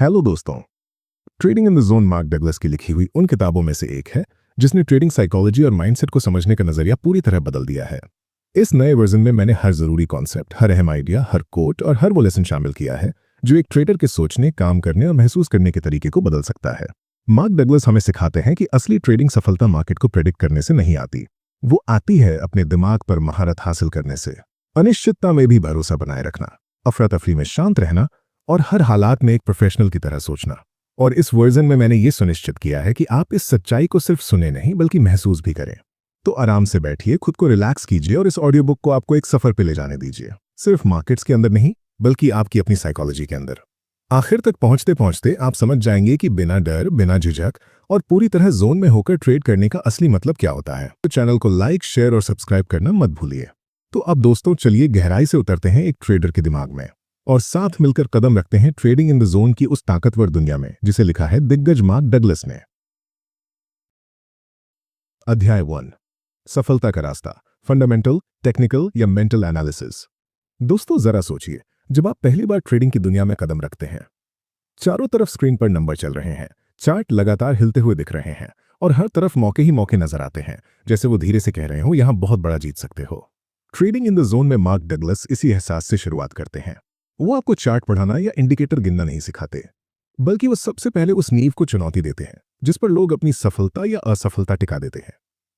Hello दोस्तों। Trading in the zone mark Douglas की लिखी हुई उन किताबों में से एक है जिसने ट्रेडिंग साइकोलॉजी और माइंडसेट को समझने का नजरिया पूरी तरह बदल दिया है। इस नए वर्जन में मैंने हर जरूरी कॉन्सेप्ट, हर अहम आइडिया, हर कोट और हर वो लेसन शामिल किया है जो एक ट्रेडर के सोचने, काम करने और महसूस करने के तरीके को बदल सकता है। मार्क डगलस हमें सिखाते हैं कि असली ट्रेडिंग सफलता मार्केट को प्रेडिक्ट करने से नहीं आती, वो आती है अपने दिमाग पर महारत हासिल करने से। अनिश्चितता में भी भरोसा बनाए रखना, अफरा तफरी में शांत रहना और हर हालात में एक प्रोफेशनल की तरह सोचना। और इस वर्जन में मैंने ये सुनिश्चित किया है कि आप इस सच्चाई को सिर्फ सुने नहीं बल्कि महसूस भी करें। तो आराम से बैठिए, खुद को रिलैक्स कीजिए और इस ऑडियो बुक को आपको एक सफर पे ले जाने दीजिए, सिर्फ मार्केट्स के अंदर नहीं बल्कि आपकी अपनी साइकोलॉजी के अंदर। आखिर तक पहुंचते पहुंचते आप समझ जाएंगे कि बिना डर, बिना झिझक और पूरी तरह जोन में होकर ट्रेड करने का असली मतलब क्या होता है। तो चैनल को लाइक, शेयर और सब्सक्राइब करना मत भूलिए। तो अब दोस्तों चलिए गहराई से उतरते हैं एक ट्रेडर के दिमाग में और साथ मिलकर कदम रखते हैं ट्रेडिंग इन द जोन की उस ताकतवर दुनिया में जिसे लिखा है दिग्गज मार्क डगलस ने। अध्याय 1, सफलता का रास्ता, फंडामेंटल, टेक्निकल या मेंटल एनालिसिस। दोस्तों जरा सोचिए, जब आप पहली बार ट्रेडिंग की दुनिया में कदम रखते हैं, चारों तरफ स्क्रीन पर नंबर चल रहे हैं, चार्ट लगातार हिलते हुए दिख रहे हैं और हर तरफ मौके ही मौके नजर आते हैं, जैसे वो धीरे से कह रहे हो यहां बहुत बड़ा जीत सकते हो। ट्रेडिंग इन द जोन में मार्क डगलस इसी एहसास से शुरुआत करते हैं। वो आपको चार्ट पढ़ाना या इंडिकेटर गिनना नहीं सिखाते, बल्कि वो सबसे पहले उस नींव को चुनौती देते हैं जिस पर लोग अपनी सफलता या असफलता टिका देते हैं।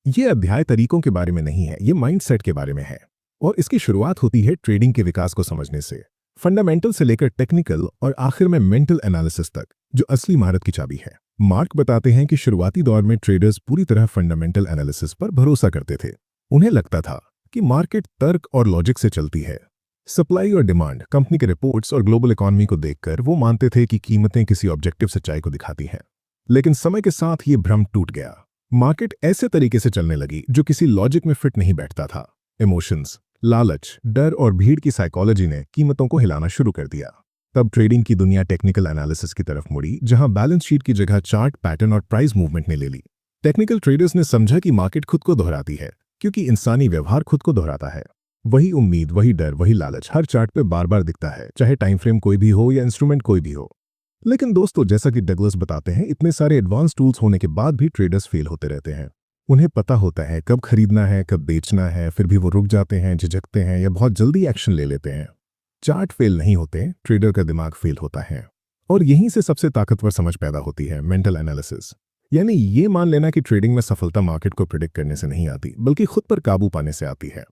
ये अध्याय तरीकों के बारे में नहीं है, ये माइंडसेट के बारे में है। और इसकी शुरुआत होती है ट्रेडिंग के विकास को समझने से, फंडामेंटल से लेकर टेक्निकल और आखिर में मेंटल एनालिसिस तक, जो असली महारत की चाबी है। मार्क बताते हैं कि शुरुआती दौर में ट्रेडर्स पूरी तरह फंडामेंटल एनालिसिस पर भरोसा करते थे। उन्हें लगता था कि मार्केट तर्क और लॉजिक से चलती है। सप्लाई और डिमांड, कंपनी के रिपोर्ट्स और ग्लोबल इकोनॉमी को देखकर वो मानते थे कि कीमतें किसी ऑब्जेक्टिव सच्चाई को दिखाती हैं। लेकिन समय के साथ ये भ्रम टूट गया। मार्केट ऐसे तरीके से चलने लगी जो किसी लॉजिक में फिट नहीं बैठता था। इमोशंस, लालच, डर और भीड़ की साइकोलॉजी ने कीमतों को हिलाना शुरू कर दिया। तब ट्रेडिंग की दुनिया टेक्निकल एनालिसिस की तरफ मुड़ी, जहां बैलेंस शीट की जगह चार्ट, पैटर्न और प्राइस मूवमेंट ने ले ली। टेक्निकल ट्रेडर्स ने समझा कि मार्केट खुद को दोहराती है क्योंकि इंसानी व्यवहार खुद को दोहराता है। वही उम्मीद, वही डर, वही लालच हर चार्ट पे बार बार दिखता है, चाहे टाइम फ्रेम कोई भी हो या इंस्ट्रूमेंट कोई भी हो। लेकिन दोस्तों, जैसा कि डगलस बताते हैं, इतने सारे एडवांस टूल्स होने के बाद भी ट्रेडर्स फेल होते रहते हैं। उन्हें पता होता है कब खरीदना है, कब बेचना है, फिर भी वो रुक जाते हैं, झिझकते हैं या बहुत जल्दी एक्शन ले लेते हैं। चार्ट फेल नहीं होते, ट्रेडर का दिमाग फेल होता है। और यहीं से सबसे ताकतवर समझ पैदा होती है, मेंटल एनालिसिस। यानी ये मान लेना कि ट्रेडिंग में सफलता मार्केट को प्रेडिक्ट करने से नहीं आती बल्कि खुद पर काबू पाने से आती है।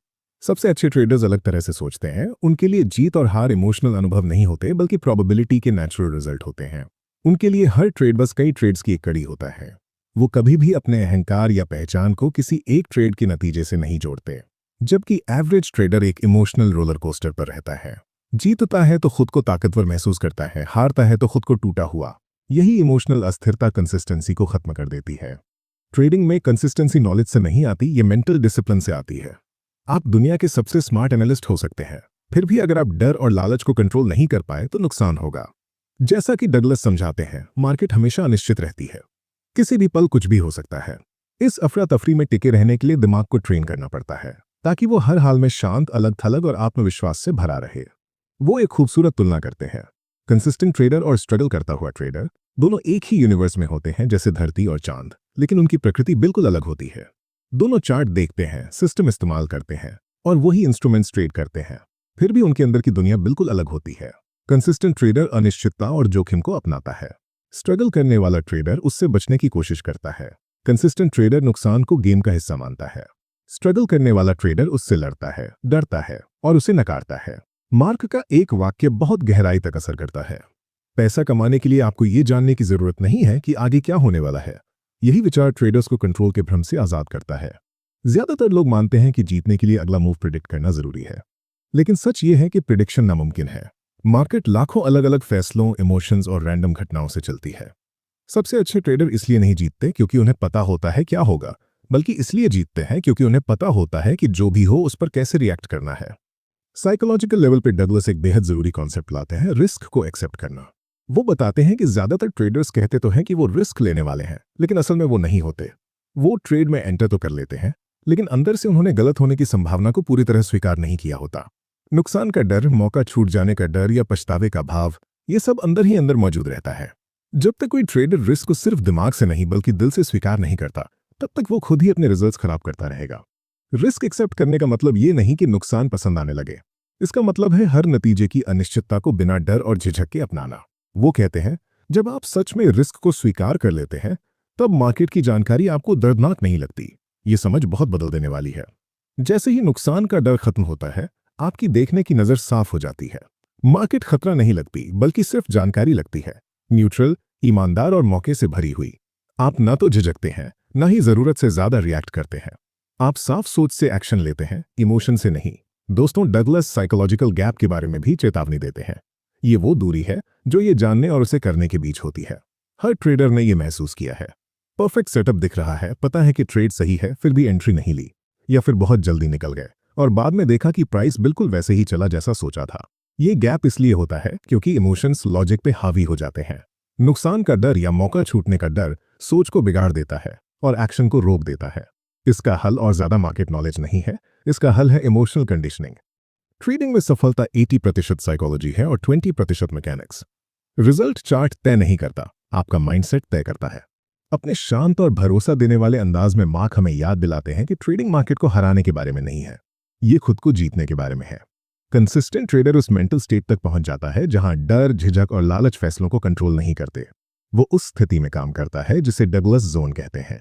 सबसे अच्छे ट्रेडर्स अलग तरह से सोचते हैं। उनके लिए जीत और हार इमोशनल अनुभव नहीं होते बल्कि प्रोबेबिलिटी के नेचुरल रिजल्ट होते हैं। उनके लिए हर ट्रेड बस कई ट्रेड्स की एक कड़ी होता है। वो कभी भी अपने अहंकार या पहचान को किसी एक ट्रेड के नतीजे से नहीं जोड़ते। जबकि एवरेज ट्रेडर एक इमोशनल रोलर कोस्टर पर रहता है। जीतता है तो खुद को ताकतवर महसूस करता है, हारता है तो खुद को टूटा हुआ। यही इमोशनल अस्थिरता कंसिस्टेंसी को खत्म कर देती है। ट्रेडिंग में कंसिस्टेंसी नॉलेज से नहीं आती, ये मेंटल डिसिप्लिन से आती है। आप दुनिया के सबसे स्मार्ट एनालिस्ट हो सकते हैं, फिर भी अगर आप डर और लालच को कंट्रोल नहीं कर पाए तो नुकसान होगा। जैसा कि डगलस समझाते हैं, मार्केट हमेशा अनिश्चित रहती है, किसी भी पल कुछ भी हो सकता है। इस अफरा तफरी में टिके रहने के लिए दिमाग को ट्रेन करना पड़ता है ताकि वो हर हाल में शांत, अलग थलग और आत्मविश्वास से भरा रहे। वो एक खूबसूरत तुलना करते हैं, कंसिस्टेंट ट्रेडर और स्ट्रगल करता हुआ ट्रेडर दोनों एक ही यूनिवर्स में होते हैं, जैसे धरती और चांद, लेकिन उनकी प्रकृति बिल्कुल अलग होती है। दोनों चार्ट देखते हैं, सिस्टम इस्तेमाल करते हैं और वही इंस्ट्रूमेंट्स ट्रेड करते हैं, फिर भी उनके अंदर की दुनिया बिल्कुल अलग होती है। कंसिस्टेंट ट्रेडर अनिश्चितता और जोखिम को अपनाता है। स्ट्रगल करने वाला ट्रेडर उससे बचने की कोशिश करता है। कंसिस्टेंट ट्रेडर नुकसान को गेम का हिस्सा मानता है। स्ट्रगल करने वाला ट्रेडर उससे लड़ता है, डरता है और उसे नकारता है। मार्क का एक वाक्य बहुत गहराई तक असर करता है। पैसा कमाने के लिए आपको ये जानने की जरूरत नहीं है कि आगे क्या होने वाला है। यही विचार ट्रेडर्स को कंट्रोल के भ्रम से आजाद करता है। ज्यादातर लोग मानते हैं कि जीतने के लिए अगला मूव प्रिडिक्ट करना जरूरी है, लेकिन सच ये है कि प्रिडिक्शन नामुमकिन है। मार्केट लाखों अलग अलग फैसलों, इमोशंस और रैंडम घटनाओं से चलती है। सबसे अच्छे ट्रेडर इसलिए नहीं जीतते क्योंकि उन्हें पता होता है क्या होगा, बल्कि इसलिए जीतते हैं क्योंकि उन्हें पता होता है कि जो भी हो उस पर कैसे रिएक्ट करना है। साइकोलॉजिकल लेवल पर डगलस एक बेहद जरूरी कॉन्सेप्ट लाते हैं, रिस्क को एक्सेप्ट करना। वो बताते हैं कि ज्यादातर ट्रेडर्स कहते तो हैं कि वो रिस्क लेने वाले हैं, लेकिन असल में वो नहीं होते। वो ट्रेड में एंटर तो कर लेते हैं, लेकिन अंदर से उन्होंने गलत होने की संभावना को पूरी तरह स्वीकार नहीं किया होता। नुकसान का डर, मौका छूट जाने का डर या पछतावे का भाव ये सब अंदर ही अंदर मौजूद रहता है। जब तक कोई ट्रेडर रिस्क को सिर्फ दिमाग से नहीं बल्कि दिल से स्वीकार नहीं करता, तब तक वो खुद ही अपने रिजल्ट्स खराब करता रहेगा। रिस्क एक्सेप्ट करने का मतलब ये नहीं कि नुकसान पसंद आने लगे। इसका मतलब है हर नतीजे की अनिश्चितता को बिना डर और झिझक के अपनाना। वो कहते हैं, जब आप सच में रिस्क को स्वीकार कर लेते हैं, तब मार्केट की जानकारी आपको दर्दनाक नहीं लगती। ये समझ बहुत बदल देने वाली है। जैसे ही नुकसान का डर खत्म होता है, आपकी देखने की नजर साफ हो जाती है। मार्केट खतरा नहीं लगती, बल्कि सिर्फ जानकारी लगती है, न्यूट्रल, ईमानदार और मौके से भरी हुई। आप ना तो झिझकते हैं, ना ही जरूरत से ज्यादा रिएक्ट करते हैं। आप साफ सोच से एक्शन लेते हैं, इमोशन से नहीं। दोस्तों, डगलस साइकोलॉजिकल गैप के बारे में भी चेतावनी देते हैं। ये वो दूरी है जो ये जानने और उसे करने के बीच होती है। हर ट्रेडर ने ये महसूस किया है। परफेक्ट सेटअप दिख रहा है, पता है कि ट्रेड सही है, फिर भी एंट्री नहीं ली, या फिर बहुत जल्दी निकल गए और बाद में देखा कि प्राइस बिल्कुल वैसे ही चला जैसा सोचा था। ये गैप इसलिए होता है क्योंकि इमोशंस लॉजिक पे हावी हो जाते हैं। नुकसान का डर या मौका छूटने का डर सोच को बिगाड़ देता है और एक्शन को रोक देता है। इसका हल और ज्यादा मार्केट नॉलेज नहीं है, इसका हल है इमोशनल कंडीशनिंग। ट्रेडिंग में सफलता 80% साइकोलॉजी है और 20% मैकेनिक्स। रिजल्ट चार्ट तय नहीं करता, आपका माइंडसेट तय करता है। अपने शांत और भरोसा देने वाले अंदाज में मार्क हमें याद दिलाते हैं कि ट्रेडिंग मार्केट को हराने के बारे में नहीं है, ये खुद को जीतने के बारे में है। कंसिस्टेंट ट्रेडर उस मेंटल स्टेट तक पहुंच जाता है जहां डर, झिझक और लालच फैसलों को कंट्रोल नहीं करते। वो उस स्थिति में काम करता है जिसे डगलस जोन कहते हैं।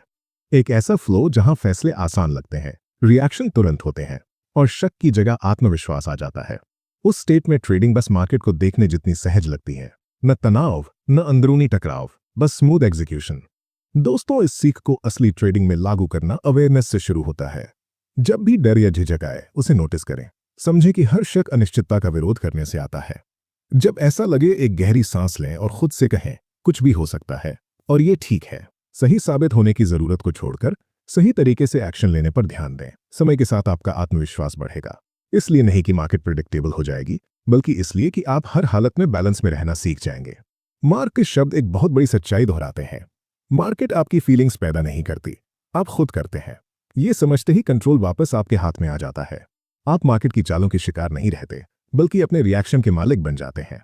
एक ऐसा फ्लो जहां फैसले आसान लगते हैं, रिएक्शन तुरंत होते हैं और शक की जगह आत्मविश्वास आ जाता है। उस स्टेट में ट्रेडिंग बस मार्केट को देखने जितनी सहज लगती है। न तनाव, न अंदरूनी टकराव, बस स्मूथ एग्जीक्यूशन। दोस्तों, इस सीख को असली ट्रेडिंग में लागू करना अवेयरनेस से शुरू होता है। जब भी डर या झिझक आए, उसे नोटिस करें। समझे कि हर शक अनिश्चितता का विरोध करने से आता है। जब ऐसा लगे, एक गहरी सांस लें और खुद से कहें, कुछ भी हो सकता है और ये ठीक है। सही साबित होने की जरूरत को छोड़कर सही तरीके से एक्शन लेने पर ध्यान दें। समय के साथ आपका आत्मविश्वास बढ़ेगा। इसलिए नहीं कि मार्केट प्रेडिक्टेबल हो जाएगी, बल्कि इसलिए कि आप हर हालत में बैलेंस में रहना सीख जाएंगे। मार्क के शब्द एक बहुत बड़ी सच्चाई दोहराते हैं। मार्केट आपकी फीलिंग्स पैदा नहीं करती, आप खुद करते हैं। ये समझते ही कंट्रोल वापस आपके हाथ में आ जाता है। आप मार्केट की चालों के शिकार नहीं रहते, बल्कि अपने रिएक्शन के मालिक बन जाते हैं।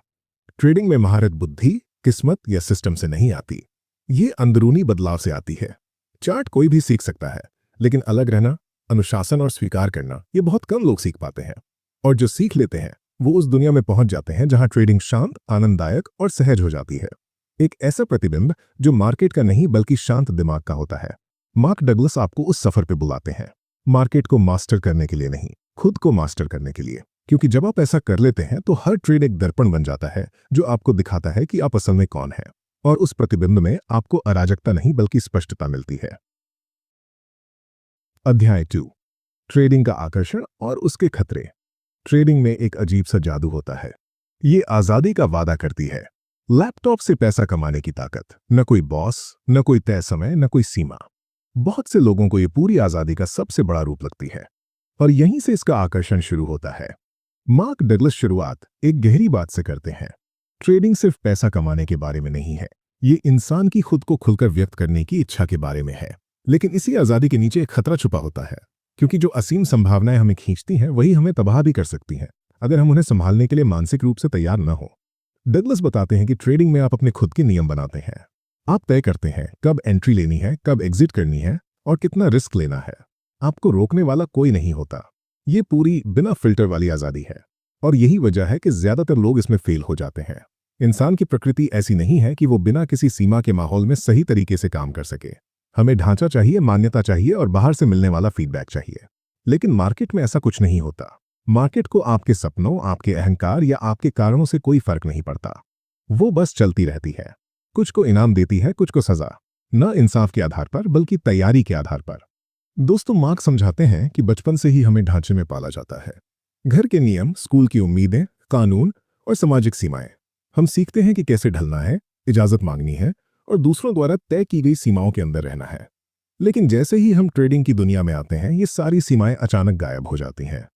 ट्रेडिंग में महारत बुद्धि, किस्मत या सिस्टम से नहीं आती, ये अंदरूनी बदलाव से आती है। चार्ट कोई भी सीख सकता है, लेकिन अलग रहना, अनुशासन और स्वीकार करना, ये बहुत कम लोग सीख पाते हैं। और जो सीख लेते हैं, वो उस दुनिया में पहुंच जाते हैं जहां ट्रेडिंग शांत, आनंददायक और सहज हो जाती है। एक ऐसा प्रतिबिंब जो मार्केट का नहीं बल्कि शांत दिमाग का होता है। मार्क डगलस आपको उस सफर पे बुलाते हैं, मार्केट को मास्टर करने के लिए नहीं, खुद को मास्टर करने के लिए। क्योंकि जब आप ऐसा कर लेते हैं तो हर ट्रेड एक दर्पण बन जाता है जो आपको दिखाता है कि आप असल में कौन है। और उस प्रतिबिंब में आपको अराजकता नहीं बल्कि स्पष्टता मिलती है। अध्याय 2, ट्रेडिंग का आकर्षण और उसके खतरे। ट्रेडिंग में एक अजीब सा जादू होता है। ये आजादी का वादा करती है। लैपटॉप से पैसा कमाने की ताकत, न कोई बॉस, न कोई तय समय, न कोई सीमा। बहुत से लोगों को ये पूरी आजादी का सबसे बड़ा रूप लगती है और यहीं से इसका आकर्षण शुरू होता है। मार्क डगलस शुरुआत एक गहरी बात से करते हैं। ट्रेडिंग सिर्फ पैसा कमाने के बारे में नहीं है, ये इंसान की खुद को खुलकर व्यक्त करने की इच्छा के बारे में है। लेकिन इसी आजादी के नीचे एक खतरा छुपा होता है, क्योंकि जो असीम संभावनाएं हमें खींचती हैं वही हमें तबाह भी कर सकती हैं, अगर हम उन्हें संभालने के लिए मानसिक रूप से तैयार न हो। डगलस बताते हैं कि ट्रेडिंग में आप अपने खुद के नियम बनाते हैं। आप तय करते हैं कब एंट्री लेनी है, कब एग्जिट करनी है और कितना रिस्क लेना है। आपको रोकने वाला कोई नहीं होता। ये पूरी बिना फिल्टर वाली आजादी है और यही वजह है कि ज्यादातर लोग इसमें फेल हो जाते हैं। इंसान की प्रकृति ऐसी नहीं है कि वो बिना किसी सीमा के माहौल में सही तरीके से काम कर सके। हमें ढांचा चाहिए, मान्यता चाहिए और बाहर से मिलने वाला फीडबैक चाहिए। लेकिन मार्केट में ऐसा कुछ नहीं होता। मार्केट को आपके सपनों, आपके अहंकार या आपके कारणों से कोई फर्क नहीं पड़ता। वो बस चलती रहती है। कुछ को इनाम देती है, कुछ को सजा, न इंसाफ के आधार पर बल्कि तैयारी के आधार पर। दोस्तों, मार्क समझाते हैं कि बचपन से ही हमें ढांचे में पाला जाता है। घर के नियम, स्कूल की उम्मीदें, कानून और सामाजिक सीमाएं। हम सीखते हैं कि कैसे ढलना है, इजाजत मांगनी है और दूसरों द्वारा तय की गई सीमाओं के अंदर रहना है। लेकिन जैसे ही हम ट्रेडिंग की दुनिया में आते हैं, ये सारी सीमाएं अचानक गायब हो जाती हैं।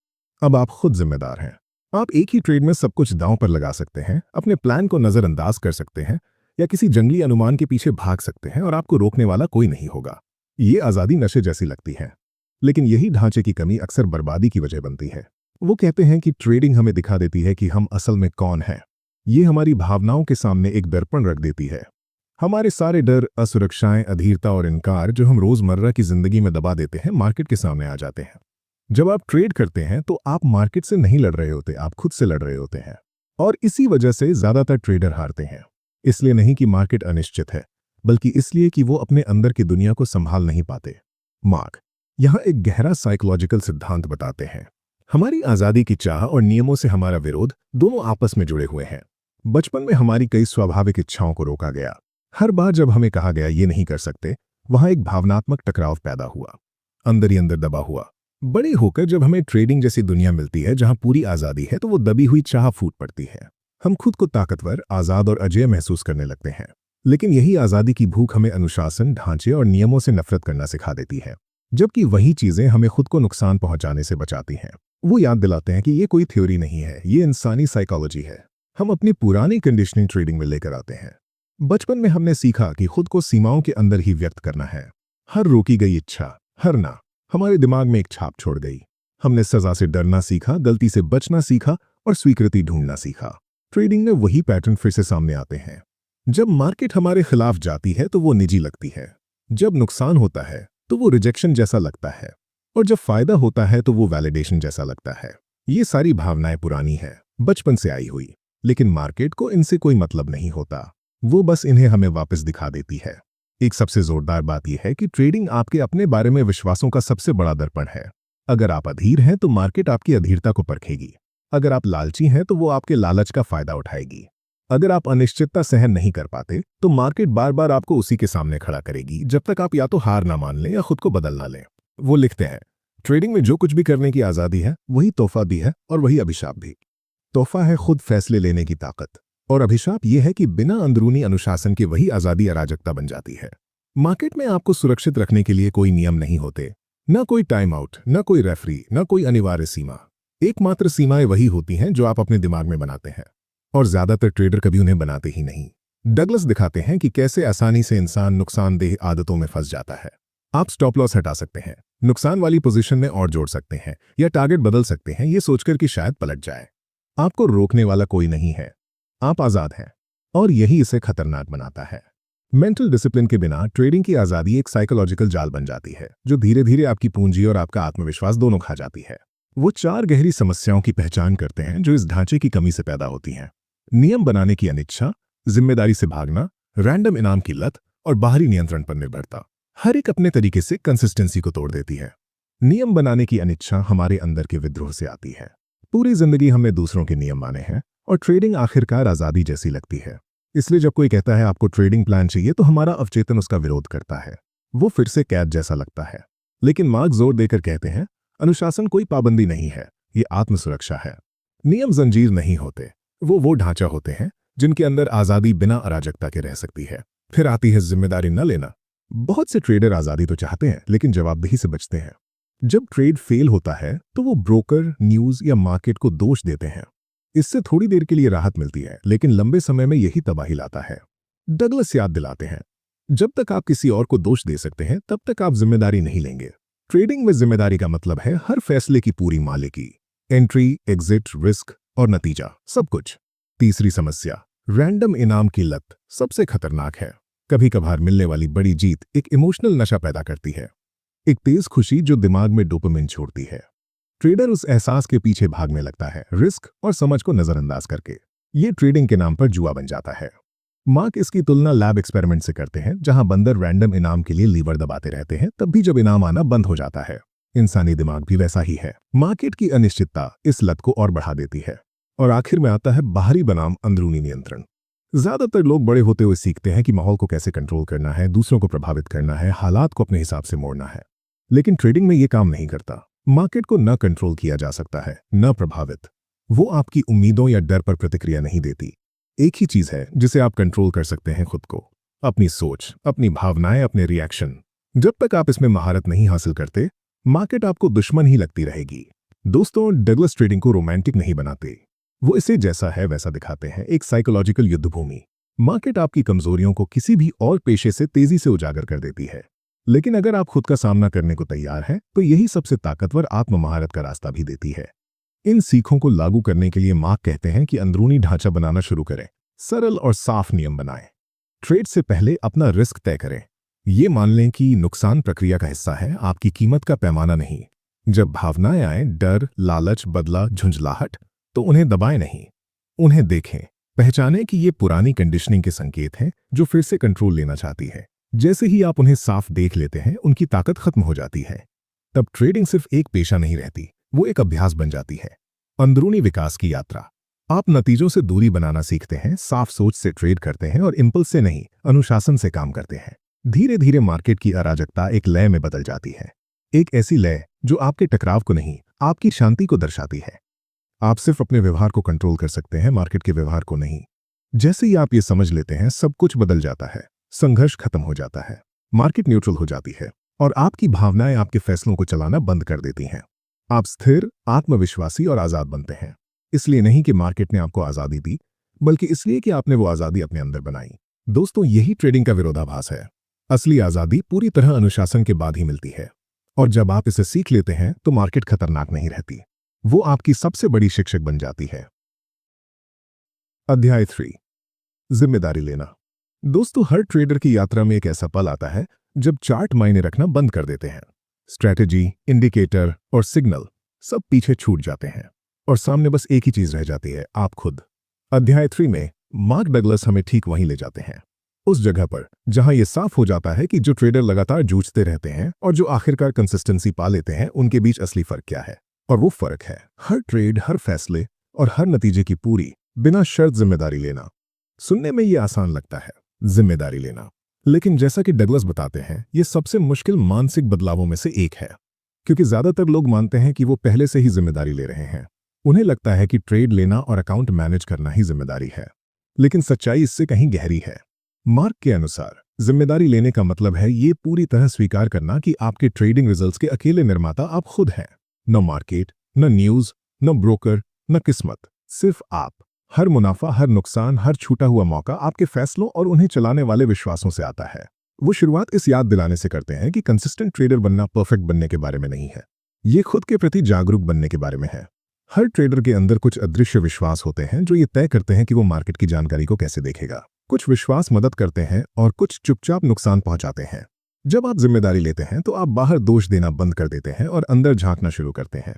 अब आप खुद जिम्मेदार हैं। आप एक ही ट्रेड में सब कुछ दांव पर लगा सकते हैं, अपने प्लान को नजरअंदाज कर सकते हैं या किसी जंगली अनुमान के पीछे भाग सकते हैं और आपको रोकने वाला कोई नहीं होगा। ये आज़ादी नशे जैसी लगती है, लेकिन यही ढांचे की कमी अक्सर बर्बादी की वजह बनती है। वो कहते हैं कि ट्रेडिंग हमें दिखा देती है कि हम असल में कौन हैं। ये हमारी भावनाओं के सामने एक दर्पण रख देती है। हमारे सारे डर, असुरक्षाएं, अधीरता और इनकार जो हम रोजमर्रा की जिंदगी में दबा देते हैं, मार्केट के सामने आ जाते हैं। जब आप ट्रेड करते हैं तो आप मार्केट से नहीं लड़ रहे होते, आप खुद से लड़ रहे होते हैं। और इसी वजह से ज्यादातर ट्रेडर हारते हैं। इसलिए नहीं कि मार्केट अनिश्चित है, बल्कि इसलिए कि वो अपने अंदर की दुनिया को संभाल नहीं पाते। मार्क यहाँ एक गहरा साइकोलॉजिकल सिद्धांत बताते हैं। हमारी आजादी की चाह और नियमों से हमारा विरोध दोनों आपस में जुड़े हुए हैं। बचपन में हमारी कई स्वाभाविक इच्छाओं को रोका गया। हर बार जब हमें कहा गया ये नहीं कर सकते, वहां एक भावनात्मक टकराव पैदा हुआ, अंदर ही अंदर दबा हुआ। बड़े होकर जब हमें ट्रेडिंग जैसी दुनिया मिलती है जहां पूरी आजादी है, तो वो दबी हुई चाह फूट पड़ती है। हम खुद को ताकतवर, आजाद और अजेय महसूस करने लगते हैं। लेकिन यही आजादी की भूख हमें अनुशासन, ढांचे और नियमों से नफरत करना सिखा देती है, जबकि वही चीजें हमें खुद को नुकसान पहुंचाने से बचाती हैं। वो याद दिलाते हैं कि ये कोई थ्योरी नहीं है, ये इंसानी साइकोलॉजी है। हम अपनी पुरानी कंडीशनिंग ट्रेडिंग में लेकर आते हैं। बचपन में हमने सीखा कि खुद को सीमाओं के अंदर ही व्यक्त करना है। हर रोकी गई इच्छा, हर ना हमारे दिमाग में एक छाप छोड़ गई। हमने सजा से डरना सीखा, गलती से बचना सीखा और स्वीकृति ढूंढना सीखा। ट्रेडिंग में वही पैटर्न फिर से सामने आते हैं। जब मार्केट हमारे खिलाफ जाती है तो वो निजी लगती है। जब नुकसान होता है तो वो रिजेक्शन जैसा लगता है, और जब फायदा होता है तो वो वैलिडेशन जैसा लगता है। ये सारी भावनाएं पुरानी है, बचपन से आई हुई। लेकिन मार्केट को इनसे कोई मतलब नहीं होता, वो बस इन्हें हमें वापस दिखा देती है। एक सबसे जोरदार बात यह है कि ट्रेडिंग आपके अपने बारे में विश्वासों का सबसे बड़ा दर्पण है। अगर आप अधीर हैं तो मार्केट आपकी अधीरता को परखेगी। अगर आप लालची हैं तो वो आपके लालच का फायदा उठाएगी। अगर आप अनिश्चितता सहन नहीं कर पाते तो मार्केट बार बार आपको उसी के सामने खड़ा करेगी, जब तक आप या तो हार ना मान लें या खुद को बदल ना लें। वो लिखते हैं, ट्रेडिंग में जो कुछ भी करने की आजादी है वही तोहफा भी है और वही अभिशाप भी। तोहफा है खुद फैसले लेने की ताकत, और अभिशाप यह है कि बिना अंदरूनी अनुशासन के वही आजादी अराजकता बन जाती है। मार्केट में आपको सुरक्षित रखने के लिए कोई नियम नहीं होते, न कोई टाइम आउट, न कोई रेफरी, न कोई अनिवार्य सीमा। एकमात्र सीमाएं वही होती हैं जो आप अपने दिमाग में बनाते हैं, और ज्यादातर ट्रेडर कभी उन्हें बनाते ही नहीं। डगलस दिखाते हैं कि कैसे आसानी से इंसान नुकसानदेह आदतों में फंस जाता है। आप स्टॉप लॉस हटा सकते हैं, नुकसान वाली पोजीशन में और जोड़ सकते हैं, या टारगेट बदल सकते हैं, ये सोचकर कि शायद पलट जाए। आपको रोकने वाला कोई नहीं है, आप आजाद हैं, और यही इसे खतरनाक बनाता है। मेंटल डिसिप्लिन के बिना ट्रेडिंग की आजादी एक साइकोलॉजिकल जाल बन जाती है, जो धीरे धीरे आपकी पूंजी और आपका आत्मविश्वास दोनों खा जाती है। वो 4 गहरी समस्याओं की पहचान करते हैं जो इस ढांचे की कमी से पैदा होती हैं। नियम बनाने की अनिच्छा, जिम्मेदारी से भागना, रैंडम इनाम की लत और बाहरी नियंत्रण पर निर्भरता। हर एक अपने तरीके से कंसिस्टेंसी को तोड़ देती है। नियम बनाने की अनिच्छा हमारे अंदर के विद्रोह से आती है। पूरी जिंदगी हमने दूसरों के नियम माने हैं, और ट्रेडिंग आखिरकार आजादी जैसी लगती है। इसलिए जब कोई कहता है आपको ट्रेडिंग प्लान चाहिए, तो हमारा अवचेतन उसका विरोध करता है। वो फिर से कैद जैसा लगता है। लेकिन मार्क जोर देकर कहते हैं, अनुशासन कोई पाबंदी नहीं है, ये आत्मसुरक्षा है। नियम जंजीर नहीं होते, वो ढांचा होते हैं जिनके अंदर आजादी बिना अराजकता के रह सकती है। फिर आती है जिम्मेदारी न लेना। बहुत से ट्रेडर आजादी तो चाहते हैं, लेकिन जवाबदेही से बचते हैं। जब ट्रेड फेल होता है तो वो ब्रोकर, न्यूज या मार्केट को दोष देते हैं। इससे थोड़ी देर के लिए राहत मिलती है, लेकिन लंबे समय में यही तबाही लाता है। डगलस याद दिलाते हैं, जब तक आप किसी और को दोष दे सकते हैं, तब तक आप जिम्मेदारी नहीं लेंगे। ट्रेडिंग में जिम्मेदारी का मतलब है हर फैसले की पूरी मालिकी, एंट्री, एग्जिट, रिस्क और नतीजा, सब कुछ। तीसरी समस्या, रैंडम इनाम की लत, सबसे खतरनाक है। कभी कभार मिलने वाली बड़ी जीत एक इमोशनल नशा पैदा करती है, एक तेज खुशी जो दिमाग में डोपामिन छोड़ती है। ट्रेडर उस एहसास के पीछे भागने लगता है, रिस्क और समझ को नजरअंदाज करके। ये ट्रेडिंग के नाम पर जुआ बन जाता है। मार्क इसकी तुलना लैब एक्सपेरिमेंट से करते हैं, जहां बंदर रैंडम इनाम के लिए लीवर दबाते रहते हैं, तब भी जब इनाम आना बंद हो जाता है। इंसानी दिमाग भी वैसा ही है। मार्केट की अनिश्चितता इस लत को और बढ़ा देती है, और आखिर में आता है बाहरी बनाम अंदरूनी नियंत्रण। ज्यादातर लोग बड़े होते हुए सीखते हैं कि माहौल को कैसे कंट्रोल करना है, दूसरों को प्रभावित करना है, हालात को अपने हिसाब से मोड़ना है। लेकिन ट्रेडिंग में ये काम नहीं करता। मार्केट को न कंट्रोल किया जा सकता है, न प्रभावित। वो आपकी उम्मीदों या डर पर प्रतिक्रिया नहीं देती। एक ही चीज है जिसे आप कंट्रोल कर सकते हैं, खुद को, अपनी सोच, अपनी भावनाएं, अपने रिएक्शन। जब तक आप इसमें महारत नहीं हासिल करते, मार्केट आपको दुश्मन ही लगती रहेगी। दोस्तों, डगलस ट्रेडिंग को रोमांटिक नहीं बनाते, वो इसे जैसा है वैसा दिखाते हैं, एक साइकोलॉजिकल युद्धभूमि। मार्केट आपकी कमजोरियों को किसी भी और पेशे से तेजी से उजागर कर देती है, लेकिन अगर आप खुद का सामना करने को तैयार हैं, तो यही सबसे ताकतवर आत्म महारत का रास्ता भी देती है। इन सीखों को लागू करने के लिए मार्क कहते हैं कि अंदरूनी ढांचा बनाना शुरू करें, सरल और साफ नियम बनाएं। ट्रेड से पहले अपना रिस्क तय करें। ये मान लें कि नुकसान प्रक्रिया का हिस्सा है, आपकी कीमत का पैमाना नहीं। जब भावनाएं आएं, डर, लालच, बदला, झुंझलाहट, तो उन्हें दबाएं नहीं, उन्हें देखें। पहचानें कि ये पुरानी कंडीशनिंग के संकेत हैं जो फिर से कंट्रोल लेना चाहती है। जैसे ही आप उन्हें साफ देख लेते हैं, उनकी ताकत खत्म हो जाती है। तब ट्रेडिंग सिर्फ एक पेशा नहीं रहती, वो एक अभ्यास बन जाती है, अंदरूनी विकास की यात्रा। आप नतीजों से दूरी बनाना सीखते हैं, साफ सोच से ट्रेड करते हैं और इंपल्स से नहीं, अनुशासन से काम करते हैं। धीरे धीरे मार्केट की अराजकता एक लय में बदल जाती है, एक ऐसी लय जो आपके टकराव को नहीं, आपकी शांति को दर्शाती है। आप सिर्फ अपने व्यवहार को कंट्रोल कर सकते हैं, मार्केट के व्यवहार को नहीं। जैसे ही आप ये समझ लेते हैं, सब कुछ बदल जाता है। संघर्ष खत्म हो जाता है, मार्केट न्यूट्रल हो जाती है और आपकी भावनाएं आपके फैसलों को चलाना बंद कर देती हैं। आप स्थिर, आत्मविश्वासी और आजाद बनते हैं। इसलिए नहीं कि मार्केट ने आपको आजादी दी, बल्कि इसलिए कि आपने वो आजादी अपने अंदर बनाई। दोस्तों, यही ट्रेडिंग का विरोधाभास है। असली आजादी पूरी तरह अनुशासन के बाद ही मिलती है, और जब आप इसे सीख लेते हैं तो मार्केट खतरनाक नहीं रहती, वो आपकी सबसे बड़ी शिक्षक बन जाती है। अध्याय 3, जिम्मेदारी लेना। दोस्तों, हर ट्रेडर की यात्रा में एक ऐसा पल आता है जब चार्ट मायने रखना बंद कर देते हैं। स्ट्रैटेजी, इंडिकेटर और सिग्नल सब पीछे छूट जाते हैं और सामने बस एक ही चीज रह जाती है, आप खुद। अध्याय 3 में मार्क डगलस हमें ठीक वहीं ले जाते हैं, उस जगह पर जहां यह साफ हो जाता है कि जो ट्रेडर लगातार जूझते रहते हैं और जो आखिरकार कंसिस्टेंसी पा लेते हैं, उनके बीच असली फर्क क्या है। और वो फर्क है हर ट्रेड, हर फैसले और हर नतीजे की पूरी बिना शर्त जिम्मेदारी लेना। सुनने में ये आसान लगता है, जिम्मेदारी लेना, लेकिन जैसा कि डगलस बताते हैं, ये सबसे मुश्किल मानसिक बदलावों में से एक है, क्योंकि ज्यादातर लोग मानते हैं कि वो पहले से ही जिम्मेदारी ले रहे हैं। उन्हें लगता है कि ट्रेड लेना और अकाउंट मैनेज करना ही जिम्मेदारी है, लेकिन सच्चाई इससे कहीं गहरी है। मार्क के अनुसार जिम्मेदारी लेने का मतलब है ये पूरी तरह स्वीकार करना कि आपके ट्रेडिंग रिजल्ट्स के अकेले निर्माता आप खुद हैं। न मार्केट, न न्यूज, न ब्रोकर, न किस्मत, सिर्फ आप। हर मुनाफा, हर नुकसान, हर छूटा हुआ मौका आपके फैसलों और उन्हें चलाने वाले विश्वासों से आता है। वो शुरुआत इस याद दिलाने से करते हैं कि कंसिस्टेंट ट्रेडर बनना परफेक्ट बनने के बारे में नहीं है, ये खुद के प्रति जागरूक बनने के बारे में है। हर ट्रेडर के अंदर कुछ अदृश्य विश्वास होते हैं जो ये तय करते हैं कि वो मार्केट की जानकारी को कैसे देखेगा। कुछ विश्वास मदद करते हैं और कुछ चुपचाप नुकसान पहुंचाते हैं। जब आप जिम्मेदारी लेते हैं तो आप बाहर दोष देना बंद कर देते हैं और अंदर झांकना शुरू करते हैं।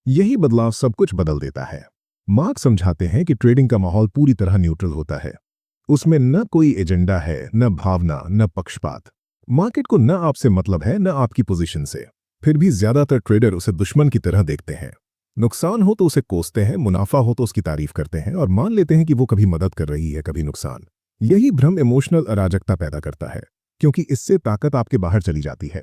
यही बदलाव सब कुछ बदल देता है। मार्क समझाते हैं कि ट्रेडिंग का माहौल पूरी तरह न्यूट्रल होता है, उसमें न कोई एजेंडा है, न भावना, न पक्षपात। मार्केट को न आपसे मतलब है, न आपकी पोजीशन से। फिर भी ज्यादातर ट्रेडर उसे दुश्मन की तरह देखते हैं। नुकसान हो तो उसे कोसते हैं, मुनाफा हो तो उसकी तारीफ करते हैं और मान लेते हैं कि वो कभी मदद कर रही है, कभी नुकसान। यही भ्रम इमोशनल अराजकता पैदा करता है, क्योंकि इससे ताकत आपके बाहर चली जाती है।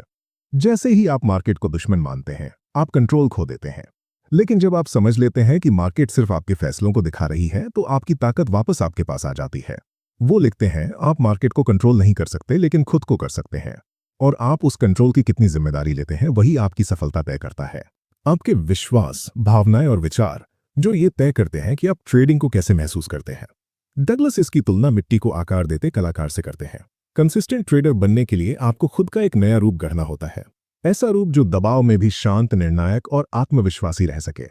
जैसे ही आप मार्केट को दुश्मन मानते हैं, आप कंट्रोल खो देते हैं। लेकिन जब आप समझ लेते हैं कि मार्केट सिर्फ आपके फैसलों को दिखा रही है, तो आपकी ताकत वापस आपके पास आ जाती है। वो लिखते हैं, आप मार्केट को कंट्रोल नहीं कर सकते, लेकिन खुद को कर सकते हैं। और आप उस कंट्रोल की कितनी जिम्मेदारी लेते हैं, वही आपकी सफलता तय करता है। आपके विश्वास, भावनाएं और विचार जो ये तय करते हैं कि आप ट्रेडिंग को कैसे महसूस करते हैं। डगलस इसकी तुलना मिट्टी को आकार देते कलाकार से करते हैं। कंसिस्टेंट ट्रेडर बनने के लिए आपको खुद का एक नया रूप गढ़ना होता है, ऐसा रूप जो दबाव में भी शांत, निर्णायक और आत्मविश्वासी रह सके।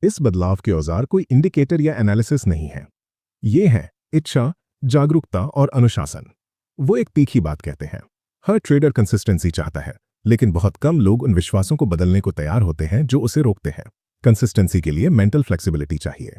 इस बदलाव के औजार कोई इंडिकेटर या एनालिसिस नहीं है, ये है इच्छा, जागरूकता और अनुशासन। वो एक तीखी बात कहते हैं, हर ट्रेडर कंसिस्टेंसी चाहता है, लेकिन बहुत कम लोग उन विश्वासों को बदलने को तैयार होते हैं जो उसे रोकते हैं। कंसिस्टेंसी के लिए मेंटल फ्लेक्सिबिलिटी चाहिए,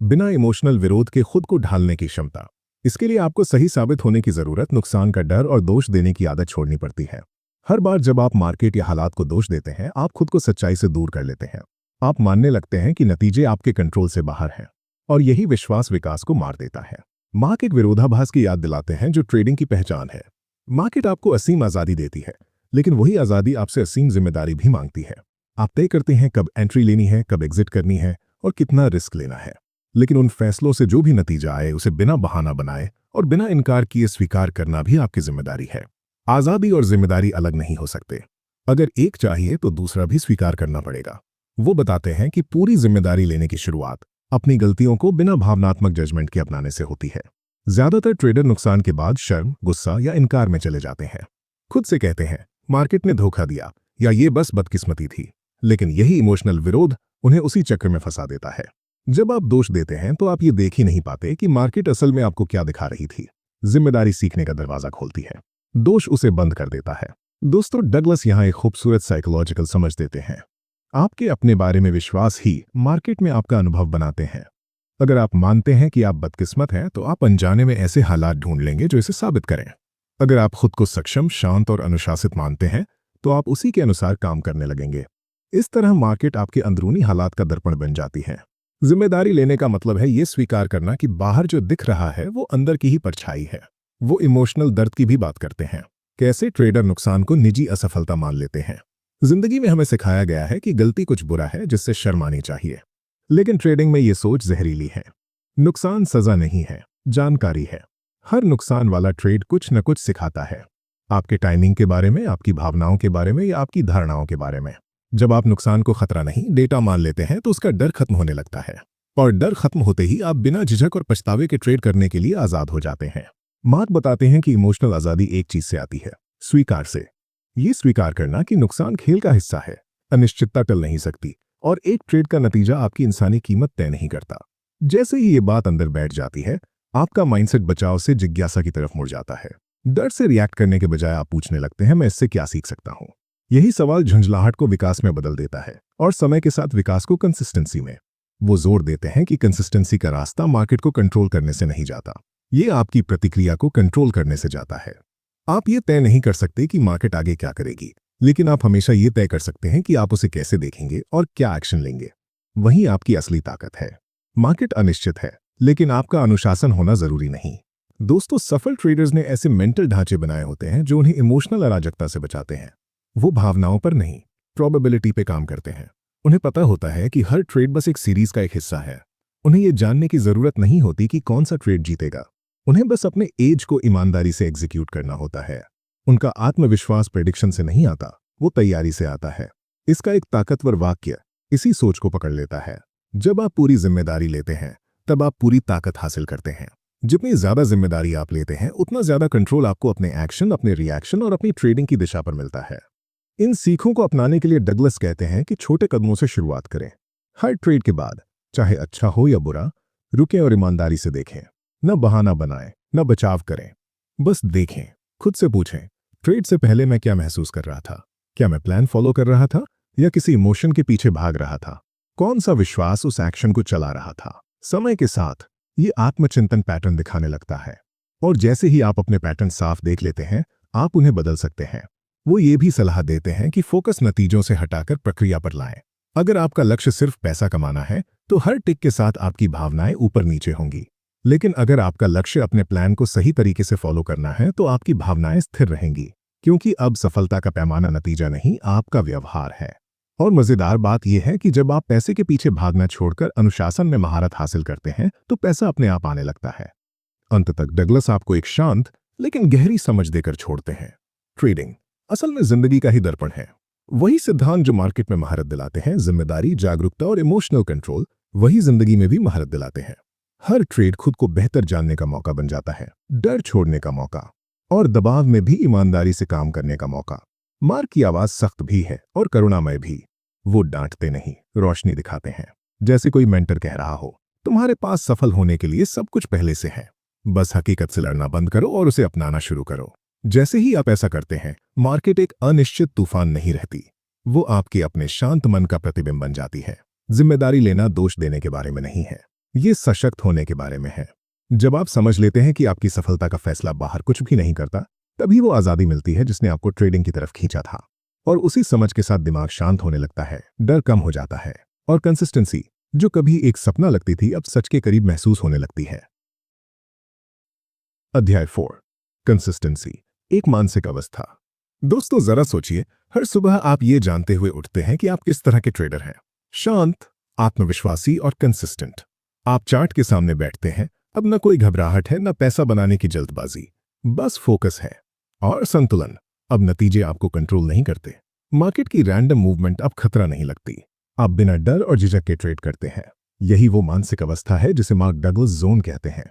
बिना इमोशनल विरोध के खुद को ढालने की क्षमता। इसके लिए आपको सही साबित होने की जरूरत, नुकसान का डर और दोष देने की आदत छोड़नी पड़ती है। हर बार जब आप मार्केट या हालात को दोष देते हैं, आप खुद को सच्चाई से दूर कर लेते हैं। आप मानने लगते हैं कि नतीजे आपके कंट्रोल से बाहर हैं, और यही विश्वास विकास को मार देता है। मार्क एक विरोधाभास की याद दिलाते हैं जो ट्रेडिंग की पहचान है। मार्केट आपको असीम आजादी देती है, लेकिन वही आजादी आपसे असीम जिम्मेदारी भी मांगती है। आप तय करते हैं कब एंट्री लेनी है, कब एग्जिट करनी है और कितना रिस्क लेना है। लेकिन उन फैसलों से जो भी नतीजा आए, उसे बिना बहाना बनाए और बिना इनकार किए स्वीकार करना भी आपकी जिम्मेदारी है। आजादी और जिम्मेदारी अलग नहीं हो सकते। अगर एक चाहिए तो दूसरा भी स्वीकार करना पड़ेगा। वो बताते हैं कि पूरी जिम्मेदारी लेने की शुरुआत अपनी गलतियों को बिना भावनात्मक जजमेंट के अपनाने से होती है। ज्यादातर ट्रेडर नुकसान के बाद शर्म, गुस्सा या इनकार में चले जाते हैं। खुद से कहते हैं, मार्केट ने धोखा दिया या ये बस बदकिस्मती थी। लेकिन यही इमोशनल विरोध उन्हें उसी चक्कर में फंसा देता है। जब आप दोष देते हैं तो आप ये देख ही नहीं पाते कि मार्केट असल में आपको क्या दिखा रही थी। जिम्मेदारी सीखने का दरवाजा खोलती है, दोष उसे बंद कर देता है। दोस्तों, डगलस यहाँ एक खूबसूरत साइकोलॉजिकल समझ देते हैं। आपके अपने बारे में विश्वास ही मार्केट में आपका अनुभव बनाते हैं। अगर आप मानते हैं कि आप बदकिस्मत हैं, तो आप अनजाने में ऐसे हालात ढूंढ लेंगे जो इसे साबित करें। अगर आप खुद को सक्षम, शांत और अनुशासित मानते हैं, तो आप उसी के अनुसार काम करने लगेंगे। इस तरह मार्केट आपके अंदरूनी हालात का दर्पण बन जाती है। जिम्मेदारी लेने का मतलब है ये स्वीकार करना कि बाहर जो दिख रहा है वो अंदर की ही परछाई है। वो इमोशनल दर्द की भी बात करते हैं। कैसे ट्रेडर नुकसान को निजी असफलता मान लेते हैं। जिंदगी में हमें सिखाया गया है कि गलती कुछ बुरा है जिससे शर्म आनी चाहिए, लेकिन ट्रेडिंग में ये सोच जहरीली है। नुकसान सजा नहीं है, जानकारी है। हर नुकसान वाला ट्रेड कुछ न कुछ सिखाता है, आपके टाइमिंग के बारे में, आपकी भावनाओं के बारे में या आपकी धारणाओं के बारे में। जब आप नुकसान को खतरा नहीं, डेटा मान लेते हैं, तो उसका डर खत्म होने लगता है, और डर खत्म होते ही आप बिना झिझक और पछतावे के ट्रेड करने के लिए आजाद हो जाते हैं। मार्क बताते हैं कि इमोशनल आजादी एक चीज से आती है, स्वीकार से। ये स्वीकार करना कि नुकसान खेल का हिस्सा है, अनिश्चितता टल नहीं सकती, और एक ट्रेड का नतीजा आपकी इंसानी कीमत तय नहीं करता। जैसे ही ये बात अंदर बैठ जाती है, आपका माइंडसेट बचाव से जिज्ञासा की तरफ मुड़ जाता है। डर से रिएक्ट करने के बजाय आप पूछने लगते हैं, मैं इससे क्या सीख सकता हूं। यही सवाल झुंझलाहट को विकास में बदल देता है, और समय के साथ विकास को कंसिस्टेंसी में। वो जोर देते हैं कि कंसिस्टेंसी का रास्ता मार्केट को कंट्रोल करने से नहीं जाता, ये आपकी प्रतिक्रिया को कंट्रोल करने से जाता है। आप ये तय नहीं कर सकते कि मार्केट आगे क्या करेगी, लेकिन आप हमेशा ये तय कर सकते हैं कि आप उसे कैसे देखेंगे और क्या एक्शन लेंगे। वही आपकी असली ताकत है। मार्केट अनिश्चित है, लेकिन आपका अनुशासन होना जरूरी नहीं। दोस्तों, सफल ट्रेडर्स ने ऐसे मेंटल ढांचे बनाए होते हैं जो उन्हें इमोशनल अराजकता से बचाते हैं। वो भावनाओं पर नहीं, प्रोबेबिलिटी पे काम करते हैं। उन्हें पता होता है कि हर ट्रेड बस एक सीरीज का एक हिस्सा है। उन्हें ये जानने की जरूरत नहीं होती कि कौन सा ट्रेड जीतेगा। उन्हें बस अपने एज को ईमानदारी से एग्जीक्यूट करना होता है। उनका आत्मविश्वास प्रेडिक्शन से नहीं आता, वो तैयारी से आता है। इसका एक ताकतवर वाक्य इसी सोच को पकड़ लेता है। जब आप पूरी जिम्मेदारी लेते हैं, तब आप पूरी ताकत हासिल करते हैं। जितनी ज्यादा जिम्मेदारी आप लेते हैं, उतना ज्यादा कंट्रोल आपको अपने एक्शन, अपने रिएक्शन और अपनी ट्रेडिंग की दिशा पर मिलता है। इन सीखों को अपनाने के लिए डगलस कहते हैं कि छोटे कदमों से शुरुआत करें। हर ट्रेड के बाद, चाहे अच्छा हो या बुरा, रुकें और ईमानदारी से देखें। न बहाना बनाएं, न बचाव करें, बस देखें। खुद से पूछें, ट्रेड से पहले मैं क्या महसूस कर रहा था? क्या मैं प्लान फॉलो कर रहा था या किसी इमोशन के पीछे भाग रहा था? कौन सा विश्वास उस एक्शन को चला रहा था? समय के साथ ये आत्मचिंतन पैटर्न दिखाने लगता है, और जैसे ही आप अपने पैटर्न साफ देख लेते हैं, आप उन्हें बदल सकते हैं। वो ये भी सलाह देते हैं कि फोकस नतीजों से हटाकर प्रक्रिया पर लाएं। अगर आपका लक्ष्य सिर्फ पैसा कमाना है, तो हर टिक के साथ आपकी भावनाएं ऊपर नीचे होंगी। लेकिन अगर आपका लक्ष्य अपने प्लान को सही तरीके से फॉलो करना है, तो आपकी भावनाएं स्थिर रहेंगी, क्योंकि अब सफलता का पैमाना नतीजा नहीं, आपका व्यवहार है। और मजेदार बात यह है कि जब आप पैसे के पीछे भागना छोड़कर अनुशासन में महारत हासिल करते हैं, तो पैसा अपने आप आने लगता है। अंत तक डगलस आपको एक शांत लेकिन गहरी समझ देकर छोड़ते हैं। ट्रेडिंग असल में जिंदगी का ही दर्पण है। वही सिद्धांत जो मार्केट में महारत दिलाते हैं, जिम्मेदारी, जागरूकता और इमोशनल कंट्रोल, वही जिंदगी में भी महारत दिलाते हैं। हर ट्रेड खुद को बेहतर जानने का मौका बन जाता है, डर छोड़ने का मौका, और दबाव में भी ईमानदारी से काम करने का मौका। मार्क की आवाज सख्त भी है और करुणामय भी। वो डांटते नहीं, रोशनी दिखाते हैं। जैसे कोई मेंटर कह रहा हो, तुम्हारे पास सफल होने के लिए सब कुछ पहले से है, बस हकीकत से लड़ना बंद करो और उसे अपनाना शुरू करो। जैसे ही आप ऐसा करते हैं, मार्केट एक अनिश्चित तूफान नहीं रहती, वो आपके अपने शांत मन का प्रतिबिंब बन जाती है। जिम्मेदारी लेना दोष देने के बारे में नहीं है, ये सशक्त होने के बारे में है। जब आप समझ लेते हैं कि आपकी सफलता का फैसला बाहर कुछ भी नहीं करता, तभी वो आजादी मिलती है जिसने आपको ट्रेडिंग की तरफ खींचा था। और उसी समझ के साथ दिमाग शांत होने लगता है, डर कम हो जाता है, और कंसिस्टेंसी, जो कभी एक सपना लगती थी, अब सच के करीब महसूस होने लगती है। अध्याय 4, कंसिस्टेंसी, एक मानसिक अवस्था। दोस्तों, जरा सोचिए, हर सुबह आप ये जानते हुए उठते हैं कि आप किस तरह के ट्रेडर हैं। शांत, आत्मविश्वासी और कंसिस्टेंट। आप चार्ट के सामने बैठते हैं, अब न कोई घबराहट है, न पैसा बनाने की जल्दबाजी, बस फोकस है और संतुलन। अब नतीजे आपको कंट्रोल नहीं करते, मार्केट की रैंडम मूवमेंट अब खतरा नहीं लगती। आप बिना डर और झिझक के ट्रेड करते हैं। यही वो मानसिक अवस्था है जिसे मार्क डगलस जोन कहते हैं।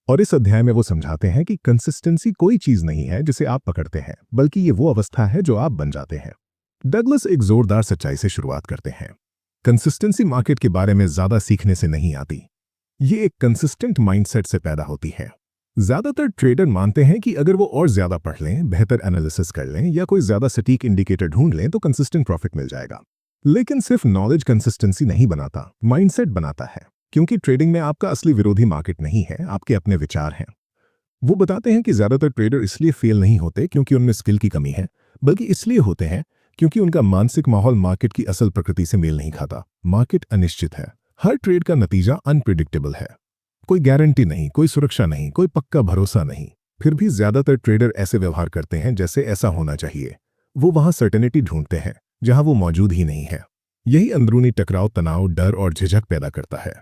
और इस अध्याय में वो समझाते हैं कि कंसिस्टेंसी कोई चीज नहीं है जिसे आप पकड़ते हैं, बल्कि ये वो अवस्था है जो आप बन जाते हैं। डगलस एक जोरदार सच्चाई से शुरुआत करते हैं। कंसिस्टेंसी मार्केट के बारे में ज्यादा सीखने से नहीं आती, ये एक कंसिस्टेंट माइंडसेट से पैदा होती है। ज्यादातर ट्रेडर मानते हैं कि अगर वो और ज्यादा पढ़ लें, बेहतर एनालिसिस कर लें या कोई ज्यादा सटीक इंडिकेटर ढूंढ लें तो कंसिस्टेंट प्रॉफिट मिल जाएगा। लेकिन सिर्फ नॉलेज कंसिस्टेंसी नहीं बनाता, माइंडसेट बनाता है। क्योंकि ट्रेडिंग में आपका असली विरोधी मार्केट नहीं है, आपके अपने विचार हैं। वो बताते हैं कि ज्यादातर ट्रेडर इसलिए फेल नहीं होते क्योंकि उनमें स्किल की कमी है, बल्कि इसलिए होते हैं क्योंकि उनका मानसिक माहौल मार्केट की असल प्रकृति से मेल नहीं खाता। मार्केट अनिश्चित है, हर ट्रेड का नतीजा अनप्रिडिक्टेबल है। कोई गारंटी नहीं, कोई सुरक्षा नहीं, कोई पक्का भरोसा नहीं। फिर भी ज्यादातर ट्रेडर ऐसे व्यवहार करते हैं जैसे ऐसा होना चाहिए। वो वहां सर्टेनिटी ढूंढते हैं जहां वो मौजूद ही नहीं है। यही अंदरूनी टकराव तनाव, डर और झिझक पैदा करता है।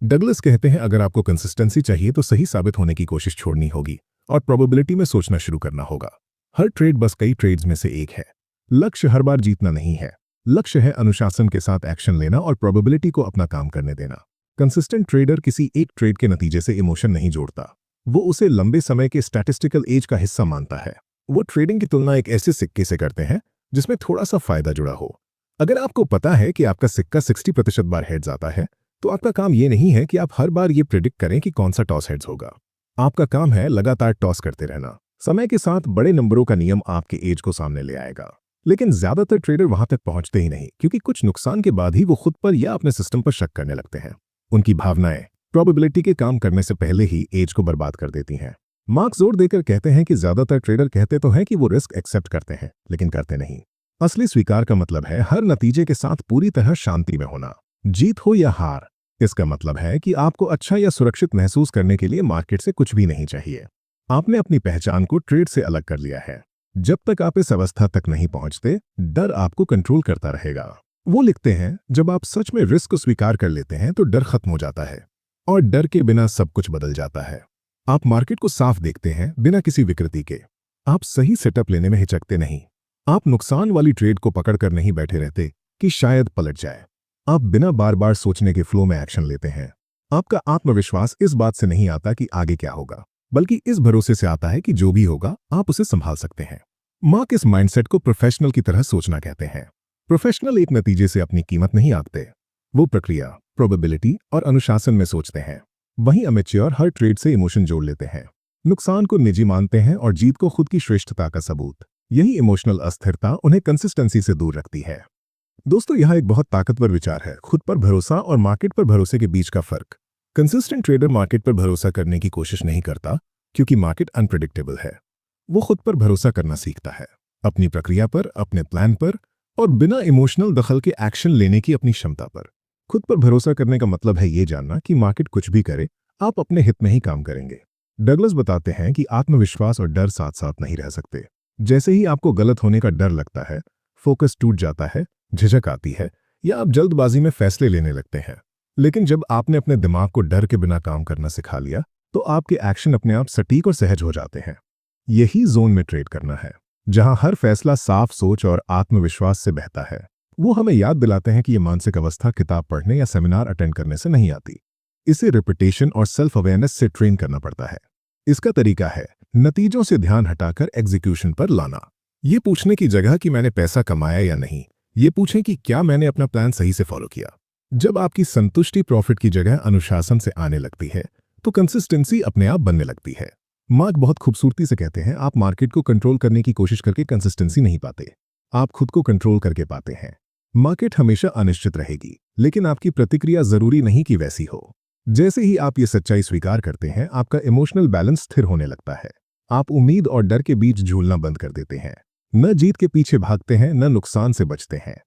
डगलस कहते हैं, अगर आपको कंसिस्टेंसी चाहिए तो सही साबित होने की कोशिश छोड़नी होगी और प्रोबेबिलिटी में सोचना शुरू करना होगा। हर ट्रेड बस कई ट्रेड्स में से एक है। लक्ष्य हर बार जीतना नहीं है, लक्ष्य है अनुशासन के साथ एक्शन लेना और प्रोबेबिलिटी को अपना काम करने देना। कंसिस्टेंट ट्रेडर किसी एक ट्रेड के नतीजे से इमोशन नहीं जोड़ता, वो उसे लंबे समय के स्टैटिस्टिकल एज का हिस्सा मानता है। वो ट्रेडिंग की तुलना एक ऐसे सिक्के से करते हैं जिसमें थोड़ा सा फायदा जुड़ा हो। अगर आपको पता है कि आपका सिक्का 60% बार हेड्स आता है, तो आपका काम ये नहीं है कि आप हर बार ये प्रिडिक्ट करें कि कौन सा टॉस हेड्स होगा। आपका काम है लगातार टॉस करते रहना। समय के साथ बड़े नंबरों का नियम आपके एज को सामने ले आएगा। लेकिन ज्यादातर ट्रेडर वहां तक पहुंचते ही नहीं, क्योंकि कुछ नुकसान के बाद ही वो खुद पर या अपने सिस्टम पर शक करने लगते हैं। उनकी भावनाएं प्रोबेबिलिटी के काम करने से पहले ही एज को बर्बाद कर देती हैं। मार्क जोर देकर कहते हैं कि ज्यादातर ट्रेडर कहते तो हैं कि वो रिस्क एक्सेप्ट करते हैं, लेकिन करते नहीं। असली स्वीकार का मतलब है हर नतीजे के साथ पूरी तरह शांति में होना। जीत हो या हार, इसका मतलब है कि आपको अच्छा या सुरक्षित महसूस करने के लिए मार्केट से कुछ भी नहीं चाहिए। आपने अपनी पहचान को ट्रेड से अलग कर लिया है। जब तक आप इस अवस्था तक नहीं पहुंचते, डर आपको कंट्रोल करता रहेगा। वो लिखते हैं, जब आप सच में रिस्क को स्वीकार कर लेते हैं तो डर खत्म हो जाता है और डर के बिना सब कुछ बदल जाता है। आप मार्केट को साफ देखते हैं, बिना किसी विकृति के। आप सही सेटअप लेने में हिचकते नहीं। आप नुकसान वाली ट्रेड को पकड़कर नहीं बैठे रहते कि शायद पलट जाए। आप बिना बार बार सोचने के फ्लो में एक्शन लेते हैं। आपका आत्मविश्वास इस बात से नहीं आता कि आगे क्या होगा, बल्कि इस भरोसे से आता है कि जो भी होगा आप उसे संभाल सकते हैं। मार्क इस माइंडसेट को प्रोफेशनल की तरह सोचना कहते हैं। प्रोफेशनल एक नतीजे से अपनी कीमत नहीं आंकते, वो प्रक्रिया, प्रोबेबिलिटी और अनुशासन में सोचते हैं। वहीं अमेच्योर हर ट्रेड से इमोशन जोड़ लेते हैं, नुकसान को निजी मानते हैं और जीत को खुद की श्रेष्ठता का सबूत। यही इमोशनल अस्थिरता उन्हें कंसिस्टेंसी से दूर रखती है। दोस्तों, यह एक बहुत ताकतवर विचार है, खुद पर भरोसा और मार्केट पर भरोसे के बीच का फर्क। कंसिस्टेंट ट्रेडर मार्केट पर भरोसा करने की कोशिश नहीं करता क्योंकि मार्केट अनप्रेडिक्टेबल है। वो खुद पर भरोसा करना सीखता है, अपनी प्रक्रिया पर, अपने प्लान पर और बिना इमोशनल दखल के एक्शन लेने की अपनी क्षमता पर। खुद पर भरोसा करने का मतलब है ये जानना कि मार्केट कुछ भी करे, आप अपने हित में ही काम करेंगे। डगलस बताते हैं कि आत्मविश्वास और डर साथ साथ नहीं रह सकते। जैसे ही आपको गलत होने का डर लगता है, फोकस टूट जाता है, झिझक आती है या आप जल्दबाजी में फैसले लेने लगते हैं। लेकिन जब आपने अपने दिमाग को डर के बिना काम करना सिखा लिया, तो आपके एक्शन अपने आप सटीक और सहज हो जाते हैं। यही जोन में ट्रेड करना है, जहां हर फैसला साफ सोच और आत्मविश्वास से बहता है। वो हमें याद दिलाते हैं कि ये मानसिक अवस्था किताब पढ़ने या सेमिनार अटेंड करने से नहीं आती। इसे रिपीटेशन और सेल्फ अवेयरनेस से ट्रेन करना पड़ता है। इसका तरीका है नतीजों से ध्यान हटाकर एग्जीक्यूशन पर लाना। ये पूछने की जगह कि मैंने पैसा कमाया या नहीं, ये पूछें कि क्या मैंने अपना प्लान सही से फॉलो किया। जब आपकी संतुष्टि प्रॉफिट की जगह अनुशासन से आने लगती है, तो कंसिस्टेंसी अपने आप बनने लगती है। मार्क बहुत खूबसूरती से कहते हैं, आप मार्केट को कंट्रोल करने की कोशिश करके कंसिस्टेंसी नहीं पाते, आप खुद को कंट्रोल करके पाते हैं। मार्केट हमेशा अनिश्चित रहेगी, लेकिन आपकी प्रतिक्रिया जरूरी नहीं कि वैसी हो। जैसे ही आप ये सच्चाई स्वीकार करते हैं, आपका इमोशनल बैलेंस स्थिर होने लगता है। आप उम्मीद और डर के बीच झूलना बंद कर देते हैं। न जीत के पीछे भागते हैं, न नुकसान से बचते हैं।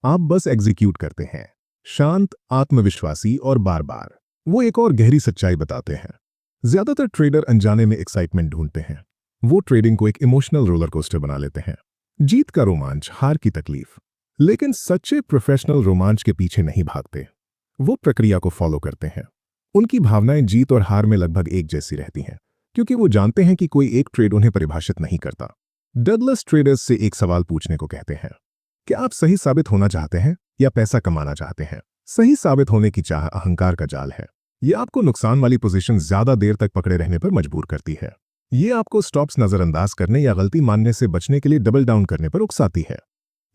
आप बस एग्जीक्यूट करते हैं, शांत, आत्मविश्वासी और बार बार। वो एक और गहरी सच्चाई बताते हैं। ज्यादातर ट्रेडर अनजाने में एक्साइटमेंट ढूंढते हैं। वो ट्रेडिंग को एक इमोशनल रोलर कोस्टर बना लेते हैं, जीत का रोमांच, हार की तकलीफ। लेकिन सच्चे प्रोफेशनल रोमांच के पीछे नहीं भागते, वो प्रक्रिया को फॉलो करते हैं। उनकी भावनाएं जीत और हार में लगभग एक जैसी रहती हैं, क्योंकि वो जानते हैं कि कोई एक ट्रेड उन्हें परिभाषित नहीं करता। डगलस ट्रेडर्स से एक सवाल पूछने को कहते हैं, क्या आप सही साबित होना चाहते हैं या पैसा कमाना चाहते हैं? सही साबित होने की चाह अहंकार का जाल है। ये आपको नुकसान वाली पोजीशन ज्यादा देर तक पकड़े रहने पर मजबूर करती है। ये आपको स्टॉप्स नजरअंदाज करने या गलती मानने से बचने के लिए डबल डाउन करने पर उकसाती है।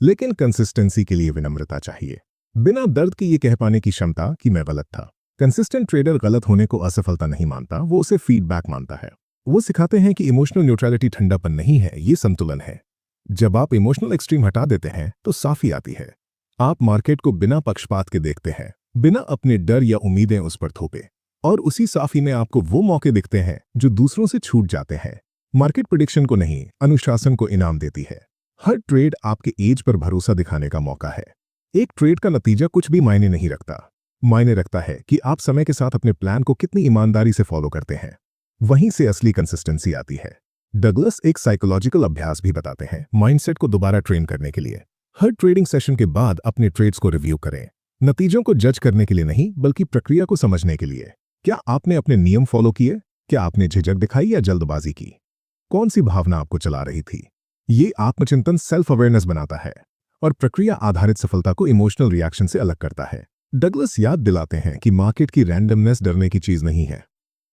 लेकिन कंसिस्टेंसी के लिए विनम्रता चाहिए। बिना दर्द के ये कह पाने की क्षमता कि मैं गलत था। कंसिस्टेंट ट्रेडर गलत होने को असफलता नहीं मानता, वो उसे फीडबैक मानता है। वो सिखाते हैं कि इमोशनल न्यूट्रलिटी ठंडापन नहीं है, ये संतुलन है। जब आप इमोशनल एक्सट्रीम हटा देते हैं तो साफी आती है। आप मार्केट को बिना पक्षपात के देखते हैं, बिना अपने डर या उम्मीदें उस पर थोपे, और उसी साफी में आपको वो मौके दिखते हैं जो दूसरों से छूट जाते हैं। मार्केट प्रेडिक्शन को नहीं, अनुशासन को इनाम देती है। हर ट्रेड आपके एज पर भरोसा दिखाने का मौका है। एक ट्रेड का नतीजा कुछ भी मायने नहीं रखता। मायने रखता है कि आप समय के साथ अपने प्लान को कितनी ईमानदारी से फॉलो करते हैं। वहीं से असली कंसिस्टेंसी आती है। डगलस एक साइकोलॉजिकल अभ्यास भी बताते हैं माइंडसेट को दोबारा ट्रेन करने के लिए। हर ट्रेडिंग सेशन के बाद अपने ट्रेड्स को रिव्यू करें, नतीजों को जज करने के लिए नहीं बल्कि प्रक्रिया को समझने के लिए। क्या आपने अपने नियम फॉलो किए? क्या आपने झिझक दिखाई या जल्दबाजी की? कौन सी भावना आपको चला रही थी? ये आत्मचिंतन सेल्फ अवेयरनेस बनाता है और प्रक्रिया आधारित सफलता को इमोशनल रिएक्शन से अलग करता है। डगलस याद दिलाते हैं कि मार्केट की रैंडमनेस डरने की चीज नहीं है,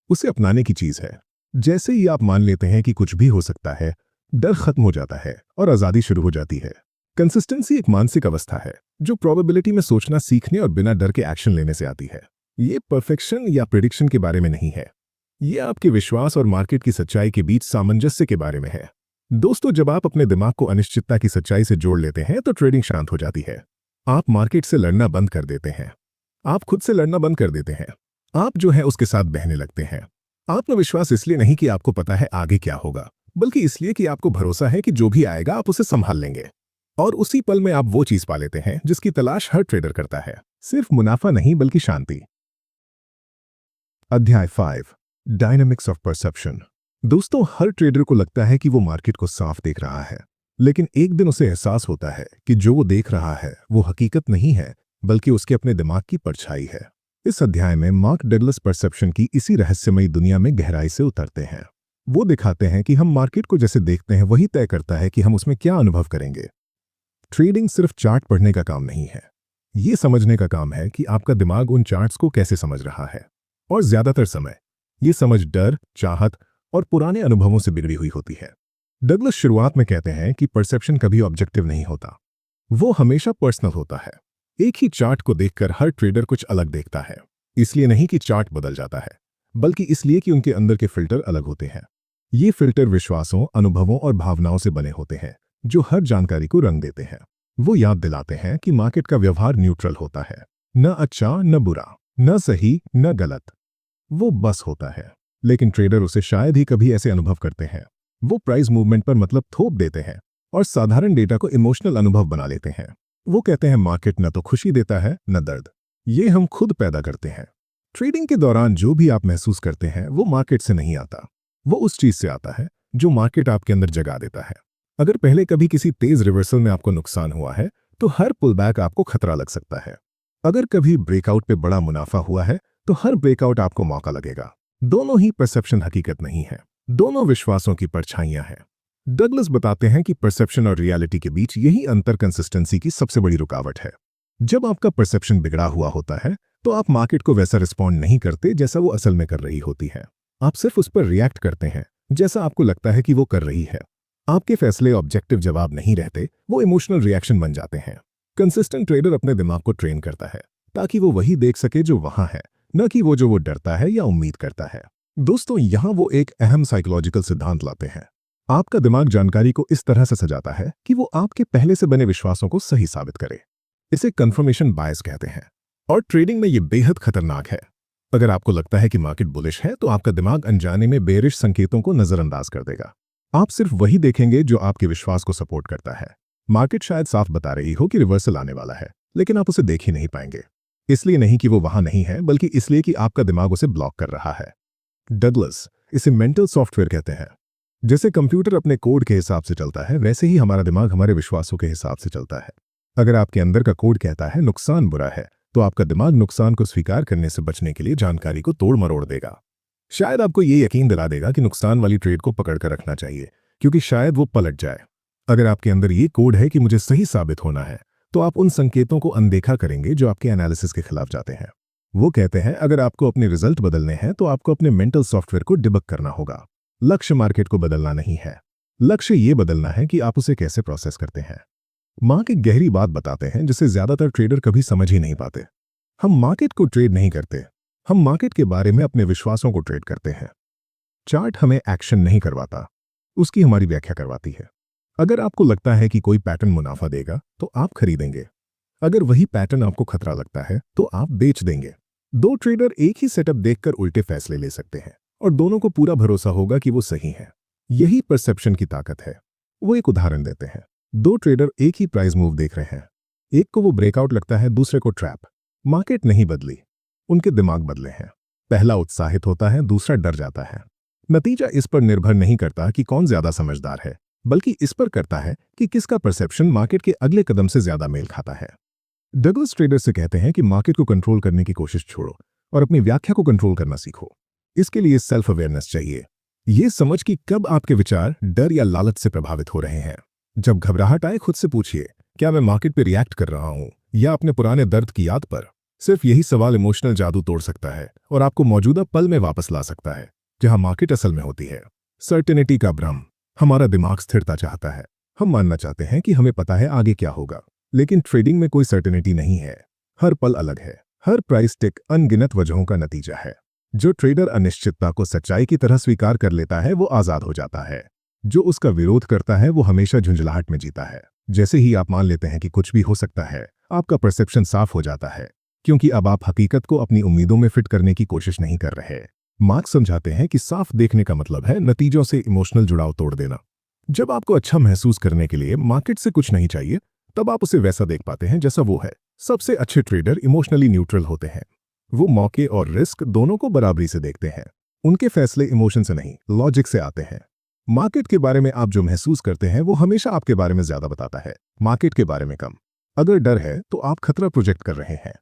उसे अपनाने की चीज है। जैसे ही आप मान लेते हैं कि कुछ भी हो सकता है, डर खत्म हो जाता है और आजादी शुरू हो जाती है। कंसिस्टेंसी एक मानसिक अवस्था है जो प्रोबेबिलिटी में सोचना सीखने और बिना डर के एक्शन लेने से आती है। ये परफेक्शन या प्रेडिक्शन के बारे में नहीं है, ये आपके विश्वास और मार्केट की सच्चाई के बीच सामंजस्य के बारे में है। दोस्तों, जब आप अपने दिमाग को अनिश्चितता की सच्चाई से जोड़ लेते हैं तो ट्रेडिंग शांत हो जाती है। आप मार्केट से लड़ना बंद कर देते हैं, आप खुद से लड़ना बंद कर देते हैं। आप जो है उसके साथ बहने लगते हैं। आत्मविश्वास इसलिए नहीं कि आपको पता है आगे क्या होगा, बल्कि इसलिए कि आपको भरोसा है कि जो भी आएगा आप उसे संभाल लेंगे। और उसी पल में आप वो चीज पा लेते हैं जिसकी तलाश हर ट्रेडर करता है, सिर्फ मुनाफा नहीं बल्कि शांति। अध्याय 5, डायनामिक्स ऑफ परसेप्शन। दोस्तों, हर ट्रेडर को लगता है कि वो मार्केट को साफ देख रहा है, लेकिन एक दिन उसे एहसास होता है कि जो वो देख रहा है वो हकीकत नहीं है बल्कि उसके अपने दिमाग की परछाई है। इस अध्याय में मार्क डगलस परसेप्शन की इसी रहस्यमयी दुनिया में गहराई से उतरते हैं। वो दिखाते हैं कि हम मार्केट को जैसे देखते हैं वही तय करता है कि हम उसमें क्या अनुभव करेंगे। ट्रेडिंग सिर्फ चार्ट पढ़ने का काम नहीं है, ये समझने का काम है कि आपका दिमाग उन चार्ट्स को कैसे समझ रहा है। और ज्यादातर समय ये समझ डर, चाहत और पुराने अनुभवों से बिगड़ी हुई होती है। डगलस शुरुआत में कहते हैं कि परसेप्शन कभी ऑब्जेक्टिव नहीं होता, वो हमेशा पर्सनल होता है। एक ही चार्ट को देखकर हर ट्रेडर कुछ अलग देखता है, इसलिए नहीं कि चार्ट बदल जाता है, बल्कि इसलिए कि उनके अंदर के फिल्टर अलग होते हैं। ये फिल्टर विश्वासों, अनुभवों और भावनाओं से बने होते हैं जो हर जानकारी को रंग देते हैं। वो याद दिलाते हैं कि मार्केट का व्यवहार न्यूट्रल होता है, न अच्छा न बुरा, न सही न गलत, वो बस होता है। लेकिन ट्रेडर उसे शायद ही कभी ऐसे अनुभव करते हैं। वो प्राइस मूवमेंट पर मतलब थोप देते हैं और साधारण डेटा को इमोशनल अनुभव बना लेते हैं। वो कहते हैं मार्केट न तो खुशी देता है न दर्द, ये हम खुद पैदा करते हैं। ट्रेडिंग के दौरान जो भी आप महसूस करते हैं वो मार्केट से नहीं आता, वो उस चीज से आता है जो मार्केट आपके अंदर जगा देता है। अगर पहले कभी किसी तेज रिवर्सल में आपको नुकसान हुआ है तो हर पुलबैक आपको खतरा लग सकता है। अगर कभी ब्रेकआउट पे बड़ा मुनाफा हुआ है तो हर ब्रेकआउट आपको मौका लगेगा। दोनों ही परसेप्शन हकीकत नहीं है, दोनों विश्वासों की परछाइयां हैं। डगलस बताते हैं कि परसेप्शन और रियलिटी के बीच यही अंतर कंसिस्टेंसी की सबसे बड़ी रुकावट है। जब आपका परसेप्शन बिगड़ा हुआ होता है तो आप मार्केट को वैसा रिस्पॉन्ड नहीं करते जैसा वो असल में कर रही होती है। आप सिर्फ उस पर रिएक्ट करते हैं जैसा आपको लगता है कि वो कर रही है। आपके फैसले ऑब्जेक्टिव जवाब नहीं रहते, वो इमोशनल रिएक्शन बन जाते हैं। कंसिस्टेंट ट्रेडर अपने दिमाग को ट्रेन करता है ताकि वो वही देख सके जो वहां है, न कि वो जो वो डरता है या उम्मीद करता है। दोस्तों, यहां वो एक अहम साइकोलॉजिकल सिद्धांत लाते हैं। आपका दिमाग जानकारी को इस तरह से सजाता है कि वो आपके पहले से बने विश्वासों को सही साबित करे। इसे कंफर्मेशन बायस कहते हैं और ट्रेडिंग में ये बेहद खतरनाक है। अगर आपको लगता है कि मार्केट बुलिश है तो आपका दिमाग अनजाने में बेरिश संकेतों को नजरअंदाज कर देगा। आप सिर्फ वही देखेंगे जो आपके विश्वास को सपोर्ट करता है। मार्केट शायद साफ बता रही हो कि रिवर्सल आने वाला है, लेकिन आप उसे देख ही नहीं पाएंगे। इसलिए नहीं कि वो वहां नहीं है, बल्कि इसलिए कि आपका दिमाग उसे ब्लॉक कर रहा है। डगलस इसे मेंटल सॉफ्टवेयर कहते हैं। जैसे कंप्यूटर अपने कोड के हिसाब से चलता है, वैसे ही हमारा दिमाग हमारे विश्वासों के हिसाब से चलता है। अगर आपके अंदर का कोड कहता है नुकसान बुरा है, तो आपका दिमाग नुकसान को स्वीकार करने से बचने के लिए जानकारी को तोड़ मरोड़ देगा। शायद आपको ये यकीन दिला देगा कि नुकसान वाली ट्रेड को पकड़ कर रखना चाहिए, क्योंकि शायद वो पलट जाए। अगर आपके अंदर ये कोड है कि मुझे सही साबित होना है, तो आप उन संकेतों को अनदेखा करेंगे जो आपके एनालिसिस के खिलाफ जाते हैं। वो कहते हैं अगर आपको अपने रिजल्ट बदलने हैं तो आपको अपने मेंटल सॉफ्टवेयर को डिबग करना होगा। लक्ष्य मार्केट को बदलना नहीं है, लक्ष्य ये बदलना है कि आप उसे कैसे प्रोसेस करते हैं। माँ की गहरी बात बताते हैं जिसे ज्यादातर ट्रेडर कभी समझ ही नहीं पाते। हम मार्केट को ट्रेड नहीं करते, हम मार्केट के बारे में अपने विश्वासों को ट्रेड करते हैं। चार्ट हमें एक्शन नहीं करवाता, उसकी हमारी व्याख्या करवाती है। अगर आपको लगता है कि कोई पैटर्न मुनाफा देगा तो आप खरीदेंगे। अगर वही पैटर्न आपको खतरा लगता है तो आप बेच देंगे। दो ट्रेडर एक ही सेटअप देखकर उल्टे फैसले ले सकते हैं और दोनों को पूरा भरोसा होगा कि वो सही है। यही परसेप्शन की ताकत है। वो एक उदाहरण देते हैं। दो ट्रेडर एक ही प्राइस मूव देख रहे हैं। एक को वो ब्रेकआउट लगता है, दूसरे को ट्रैप। मार्केट नहीं बदली, उनके दिमाग बदले हैं। पहला उत्साहित होता है, दूसरा डर जाता है। नतीजा इस पर निर्भर नहीं करता कि कौन ज्यादा समझदार है, बल्कि इस पर करता है कि किसका परसेप्शन मार्केट के अगले कदम से ज्यादा मेल खाता है। डगलस ट्रेडर से कहते हैं कि मार्केट को कंट्रोल करने की कोशिश छोड़ो और अपनी व्याख्या को कंट्रोल करना सीखो। इसके लिए सेल्फ अवेयरनेस चाहिए, ये समझ कि कब आपके विचार डर या लालच से प्रभावित हो रहे हैं। जब घबराहट आए, खुद से पूछिए, क्या मैं मार्केट पर रिएक्ट कर रहा हूं या अपने पुराने दर्द की याद पर? सिर्फ यही सवाल इमोशनल जादू तोड़ सकता है और आपको मौजूदा पल में वापस ला सकता है, जहां मार्केट असल में होती है। सर्टेनिटी का भ्रम। हमारा दिमाग स्थिरता चाहता है। हम मानना चाहते हैं कि हमें पता है आगे क्या होगा, लेकिन ट्रेडिंग में कोई सर्टेनिटी नहीं है। हर पल अलग है। हर प्राइस टिक अनगिनत वजहों का नतीजा है। जो ट्रेडर अनिश्चितता को सच्चाई की तरह स्वीकार कर लेता है वो आजाद हो जाता है। जो उसका विरोध करता है वो हमेशा झुंझलाहट में जीता है। जैसे ही आप मान लेते हैं कि कुछ भी हो सकता है, आपका परसेप्शन साफ हो जाता है, क्योंकि अब आप हकीकत को अपनी उम्मीदों में फिट करने की कोशिश नहीं कर रहे। मार्क्स समझाते हैं कि साफ देखने का मतलब है नतीजों से इमोशनल जुड़ाव तोड़ देना। जब आपको अच्छा महसूस करने के लिए मार्केट से कुछ नहीं चाहिए, तब आप उसे वैसा देख पाते हैं जैसा वो है। सबसे अच्छे ट्रेडर इमोशनली न्यूट्रल होते हैं। वो मौके और रिस्क दोनों को बराबरी से देखते हैं। उनके फैसले इमोशन से नहीं, लॉजिक से आते हैं। मार्केट के बारे में आप जो महसूस करते हैं वो हमेशा आपके बारे में ज्यादा बताता है, मार्केट के बारे में कम। अगर डर है तो आप खतरा प्रोजेक्ट कर रहे हैं,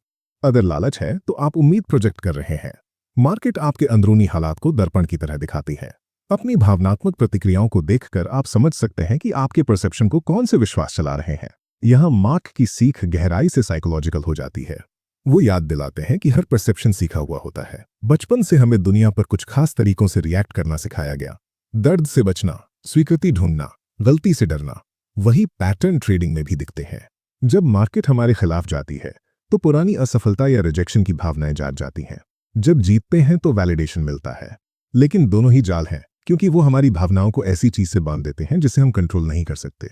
अगर लालच है तो आप उम्मीद प्रोजेक्ट कर रहे हैं। मार्केट आपके अंदरूनी हालात को दर्पण की तरह दिखाती है। अपनी भावनात्मक प्रतिक्रियाओं को देखकर आप समझ सकते हैं कि आपके परसेप्शन को कौन से विश्वास चला रहे हैं। यहां मार्क की सीख गहराई से साइकोलॉजिकल हो जाती है। वो याद दिलाते हैं कि हर परसेप्शन सीखा हुआ होता है। बचपन से हमें दुनिया पर कुछ खास तरीकों से रिएक्ट करना सिखाया गया। दर्द से बचना, स्वीकृति ढूंढना, गलती से डरना। वही पैटर्न ट्रेडिंग में भी दिखते हैं। जब मार्केट हमारे खिलाफ जाती है तो पुरानी असफलता या रिजेक्शन की भावनाएं जाग जाती हैं। जब जीतते हैं तो वैलिडेशन मिलता है। लेकिन दोनों ही जाल हैं, क्योंकि वो हमारी भावनाओं को ऐसी चीज से बांध देते हैं जिसे हम कंट्रोल नहीं कर सकते।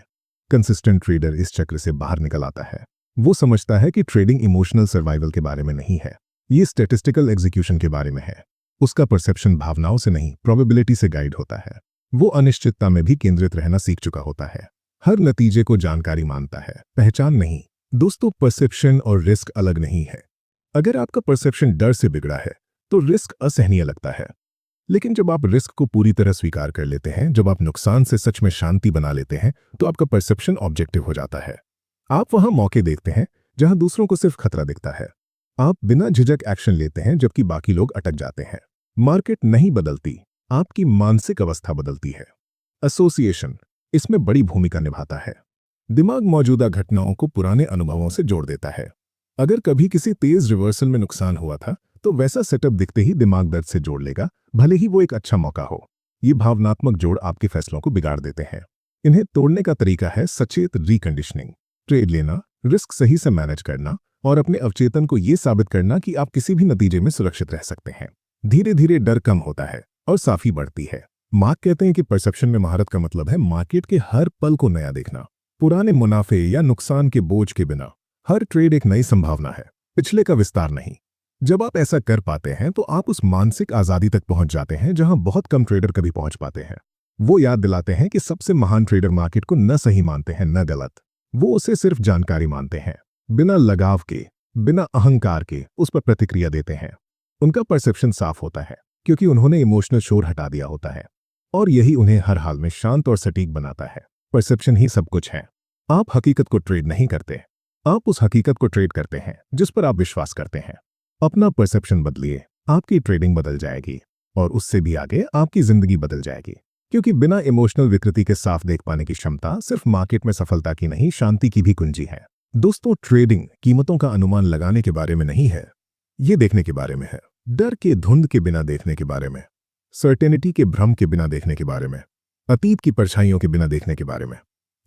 कंसिस्टेंट ट्रेडर इस चक्र से बाहर निकल आता है। वो समझता है कि ट्रेडिंग इमोशनल सर्वाइवल के बारे में नहीं है, ये स्टैटिस्टिकल एग्जीक्यूशन के बारे में है। उसका परसेप्शन भावनाओं से नहीं, प्रोबेबिलिटी से गाइड होता है। वो अनिश्चितता में भी केंद्रित रहना सीख चुका होता है। हर नतीजे को जानकारी मानता है, पहचान नहीं। दोस्तों, परसेप्शन और रिस्क अलग नहीं है। अगर आपका परसेप्शन डर से बिगड़ा है तो रिस्क असहनीय लगता है। लेकिन जब आप रिस्क को पूरी तरह स्वीकार कर लेते हैं, जब आप नुकसान से सच में शांति बना लेते हैं, तो आपका परसेप्शन ऑब्जेक्टिव हो जाता है। आप वहां मौके देखते हैं जहां दूसरों को सिर्फ खतरा दिखता है। आप बिना झिझक एक्शन लेते हैं जबकि बाकी लोग अटक जाते हैं। मार्केट नहीं बदलती, आपकी मानसिक अवस्था बदलती है। एसोसिएशन इसमें बड़ी भूमिका निभाता है। दिमाग मौजूदा घटनाओं को पुराने अनुभवों से जोड़ देता है। अगर कभी किसी तेज रिवर्सल में नुकसान हुआ था तो वैसा सेटअप दिखते ही दिमाग दर्द से जोड़ लेगा, भले ही वो एक अच्छा मौका हो। ये भावनात्मक जोड़ आपके फैसलों को बिगाड़ देते हैं। इन्हें तोड़ने का तरीका है सचेत रिकंडीशनिंग। ट्रेड लेना, रिस्क सही से मैनेज करना और अपने अवचेतन को ये साबित करना कि आप किसी भी नतीजे में सुरक्षित रह सकते हैं। धीरे धीरे डर कम होता है और साफी बढ़ती है। मार्क कहते हैं कि परसेप्शन में महारत का मतलब है मार्केट के हर पल को नया देखना, पुराने मुनाफे या नुकसान के बोझ के बिना। हर ट्रेड एक नई संभावना है, पिछले का विस्तार नहीं। जब आप ऐसा कर पाते हैं तो आप उस मानसिक आजादी तक पहुंच जाते हैं जहां बहुत कम ट्रेडर कभी पहुंच पाते हैं। वो याद दिलाते हैं कि सबसे महान ट्रेडर मार्केट को न सही मानते हैं न गलत। वो उसे सिर्फ जानकारी मानते हैं, बिना लगाव के, बिना अहंकार के उस पर प्रतिक्रिया देते हैं। उनका परसेप्शन साफ होता है क्योंकि उन्होंने इमोशनल शोर हटा दिया होता है, और यही उन्हें हर हाल में शांत और सटीक बनाता है। परसेप्शन ही सब कुछ है। आप हकीकत को ट्रेड नहीं करते, आप उस हकीकत को ट्रेड करते हैं जिस पर आप विश्वास करते हैं। अपना परसेप्शन बदलिए, आपकी ट्रेडिंग बदल जाएगी और उससे भी आगे आपकी जिंदगी बदल जाएगी। क्योंकि बिना इमोशनल विकृति के साफ देख पाने की क्षमता सिर्फ मार्केट में सफलता की नहीं, शांति की भी कुंजी है। दोस्तों, ट्रेडिंग कीमतों का अनुमान लगाने के बारे में नहीं है, ये देखने के बारे में है। डर के धुंध के बिना देखने के बारे में, सर्टेनिटी के भ्रम के बिना देखने के बारे में, अतीत की परछाइयों के बिना देखने के बारे में।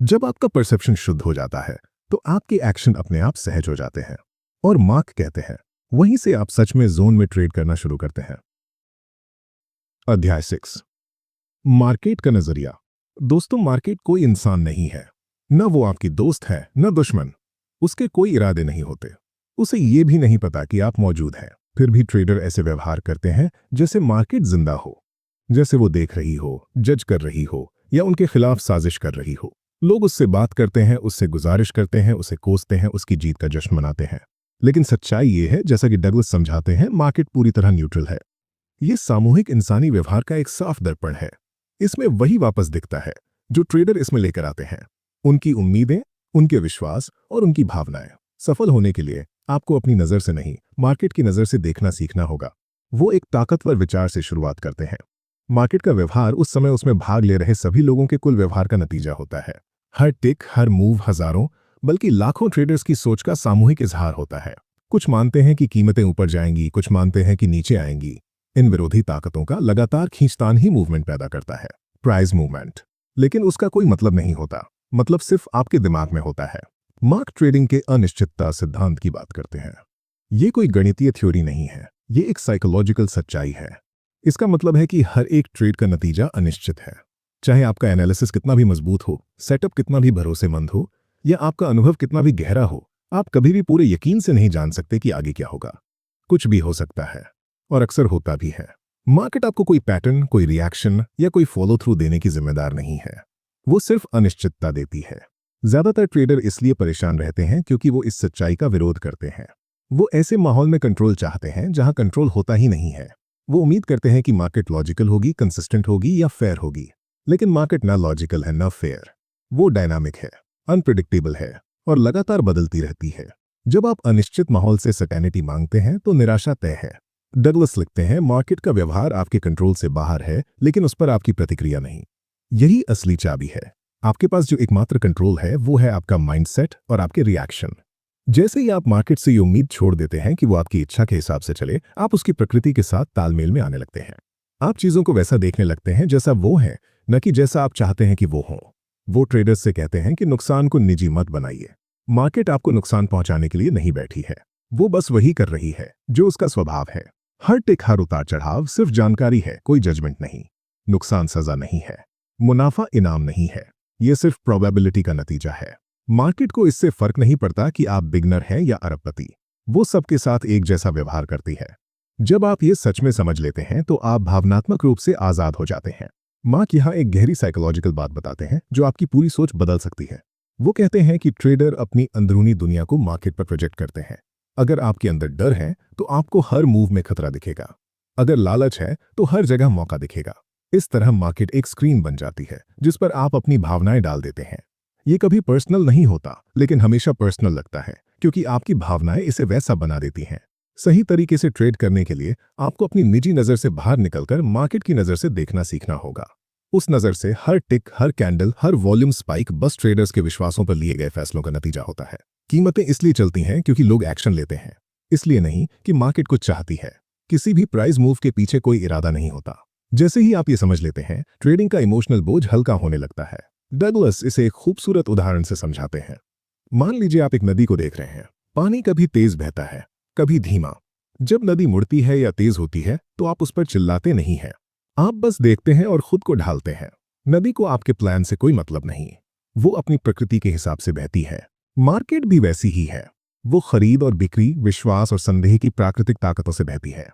जब आपका परसेप्शन शुद्ध हो जाता है तो आपके एक्शन अपने आप सहज हो जाते हैं और मार्क कहते हैं वहीं से आप सच में जोन में ट्रेड करना शुरू करते हैं। अध्याय 6, मार्केट का नजरिया। दोस्तों, मार्केट कोई इंसान नहीं है, न वो आपकी दोस्त है न दुश्मन। उसके कोई इरादे नहीं होते, उसे ये भी नहीं पता कि आप मौजूद हैं। फिर भी ट्रेडर ऐसे व्यवहार करते हैं जैसे मार्केट जिंदा हो, जैसे वो देख रही हो, जज कर रही हो या उनके खिलाफ साजिश कर रही हो। लोग उससे बात करते हैं, उससे गुजारिश करते हैं, उसे कोसते हैं, उसकी जीत का जश्न मनाते हैं। लेकिन सच्चाई ये है, जैसा कि डगलस समझाते हैं, मार्केट पूरी तरह न्यूट्रल है। ये सामूहिक इंसानी व्यवहार का एक साफ दर्पण है। इसमें वही वापस दिखता है जो ट्रेडर इसमें लेकर आते हैं, उनकी उम्मीदें, उनके विश्वास और उनकी भावनाएं। सफल होने के लिए आपको अपनी नजर से नहीं, मार्केट की नजर से देखना सीखना होगा। वो एक ताकतवर विचार से शुरुआत करते हैं। मार्केट का व्यवहार उस समय उसमें भाग ले रहे सभी लोगों के कुल व्यवहार का नतीजा होता है। हर टिक, हर मूव हजारों बल्कि लाखों ट्रेडर्स की सोच का सामूहिक इजहार होता है। कुछ मानते हैं कि कीमतें ऊपर जाएंगी, कुछ मानते हैं कि नीचे आएंगी। इन विरोधी ताकतों का लगातार खींचतान ही मूवमेंट पैदा करता है, प्राइस मूवमेंट। लेकिन उसका कोई मतलब नहीं होता, मतलब सिर्फ आपके दिमाग में होता है। मार्क ट्रेडिंग के अनिश्चितता सिद्धांत की बात करते हैं। ये कोई गणितीय थ्योरी नहीं है, ये एक साइकोलॉजिकल सच्चाई है। इसका मतलब है कि हर एक ट्रेड का नतीजा अनिश्चित है। चाहे आपका एनालिसिस कितना भी मजबूत हो, सेटअप कितना भी भरोसेमंद हो या आपका अनुभव कितना भी गहरा हो, आप कभी भी पूरे यकीन से नहीं जान सकते कि आगे क्या होगा। कुछ भी हो सकता है और अक्सर होता भी है। मार्केट आपको कोई पैटर्न, कोई रिएक्शन या कोई फॉलो थ्रू देने की जिम्मेदार नहीं है, वो सिर्फ अनिश्चितता देती है। ज्यादातर ट्रेडर इसलिए परेशान रहते हैं क्योंकि वो इस सच्चाई का विरोध करते हैं। वो ऐसे माहौल में कंट्रोल चाहते हैं जहां कंट्रोल होता ही नहीं है। वो उम्मीद करते हैं कि मार्केट लॉजिकल होगी, कंसिस्टेंट होगी या फेयर होगी। लेकिन मार्केट ना लॉजिकल है ना फेयर। वो डायनामिक है, अनप्रिडिक्टेबल है और लगातार बदलती रहती है। जब आप अनिश्चित माहौल से सर्टेनिटी मांगते हैं तो निराशा तय है। डगलस लिखते हैं, मार्केट का व्यवहार आपके कंट्रोल से बाहर है, लेकिन उस पर आपकी प्रतिक्रिया नहीं। यही असली चाबी है। आपके पास जो एकमात्र कंट्रोल है वो है आपका माइंडसेट और आपके रिएक्शन। जैसे ही आप मार्केट से ये उम्मीद छोड़ देते हैं कि वो आपकी इच्छा के हिसाब से चले, आप उसकी प्रकृति के साथ तालमेल में आने लगते हैं। आप चीजों को वैसा देखने लगते हैं जैसा वो है, न कि जैसा आप चाहते हैं कि वो हो। वो ट्रेडर्स से कहते हैं कि नुकसान को निजी मत बनाइए। मार्केट आपको नुकसान पहुंचाने के लिए नहीं बैठी है, वो बस वही कर रही है जो उसका स्वभाव है। हर टिक, हर उतार चढ़ाव सिर्फ जानकारी है, कोई जजमेंट नहीं। नुकसान सजा नहीं है, मुनाफा इनाम नहीं है, यह सिर्फ प्रोबेबिलिटी का नतीजा है। मार्केट को इससे फर्क नहीं पड़ता कि आप बिगनर हैं या अरबपति, वो सबके साथ एक जैसा व्यवहार करती है। जब आप ये सच में समझ लेते हैं तो आप भावनात्मक रूप से आजाद हो जाते हैं। मार्क यहाँ एक गहरी साइकोलॉजिकल बात बताते हैं जो आपकी पूरी सोच बदल सकती है। वो कहते हैं कि ट्रेडर अपनी अंदरूनी दुनिया को मार्केट पर प्रोजेक्ट करते हैं। अगर आपके अंदर डर है तो आपको हर मूव में खतरा दिखेगा। अगर लालच है तो हर जगह मौका दिखेगा। इस तरह मार्केट एक स्क्रीन बन जाती है जिस पर आप अपनी भावनाएं डाल देते हैं। ये कभी पर्सनल नहीं होता, लेकिन हमेशा पर्सनल लगता है क्योंकि आपकी भावनाएं इसे वैसा बना देती हैं। सही तरीके से ट्रेड करने के लिए आपको अपनी निजी नजर से बाहर निकलकर मार्केट की नजर से देखना सीखना होगा। उस नजर से हर टिक, हर कैंडल, हर वॉल्यूम स्पाइक बस ट्रेडर्स के विश्वासों पर लिए गए फैसलों का नतीजा होता है। कीमतें इसलिए चलती हैं क्योंकि लोग एक्शन लेते हैं, इसलिए नहीं कि मार्केट कुछ चाहती है। किसी भी प्राइस मूव के पीछे कोई इरादा नहीं होता। जैसे ही आप ये समझ लेते हैं, ट्रेडिंग का इमोशनल बोझ हल्का होने लगता है। डगलस इसे एक खूबसूरत उदाहरण से समझाते हैं। मान लीजिए आप एक नदी को देख रहे हैं। पानी कभी तेज बहता है, कभी धीमा। जब नदी मुड़ती है या तेज होती है तो आप उस पर चिल्लाते नहीं हैं, आप बस देखते हैं और खुद को ढालते हैं। नदी को आपके प्लान से कोई मतलब नहीं, वो अपनी प्रकृति के हिसाब से बहती है। मार्केट भी वैसी ही है, वो खरीद और बिक्री, विश्वास और संदेह की प्राकृतिक ताकतों से बहती है।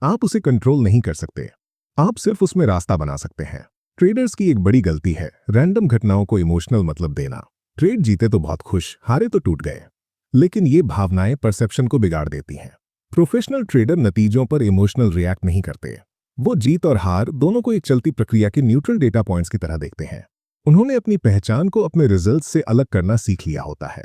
आप उसे कंट्रोल नहीं कर सकते, आप सिर्फ उसमें रास्ता बना सकते हैं। ट्रेडर्स की एक बड़ी गलती है रैंडम घटनाओं को इमोशनल मतलब देना। ट्रेड जीते तो बहुत खुश, हारे तो टूट गए। लेकिन ये भावनाएं परसेप्शन को बिगाड़ देती हैं। प्रोफेशनल ट्रेडर नतीजों पर इमोशनल रिएक्ट नहीं करते। वो जीत और हार दोनों को एक चलती प्रक्रिया के न्यूट्रल डेटा पॉइंट्स की तरह देखते हैं। उन्होंने अपनी पहचान को अपने रिजल्ट से अलग करना सीख लिया होता है।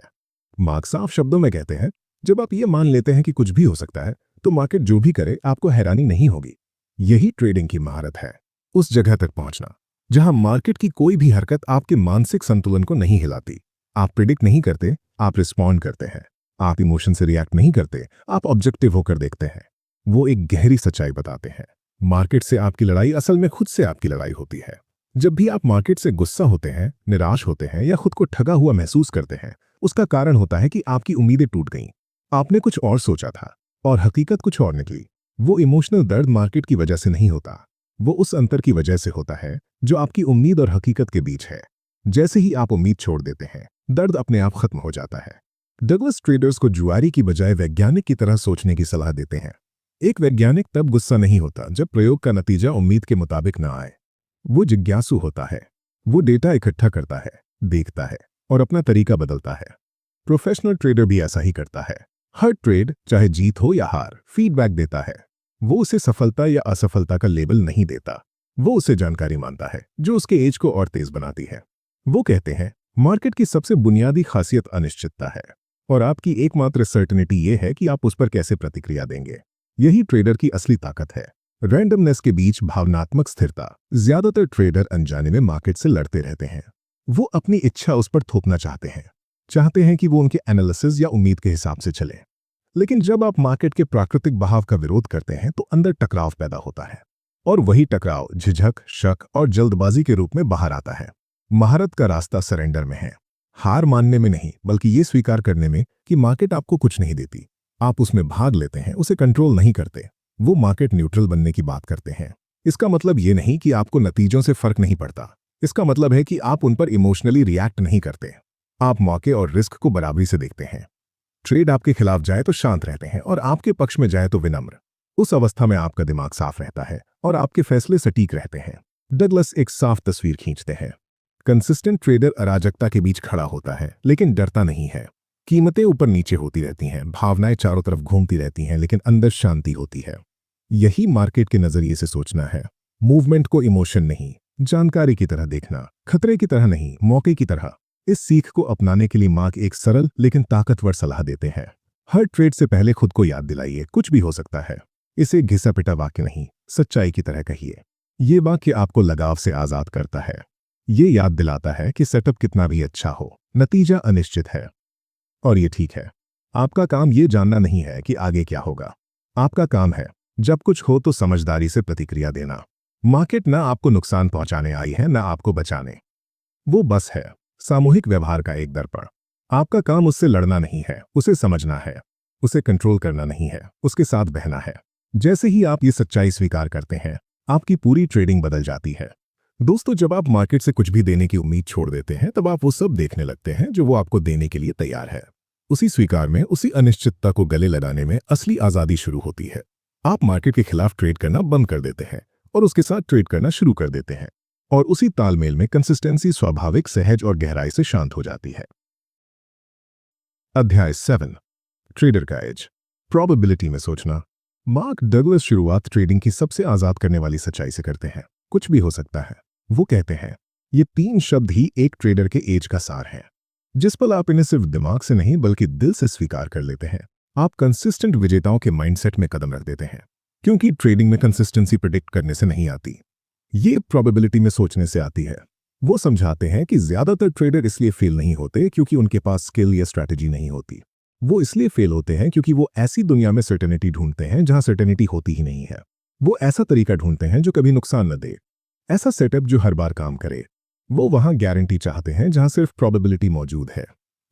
मार्क साफ शब्दों में कहते हैं, जब आप ये मान लेते हैं कि कुछ भी हो सकता है तो मार्केट जो भी करे आपको हैरानी नहीं होगी। यही ट्रेडिंग की महारत है, उस जगह तक पहुंचना जहां मार्केट की कोई भी हरकत आपके मानसिक संतुलन को नहीं हिलाती। आप प्रिडिक्ट नहीं करते, आप रिस्पॉन्ड करते हैं। आप इमोशन से रिएक्ट नहीं करते, आप ऑब्जेक्टिव होकर देखते हैं। वो एक गहरी सच्चाई बताते हैं। मार्केट से आपकी लड़ाई असल में खुद से आपकी लड़ाई होती है। जब भी आप मार्केट से गुस्सा होते हैं, निराश होते हैं या खुद को ठगा हुआ महसूस करते हैं, उसका कारण होता है कि आपकी उम्मीदें टूट गईं। आपने कुछ और सोचा था और हकीकत कुछ और निकली। वो इमोशनल दर्द मार्केट की वजह से नहीं होता, वो उस अंतर की वजह से होता है जो आपकी उम्मीद और हकीकत के बीच है। जैसे ही आप उम्मीद छोड़ देते हैं, दर्द अपने आप खत्म हो जाता है। डगलस ट्रेडर्स को जुआरी की बजाय वैज्ञानिक की तरह सोचने की सलाह देते हैं। एक वैज्ञानिक तब गुस्सा नहीं होता जब प्रयोग का नतीजा उम्मीद के मुताबिक न आए। वो जिज्ञासु होता है। वो डेटा इकट्ठा करता है, देखता है और अपना तरीका बदलता है। प्रोफेशनल ट्रेडर भी ऐसा ही करता है। हर ट्रेड, चाहे जीत हो या हार, फीडबैक देता है। वो उसे सफलता या असफलता का लेबल नहीं देता। वो उसे जानकारी मानता है जो उसके एज को और तेज बनाती है। वो कहते हैं, मार्केट की सबसे बुनियादी खासियत अनिश्चितता है और आपकी एकमात्र सर्टेनिटी ये है कि आप उस पर कैसे प्रतिक्रिया देंगे। यही ट्रेडर की असली ताकत है। रैंडमनेस के बीच भावनात्मक स्थिरता। ज्यादातर ट्रेडर अनजाने में मार्केट से लड़ते रहते हैं। वो अपनी इच्छा उस पर थोपना चाहते हैं कि वो उनके एनालिसिस या उम्मीद के हिसाब से चले। लेकिन जब आप मार्केट के प्राकृतिक बहाव का विरोध करते हैं तो अंदर टकराव पैदा होता है और वही टकराव झिझक, शक और जल्दबाजी के रूप में बाहर आता है। महारत का रास्ता सरेंडर में है, हार मानने में नहीं, बल्कि ये स्वीकार करने में कि मार्केट आपको कुछ नहीं देती। आप उसमें भाग लेते हैं, उसे कंट्रोल नहीं करते। वो मार्केट न्यूट्रल बनने की बात करते हैं। इसका मतलब ये नहीं कि आपको नतीजों से फर्क नहीं पड़ता। इसका मतलब है कि आप उन पर इमोशनली रिएक्ट नहीं करते। आप मौके और रिस्क को बराबरी से देखते हैं। ट्रेड आपके खिलाफ जाए तो शांत रहते हैं और आपके पक्ष में जाए तो विनम्र। उस अवस्था में आपका दिमाग साफ रहता है और आपके फैसले सटीक रहते हैं। डगलस एक साफ तस्वीर खींचते हैं। कंसिस्टेंट ट्रेडर अराजकता के बीच खड़ा होता है लेकिन डरता नहीं है। कीमतें ऊपर नीचे होती रहती हैं, भावनाएं चारों तरफ घूमती रहती हैं, लेकिन अंदर शांति होती है। यही मार्केट के नजरिए से सोचना है। मूवमेंट को इमोशन नहीं, जानकारी की तरह देखना, खतरे की तरह नहीं, मौके की तरह। इस सीख को अपनाने के लिए मार्क एक सरल लेकिन ताकतवर सलाह देते हैं। हर ट्रेड से पहले खुद को याद दिलाइए, कुछ भी हो सकता है। इसे घिसा पिटा वाक्य नहीं, सच्चाई की तरह कहिए। ये वाक्य आपको लगाव से आजाद करता है। ये याद दिलाता है कि सेटअप कितना भी अच्छा हो, नतीजा अनिश्चित है और ये ठीक है। आपका काम ये जानना नहीं है कि आगे क्या होगा। आपका काम है जब कुछ हो तो समझदारी से प्रतिक्रिया देना। मार्केट ना आपको नुकसान पहुंचाने आई है, ना आपको बचाने। वो बस है सामूहिक व्यवहार का एक दर्पण। आपका काम उससे लड़ना नहीं है, उसे समझना है। उसे कंट्रोल करना नहीं है, उसके साथ बहना है। जैसे ही आप ये सच्चाई स्वीकार करते हैं, आपकी पूरी ट्रेडिंग बदल जाती है। दोस्तों, जब आप मार्केट से कुछ भी देने की उम्मीद छोड़ देते हैं, तब आप वो सब देखने लगते हैं जो वो आपको देने के लिए तैयार है। उसी स्वीकार में, उसी अनिश्चितता को गले लगाने में असली आजादी शुरू होती है। आप मार्केट के खिलाफ ट्रेड करना बंद कर देते हैं और उसके साथ ट्रेड करना शुरू कर देते हैं, और उसी तालमेल में कंसिस्टेंसी स्वाभाविक, सहज और गहराई से शांत हो जाती है। अध्याय 7, ट्रेडर का एज, प्रोबेबिलिटी में सोचना। मार्क डगलस शुरुआत ट्रेडिंग की सबसे आजाद करने वाली सच्चाई से करते हैं। कुछ भी हो सकता है। वो कहते हैं, ये 3 शब्द ही एक ट्रेडर के एज का सार है। जिस पल आप इन्हें सिर्फ दिमाग से नहीं बल्कि दिल से स्वीकार कर लेते हैं, आप कंसिस्टेंट विजेताओं के माइंडसेट में कदम रख देते हैं। क्योंकि ट्रेडिंग में कंसिस्टेंसी प्रेडिक्ट करने से नहीं आती, ये प्रोबेबिलिटी में सोचने से आती है। वो समझाते हैं कि ज्यादातर ट्रेडर इसलिए फेल नहीं होते क्योंकि उनके पास स्किल या स्ट्रैटेजी नहीं होती। वो इसलिए फेल होते हैं क्योंकि वो ऐसी दुनिया में सर्टेनिटी ढूंढते हैं जहां सर्टेनिटी होती ही नहीं है। वो ऐसा तरीका ढूंढते हैं जो कभी नुकसान न दे, ऐसा सेटअप जो हर बार काम करे। वो वहां गारंटी चाहते हैं जहां सिर्फ प्रोबेबिलिटी मौजूद है।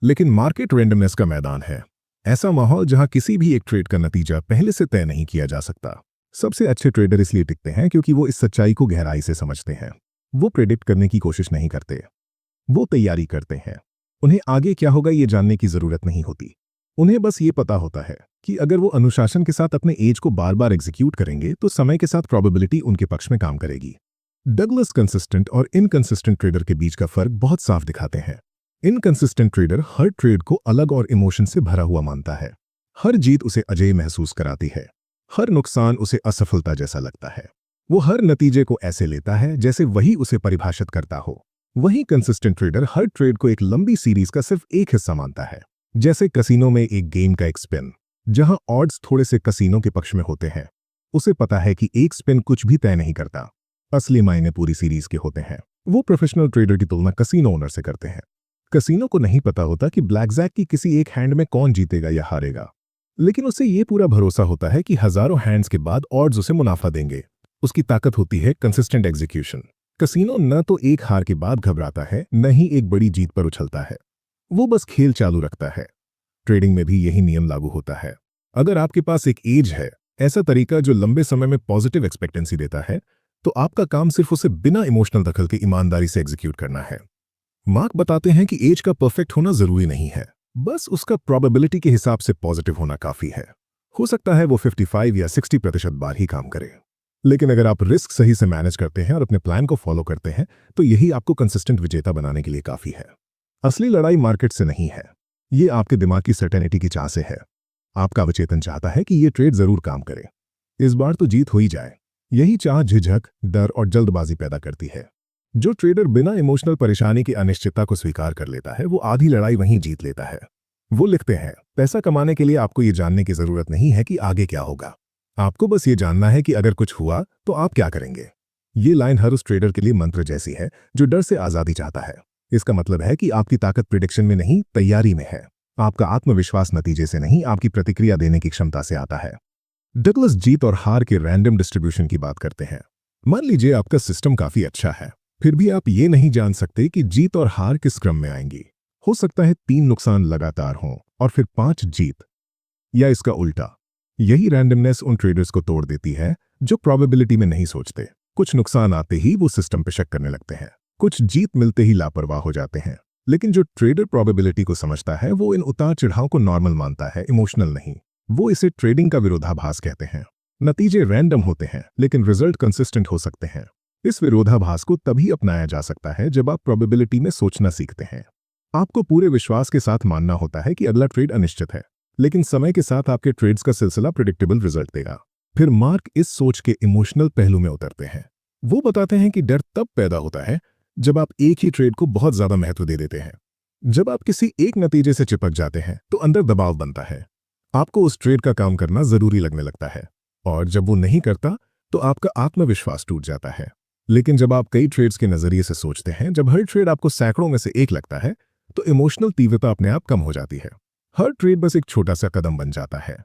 लेकिन मार्केट रैंडमनेस का मैदान है, ऐसा माहौल जहां किसी भी एक ट्रेड का नतीजा पहले से तय नहीं किया जा सकता। सबसे अच्छे ट्रेडर इसलिए टिकते हैं क्योंकि वो इस सच्चाई को गहराई से समझते हैं। वो प्रेडिक्ट करने की कोशिश नहीं करते, वो तैयारी करते हैं। उन्हें आगे क्या होगा ये जानने की जरूरत नहीं होती। उन्हें बस ये पता होता है कि अगर वो अनुशासन के साथ अपने एज को बार बार एग्जीक्यूट करेंगे तो समय के साथ प्रोबेबिलिटी उनके पक्ष में काम करेगी। डगलस कंसिस्टेंट और इनकंसिस्टेंट ट्रेडर के बीच का फर्क बहुत साफ दिखाते हैं। इनकंसिस्टेंट ट्रेडर हर ट्रेड को अलग और इमोशन से भरा हुआ मानता है। हर जीत उसे अजेय महसूस कराती है, हर नुकसान उसे असफलता जैसा लगता है। वो हर नतीजे को ऐसे लेता है जैसे वही उसे परिभाषित करता हो। वही कंसिस्टेंट ट्रेडर हर ट्रेड को एक लंबी सीरीज का सिर्फ एक हिस्सा मानता है, जैसे कसिनो में एक गेम का एक स्पिन, जहां ऑड्स थोड़े से कसिनो के पक्ष में होते हैं। उसे पता है कि एक स्पिन कुछ भी तय नहीं करता, असली मायने पूरी सीरीज के होते हैं। वो प्रोफेशनल ट्रेडर की तुलना कसिनो ओनर से करते हैं। कसिनो को नहीं पता होता कि ब्लैकजैक की किसी एक हैंड में कौन जीतेगा या हारेगा, लेकिन उसे ये पूरा भरोसा होता है कि हजारों हैंड्स के बाद ऑड्स उसे मुनाफा देंगे। उसकी ताकत होती है कंसिस्टेंट एग्जीक्यूशन। कसीनो न तो एक हार के बाद घबराता है, न ही एक बड़ी जीत पर उछलता है। वो बस खेल चालू रखता है। ट्रेडिंग में भी यही नियम लागू होता है। अगर आपके पास एक एज है, ऐसा तरीका जो लंबे समय में पॉजिटिव एक्सपेक्टेंसी देता है, तो आपका काम सिर्फ उसे बिना इमोशनल दखल के ईमानदारी से एग्जीक्यूट करना है। मार्क बताते हैं कि एज का परफेक्ट होना जरूरी नहीं है, बस उसका प्रोबेबिलिटी के हिसाब से पॉजिटिव होना काफी है। हो सकता है वो 55 या 60% बार ही काम करे, लेकिन अगर आप रिस्क सही से मैनेज करते हैं और अपने प्लान को फॉलो करते हैं, तो यही आपको कंसिस्टेंट विजेता बनाने के लिए काफी है। असली लड़ाई मार्केट से नहीं है, ये आपके दिमाग की सर्टेनिटी की चाह से है। आपका अवचेतन चाहता है कि ये ट्रेड जरूर काम करे, इस बार तो जीत हो ही जाए। यही चाह झिझक, डर और जल्दबाजी पैदा करती है। जो ट्रेडर बिना इमोशनल परेशानी की अनिश्चितता को स्वीकार कर लेता है, वो आधी लड़ाई वहीं जीत लेता है। वो लिखते हैं, पैसा कमाने के लिए आपको ये जानने की जरूरत नहीं है कि आगे क्या होगा, आपको बस ये जानना है कि अगर कुछ हुआ तो आप क्या करेंगे। ये लाइन हर उस ट्रेडर के लिए मंत्र जैसी है जो डर से आजादी चाहता है। इसका मतलब है कि आपकी ताकत प्रिडिक्शन में नहीं, तैयारी में है। आपका आत्मविश्वास नतीजे से नहीं, आपकी प्रतिक्रिया देने की क्षमता से आता है। डगलस जीत और हार के रैंडम डिस्ट्रीब्यूशन की बात करते हैं। मान लीजिए आपका सिस्टम काफी अच्छा है, फिर भी आप ये नहीं जान सकते कि जीत और हार किस क्रम में आएंगी। हो सकता है 3 नुकसान लगातार हों और फिर 5 जीत, या इसका उल्टा। यही रैंडमनेस उन ट्रेडर्स को तोड़ देती है जो प्रोबेबिलिटी में नहीं सोचते। कुछ नुकसान आते ही वो सिस्टम पे शक करने लगते हैं, कुछ जीत मिलते ही लापरवाह हो जाते हैं। लेकिन जो ट्रेडर प्रोबेबिलिटी को समझता है, वो इन उतार चढ़ाव को नॉर्मल मानता है, इमोशनल नहीं। वो इसे ट्रेडिंग का विरोधाभास कहते हैं। नतीजे रैंडम होते हैं, लेकिन रिजल्ट कंसिस्टेंट हो सकते हैं। इस विरोधाभास को तभी अपनाया जा सकता है जब आप प्रोबेबिलिटी में सोचना सीखते हैं। आपको पूरे विश्वास के साथ मानना होता है कि अगला ट्रेड अनिश्चित है, लेकिन समय के साथ आपके ट्रेड्स का सिलसिला प्रेडिक्टेबल रिजल्ट देगा। फिर मार्क इस सोच के इमोशनल पहलू में उतरते हैं। वो बताते हैं कि डर तब पैदा होता है जब आप एक ही ट्रेड को बहुत ज्यादा महत्व दे देते हैं। जब आप किसी एक नतीजे से चिपक जाते हैं तो अंदर दबाव बनता है। आपको उस ट्रेड का काम करना जरूरी लगने लगता है, और जब वो नहीं करता तो आपका आत्मविश्वास टूट जाता है। लेकिन जब आप कई ट्रेड्स के नजरिए से सोचते हैं, जब हर ट्रेड आपको सैकड़ों में से एक लगता है, तो इमोशनल तीव्रता अपने आप कम हो जाती है। हर ट्रेड बस एक छोटा सा कदम बन जाता है।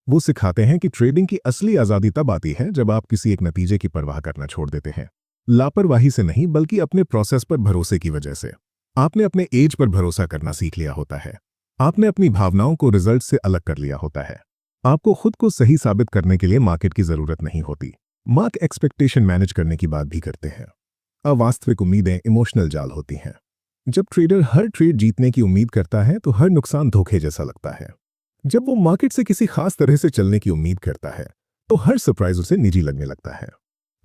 वो सिखाते हैं कि ट्रेडिंग की असली आजादी तब आती है जब आप किसी एक नतीजे की परवाह करना छोड़ देते हैं। लापरवाही से नहीं, बल्कि अपने प्रोसेस पर भरोसे की वजह से। आपने अपने एज पर भरोसा करना सीख लिया होता है। आपने अपनी भावनाओं को रिजल्ट से अलग कर लिया होता है। आपको खुद को सही साबित करने के लिए मार्केट की जरूरत नहीं होती। मार्क एक्सपेक्टेशन मैनेज करने की बात भी करते हैं। अवास्तविक उम्मीदें इमोशनल जाल होती हैं। जब ट्रेडर हर ट्रेड जीतने की उम्मीद करता है, तो हर नुकसान धोखे जैसा लगता है। जब वो मार्केट से किसी खास तरह से चलने की उम्मीद करता है, तो हर सरप्राइज उसे निजी लगने लगता है।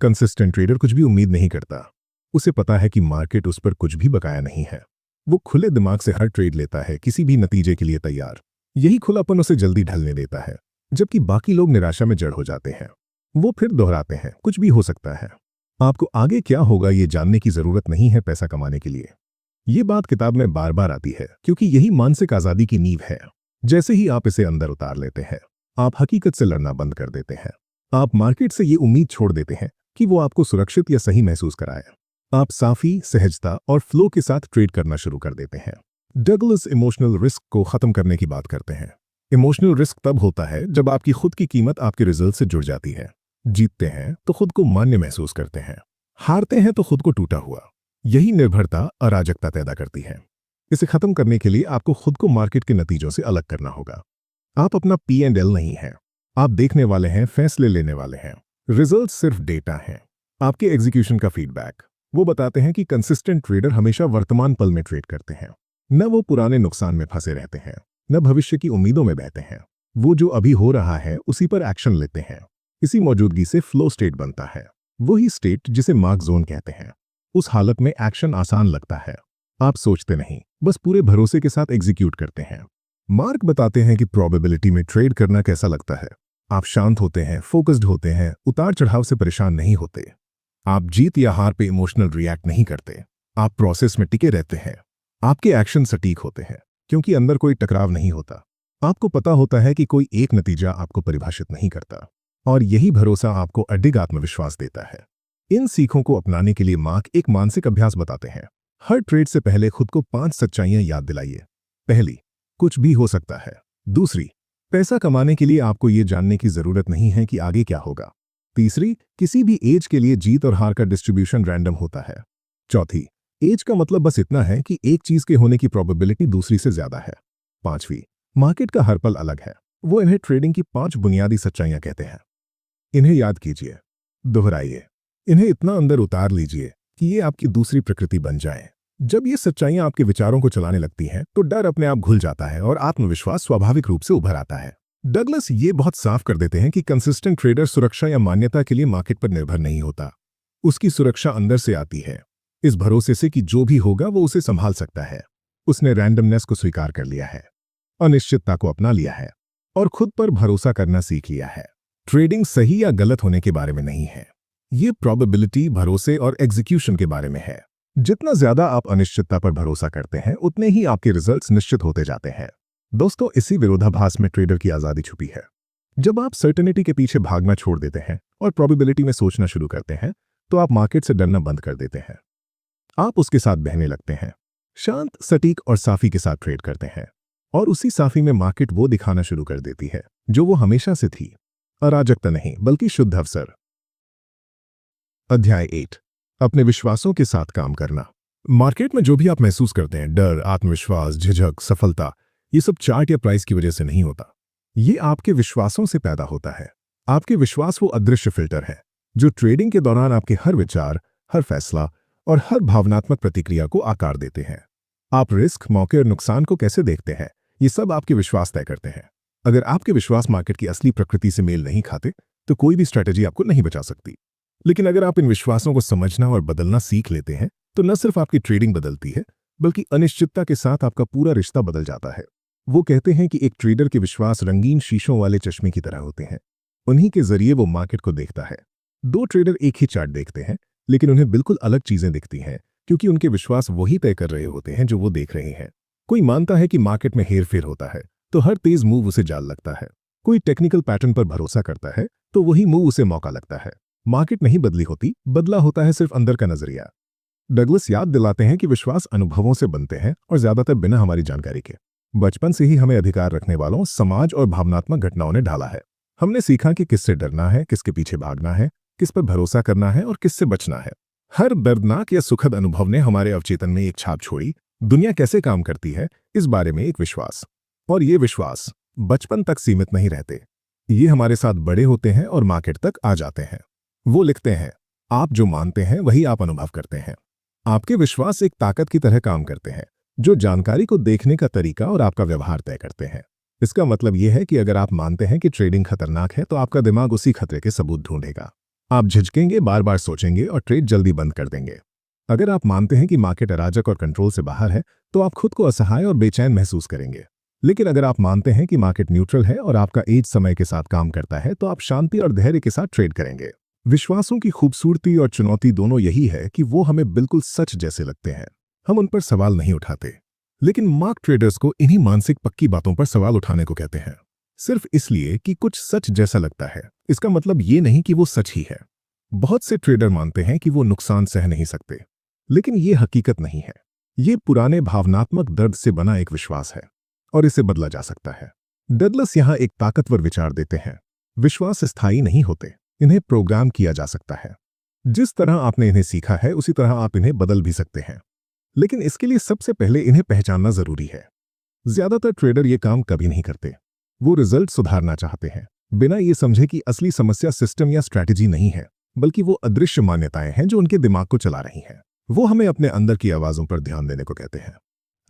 कंसिस्टेंट ट्रेडर कुछ भी उम्मीद नहीं करता। उसे पता है कि मार्केट उस पर कुछ भी बकाया नहीं है। वो खुले दिमाग से हर ट्रेड लेता है, किसी भी नतीजे के लिए तैयार। यही खुलापन उसे जल्दी ढलने देता है, जबकि बाकी लोग निराशा में जड़ हो जाते हैं। वो फिर दोहराते हैं, कुछ भी हो सकता है। आपको आगे क्या होगा ये जानने की जरूरत नहीं है पैसा कमाने के लिए। ये बात किताब में बार बार आती है, क्योंकि यही मानसिक आजादी की नींव है। जैसे ही आप इसे अंदर उतार लेते हैं, आप हकीकत से लड़ना बंद कर देते हैं। आप मार्केट से ये उम्मीद छोड़ देते हैं कि वो आपको सुरक्षित या सही महसूस कराए। आप साफी, सहजता और फ्लो के साथ ट्रेड करना शुरू कर देते हैं। डगलस इमोशनल रिस्क को खत्म करने की बात करते हैं। इमोशनल रिस्क तब होता है जब आपकी खुद की कीमत आपके रिजल्ट से जुड़ जाती है। जीतते हैं तो खुद को मान्य महसूस करते हैं, हारते हैं तो खुद को टूटा हुआ। यही निर्भरता अराजकता पैदा करती है। इसे खत्म करने के लिए आपको खुद को मार्केट के नतीजों से अलग करना होगा। आप अपना P&L नहीं हैं। आप देखने वाले हैं, फैसले लेने वाले हैं। रिजल्ट सिर्फ डेटा हैं, आपके एग्जीक्यूशन का फीडबैक। वो बताते हैं कि कंसिस्टेंट ट्रेडर हमेशा वर्तमान पल में ट्रेड करते हैं। न वो पुराने नुकसान में फंसे रहते हैं, न भविष्य की उम्मीदों में बहते हैं। वो जो अभी हो रहा है उसी पर एक्शन लेते हैं। इसी मौजूदगी से फ्लो स्टेट बनता है, वही स्टेट जिसे मार्क जोन कहते हैं। उस हालत में एक्शन आसान लगता है। आप सोचते नहीं, बस पूरे भरोसे के साथ एग्जीक्यूट करते हैं। मार्क बताते हैं कि प्रोबेबिलिटी में ट्रेड करना कैसा लगता है। आप शांत होते हैं, फोकस्ड होते हैं, उतार चढ़ाव से परेशान नहीं होते। आप जीत या हार पे इमोशनल रिएक्ट नहीं करते। आप प्रोसेस में टिके रहते हैं। आपके एक्शन सटीक होते हैं, क्योंकि अंदर कोई टकराव नहीं होता। आपको पता होता है कि कोई एक नतीजा आपको परिभाषित नहीं करता, और यही भरोसा आपको अडिग आत्मविश्वास देता है। इन सीखों को अपनाने के लिए मार्क एक मानसिक अभ्यास बताते हैं। हर ट्रेड से पहले खुद को 5 सच्चाइयां याद दिलाइए। पहली, कुछ भी हो सकता है। दूसरी, पैसा कमाने के लिए आपको ये जानने की जरूरत नहीं है कि आगे क्या होगा। तीसरी, किसी भी एज के लिए जीत और हार का डिस्ट्रीब्यूशन रैंडम होता है। चौथी, एज का मतलब बस इतना है कि एक चीज के होने की प्रोबेबिलिटी दूसरी से ज्यादा है। पांचवी, मार्केट का हर पल अलग है। वो इन्हें ट्रेडिंग की 5 बुनियादी सच्चाइयां कहते हैं। इन्हें याद कीजिए, दोहराइए, इन्हें इतना अंदर उतार लीजिए कि ये आपकी दूसरी प्रकृति बन जाए। जब ये सच्चाइयां आपके विचारों को चलाने लगती हैं तो डर अपने आप घुल जाता है और आत्मविश्वास स्वाभाविक रूप से उभर आता है। डगलस ये बहुत साफ कर देते हैं कि कंसिस्टेंट ट्रेडर सुरक्षा या मान्यता के लिए मार्केट पर निर्भर नहीं होता। उसकी सुरक्षा अंदर से आती है, इस भरोसे से कि जो भी होगा वो उसे संभाल सकता है। उसने रैंडमनेस को स्वीकार कर लिया है, अनिश्चितता को अपना लिया है और खुद पर भरोसा करना सीख लिया है। ट्रेडिंग सही या गलत होने के बारे में नहीं है, ये प्रोबेबिलिटी, भरोसे और एग्जीक्यूशन के बारे में है। जितना ज्यादा आप अनिश्चितता पर भरोसा करते हैं उतने ही आपके रिजल्ट्स निश्चित होते जाते हैं। दोस्तों, इसी विरोधाभास में ट्रेडर की आजादी छुपी है। जब आप सर्टेनिटी के पीछे भागना छोड़ देते हैं और प्रोबेबिलिटी में सोचना शुरू करते हैं तो आप मार्केट से डरना बंद कर देते हैं। आप उसके साथ बहने लगते हैं, शांत, सटीक और साफी के साथ ट्रेड करते हैं और उसी साफी में मार्केट वो दिखाना शुरू कर देती है जो वो हमेशा से थी, अराजकता नहीं बल्कि शुद्ध अवसर। अध्याय 8, अपने विश्वासों के साथ काम करना। मार्केट में जो भी आप महसूस करते हैं, डर, आत्मविश्वास, झिझक, सफलता, ये सब चार्ट या प्राइस की वजह से नहीं होता। ये आपके विश्वासों से पैदा होता है। आपके विश्वास वो अदृश्य फिल्टर है जो ट्रेडिंग के दौरान आपके हर विचार, हर फैसला और हर भावनात्मक प्रतिक्रिया को आकार देते हैं। आप रिस्क, मौके और नुकसान को कैसे देखते हैं, ये सब आपके विश्वास तय करते हैं। अगर आपके विश्वास मार्केट की असली प्रकृति से मेल नहीं खाते तो कोई भी स्ट्रैटेजी आपको नहीं बचा सकती। लेकिन अगर आप इन विश्वासों को समझना और बदलना सीख लेते हैं तो न सिर्फ आपकी ट्रेडिंग बदलती है बल्कि अनिश्चितता के साथ आपका पूरा रिश्ता बदल जाता है। वो कहते हैं कि एक ट्रेडर के विश्वास रंगीन शीशों वाले चश्मे की तरह होते हैं। उन्हीं के जरिए वो मार्केट को देखता है। दो ट्रेडर एक ही चार्ट देखते हैं लेकिन उन्हें बिल्कुल अलग चीजें दिखती हैं क्योंकि उनके विश्वास वही तय कर रहे होते हैं जो वो देख रहे हैं। कोई मानता है कि मार्केट में हेरफेर होता है तो हर तेज मूव उसे जाल लगता है। कोई टेक्निकल पैटर्न पर भरोसा करता है तो वही मूव उसे मौका लगता है। मार्केट नहीं बदली होती, बदला होता है सिर्फ अंदर का नजरिया। डगलस याद दिलाते हैं कि विश्वास अनुभवों से बनते हैं और ज्यादातर बिना हमारी जानकारी के। बचपन से ही हमें अधिकार रखने वालों, समाज और भावनात्मक घटनाओं ने ढाला है। हमने सीखा कि किससे डरना है, किसके पीछे भागना है, किस पर भरोसा करना है और किससे बचना है। हर दर्दनाक या सुखद अनुभव ने हमारे अवचेतन में एक छाप छोड़ी। दुनिया कैसे काम करती है, इस बारे में एक विश्वास। और ये विश्वास बचपन तक सीमित नहीं रहते, ये हमारे साथ बड़े होते हैं और मार्केट तक आ जाते हैं। वो लिखते हैं, आप जो मानते हैं वही आप अनुभव करते हैं। आपके विश्वास एक ताकत की तरह काम करते हैं जो जानकारी को देखने का तरीका और आपका व्यवहार तय करते हैं। इसका मतलब यह है कि अगर आप मानते हैं कि ट्रेडिंग खतरनाक है तो आपका दिमाग उसी खतरे के सबूत ढूंढेगा। आप झिझकेंगे, बार बार सोचेंगे और ट्रेड जल्दी बंद कर देंगे। अगर आप मानते हैं कि मार्केट अराजक और कंट्रोल से बाहर है तो आप खुद को असहाय और बेचैन महसूस करेंगे। लेकिन अगर आप मानते हैं कि मार्केट न्यूट्रल है और आपका एज समय के साथ काम करता है तो आप शांति और धैर्य के साथ ट्रेड करेंगे। विश्वासों की खूबसूरती और चुनौती दोनों यही है कि वो हमें बिल्कुल सच जैसे लगते हैं। हम उन पर सवाल नहीं उठाते, लेकिन मार्क ट्रेडर्स को इन्हीं मानसिक पक्की बातों पर सवाल उठाने को कहते हैं। सिर्फ इसलिए कि कुछ सच जैसा लगता है, इसका मतलब ये नहीं कि वो सच ही है। बहुत से ट्रेडर मानते हैं कि वो नुकसान सह नहीं सकते, लेकिन ये हकीकत नहीं है। ये पुराने भावनात्मक दर्द से बना एक विश्वास है और इसे बदला जा सकता है। डगलस यहाँ एक ताकतवर विचार देते हैं, विश्वास स्थायी नहीं होते, इन्हें प्रोग्राम किया जा सकता है। जिस तरह आपने इन्हें सीखा है उसी तरह आप इन्हें बदल भी सकते हैं, लेकिन इसके लिए सबसे पहले इन्हें पहचानना जरूरी है। ज्यादातर ट्रेडर ये काम कभी नहीं करते। वो रिजल्ट सुधारना चाहते हैं बिना ये समझे कि असली समस्या सिस्टम या स्ट्रैटेजी नहीं है, बल्कि वो अदृश्य मान्यताएं हैं जो उनके दिमाग को चला रही हैं। वो हमें अपने अंदर की आवाजों पर ध्यान देने को कहते हैं।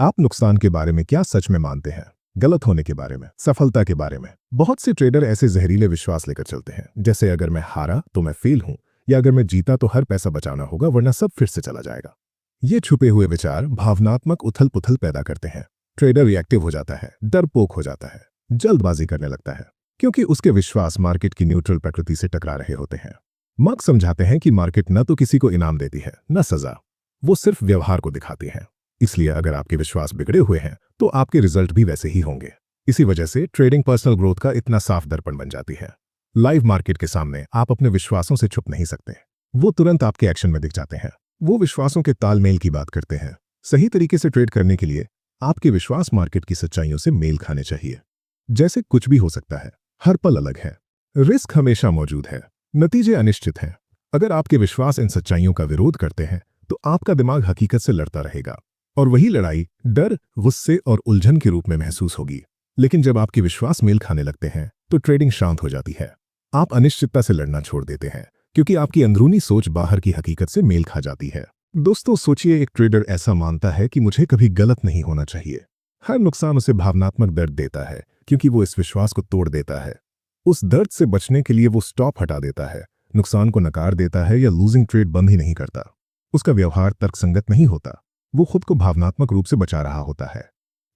आप नुकसान के बारे में क्या सच में मानते हैं, गलत होने के बारे में, सफलता के बारे में? बहुत से ट्रेडर ऐसे जहरीले विश्वास लेकर चलते हैं, जैसे अगर मैं हारा तो मैं फेल हूं, या अगर मैं जीता तो हर पैसा बचाना होगा वरना सब फिर से चला जाएगा। ये छुपे हुए विचार भावनात्मक उथल पुथल पैदा करते हैं। ट्रेडर रिएक्टिव हो जाता है, डरपोक हो जाता है, जल्दबाजी करने लगता है, क्योंकि उसके विश्वास मार्केट की न्यूट्रल प्रकृति से टकरा रहे होते हैं। मार्क समझाते हैं कि मार्केट न तो किसी को इनाम देती है न सजा, वो सिर्फ व्यवहार को दिखाती है। इसलिए अगर आपके विश्वास बिगड़े हुए हैं तो आपके रिजल्ट भी वैसे ही होंगे। इसी वजह से ट्रेडिंग पर्सनल ग्रोथ का इतना साफ दर्पण बन जाती है। लाइव मार्केट के सामने आप अपने विश्वासों से छुप नहीं सकते, वो तुरंत आपके एक्शन में दिख जाते हैं। वो विश्वासों के तालमेल की बात करते हैं। सही तरीके से ट्रेड करने के लिए आपके विश्वास मार्केट की सच्चाइयों से मेल खाने चाहिए। जैसे कुछ भी हो सकता है, हर पल अलग है, रिस्क हमेशा मौजूद है, नतीजे अनिश्चित हैं। अगर आपके विश्वास इन सच्चाइयों का विरोध करते हैं तो आपका दिमाग हकीकत से लड़ता रहेगा और वही लड़ाई डर, गुस्से और उलझन के रूप में महसूस होगी। लेकिन जब आपके विश्वास मेल खाने लगते हैं तो ट्रेडिंग शांत हो जाती है। आप अनिश्चितता से लड़ना छोड़ देते हैं क्योंकि आपकी अंदरूनी सोच बाहर की हकीकत से मेल खा जाती है। दोस्तों सोचिए, एक ट्रेडर ऐसा मानता है कि मुझे कभी गलत नहीं होना चाहिए। हर नुकसान उसे भावनात्मक दर्द देता है क्योंकि वो इस विश्वास को तोड़ देता है। उस दर्द से बचने के लिए वो स्टॉप हटा देता है, नुकसान को नकार देता है या लूजिंग ट्रेड बंद ही नहीं करता। उसका व्यवहार तर्कसंगत नहीं होता, वो खुद को भावनात्मक रूप से बचा रहा होता है।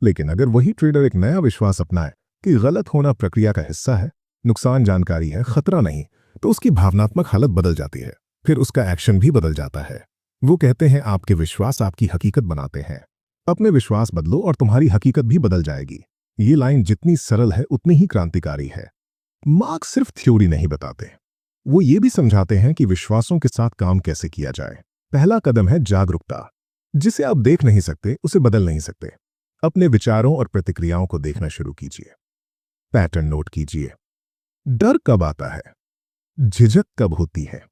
लेकिन अगर वही ट्रेडर एक नया विश्वास अपनाए कि गलत होना प्रक्रिया का हिस्सा है, नुकसान जानकारी है, खतरा नहीं, तो उसकी भावनात्मक हालत बदल जाती है। फिर उसका एक्शन भी बदल जाता है। वो कहते हैं आपके विश्वास आपकी हकीकत बनाते हैं। अपने विश्वास बदलो और तुम्हारी हकीकत भी बदल जाएगी। ये लाइन जितनी सरल है उतनी ही क्रांतिकारी है। मार्क्स सिर्फ थ्योरी नहीं बताते, वो ये भी समझाते हैं कि विश्वासों के साथ काम कैसे किया जाए। पहला कदम है जागरूकता। जिसे आप देख नहीं सकते उसे बदल नहीं सकते। अपने विचारों और प्रतिक्रियाओं को देखना शुरू कीजिए। पैटर्न नोट कीजिए। डर कब आता है, झिझक कब होती है,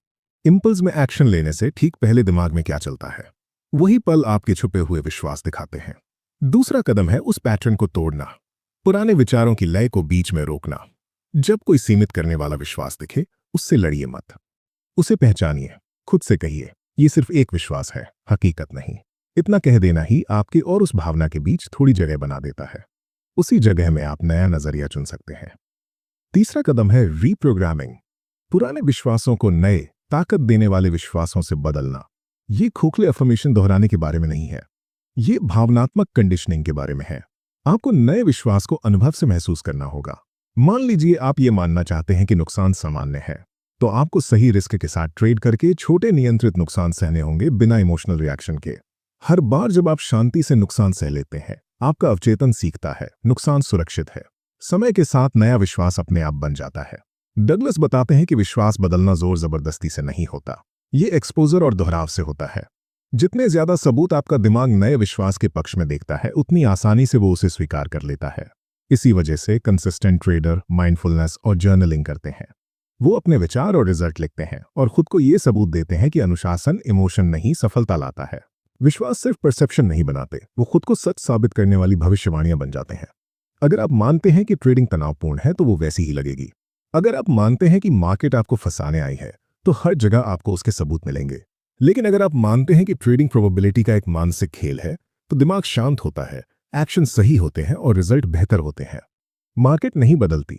इंपल्स में एक्शन लेने से ठीक पहले दिमाग में क्या चलता है, वही पल आपके छुपे हुए विश्वास दिखाते हैं। दूसरा कदम है उस पैटर्न को तोड़ना, पुराने विचारों की लय को बीच में रोकना। जब कोई सीमित करने वाला विश्वास दिखे उससे लड़िए मत, उसे पहचानिए। खुद से कहिए, ये सिर्फ एक विश्वास है, हकीकत नहीं। इतना कह देना ही आपके और उस भावना के बीच थोड़ी जगह बना देता है। उसी जगह में आप नया नजरिया चुन सकते हैं। तीसरा कदम है रीप्रोग्रामिंग। पुराने विश्वासों को नए ताकत देने वाले विश्वासों से बदलना। ये खोखले अफर्मेशन दोहराने के बारे में नहीं है, ये भावनात्मक कंडीशनिंग के बारे में है। आपको नए विश्वास को अनुभव से महसूस करना होगा। मान लीजिए आप ये मानना चाहते हैं कि नुकसान सामान्य है, तो आपको सही रिस्क के साथ ट्रेड करके छोटे नियंत्रित नुकसान सहने होंगे बिना इमोशनल रिएक्शन के। हर बार जब आप शांति से नुकसान सह लेते हैं, आपका अवचेतन सीखता है नुकसान सुरक्षित है। समय के साथ नया विश्वास अपने आप बन जाता है। डगलस बताते हैं कि विश्वास बदलना जोर जबरदस्ती से नहीं होता, ये एक्सपोजर और दोहराव से होता है। जितने ज्यादा सबूत आपका दिमाग नए विश्वास के पक्ष में देखता है, उतनी आसानी से वो उसे स्वीकार कर लेता है। इसी वजह से कंसिस्टेंट ट्रेडर माइंडफुलनेस और जर्नलिंग करते हैं। वो अपने विचार और रिजल्ट लिखते हैं और खुद को ये सबूत देते हैं कि अनुशासन इमोशन नहीं, सफलता लाता है। विश्वास सिर्फ परसेप्शन नहीं बनाते, वो खुद को सच साबित करने वाली भविष्यवाणियां बन जाते हैं। अगर आप मानते हैं कि ट्रेडिंग तनावपूर्ण है तो वो वैसी ही लगेगी। अगर आप मानते हैं कि मार्केट आपको फंसाने आई है तो हर जगह आपको उसके सबूत मिलेंगे। लेकिन अगर आप मानते हैं कि ट्रेडिंग प्रोबेबिलिटी का एक मानसिक खेल है तो दिमाग शांत होता है, एक्शन सही होते हैं और रिजल्ट बेहतर होते हैं। मार्केट नहीं बदलती,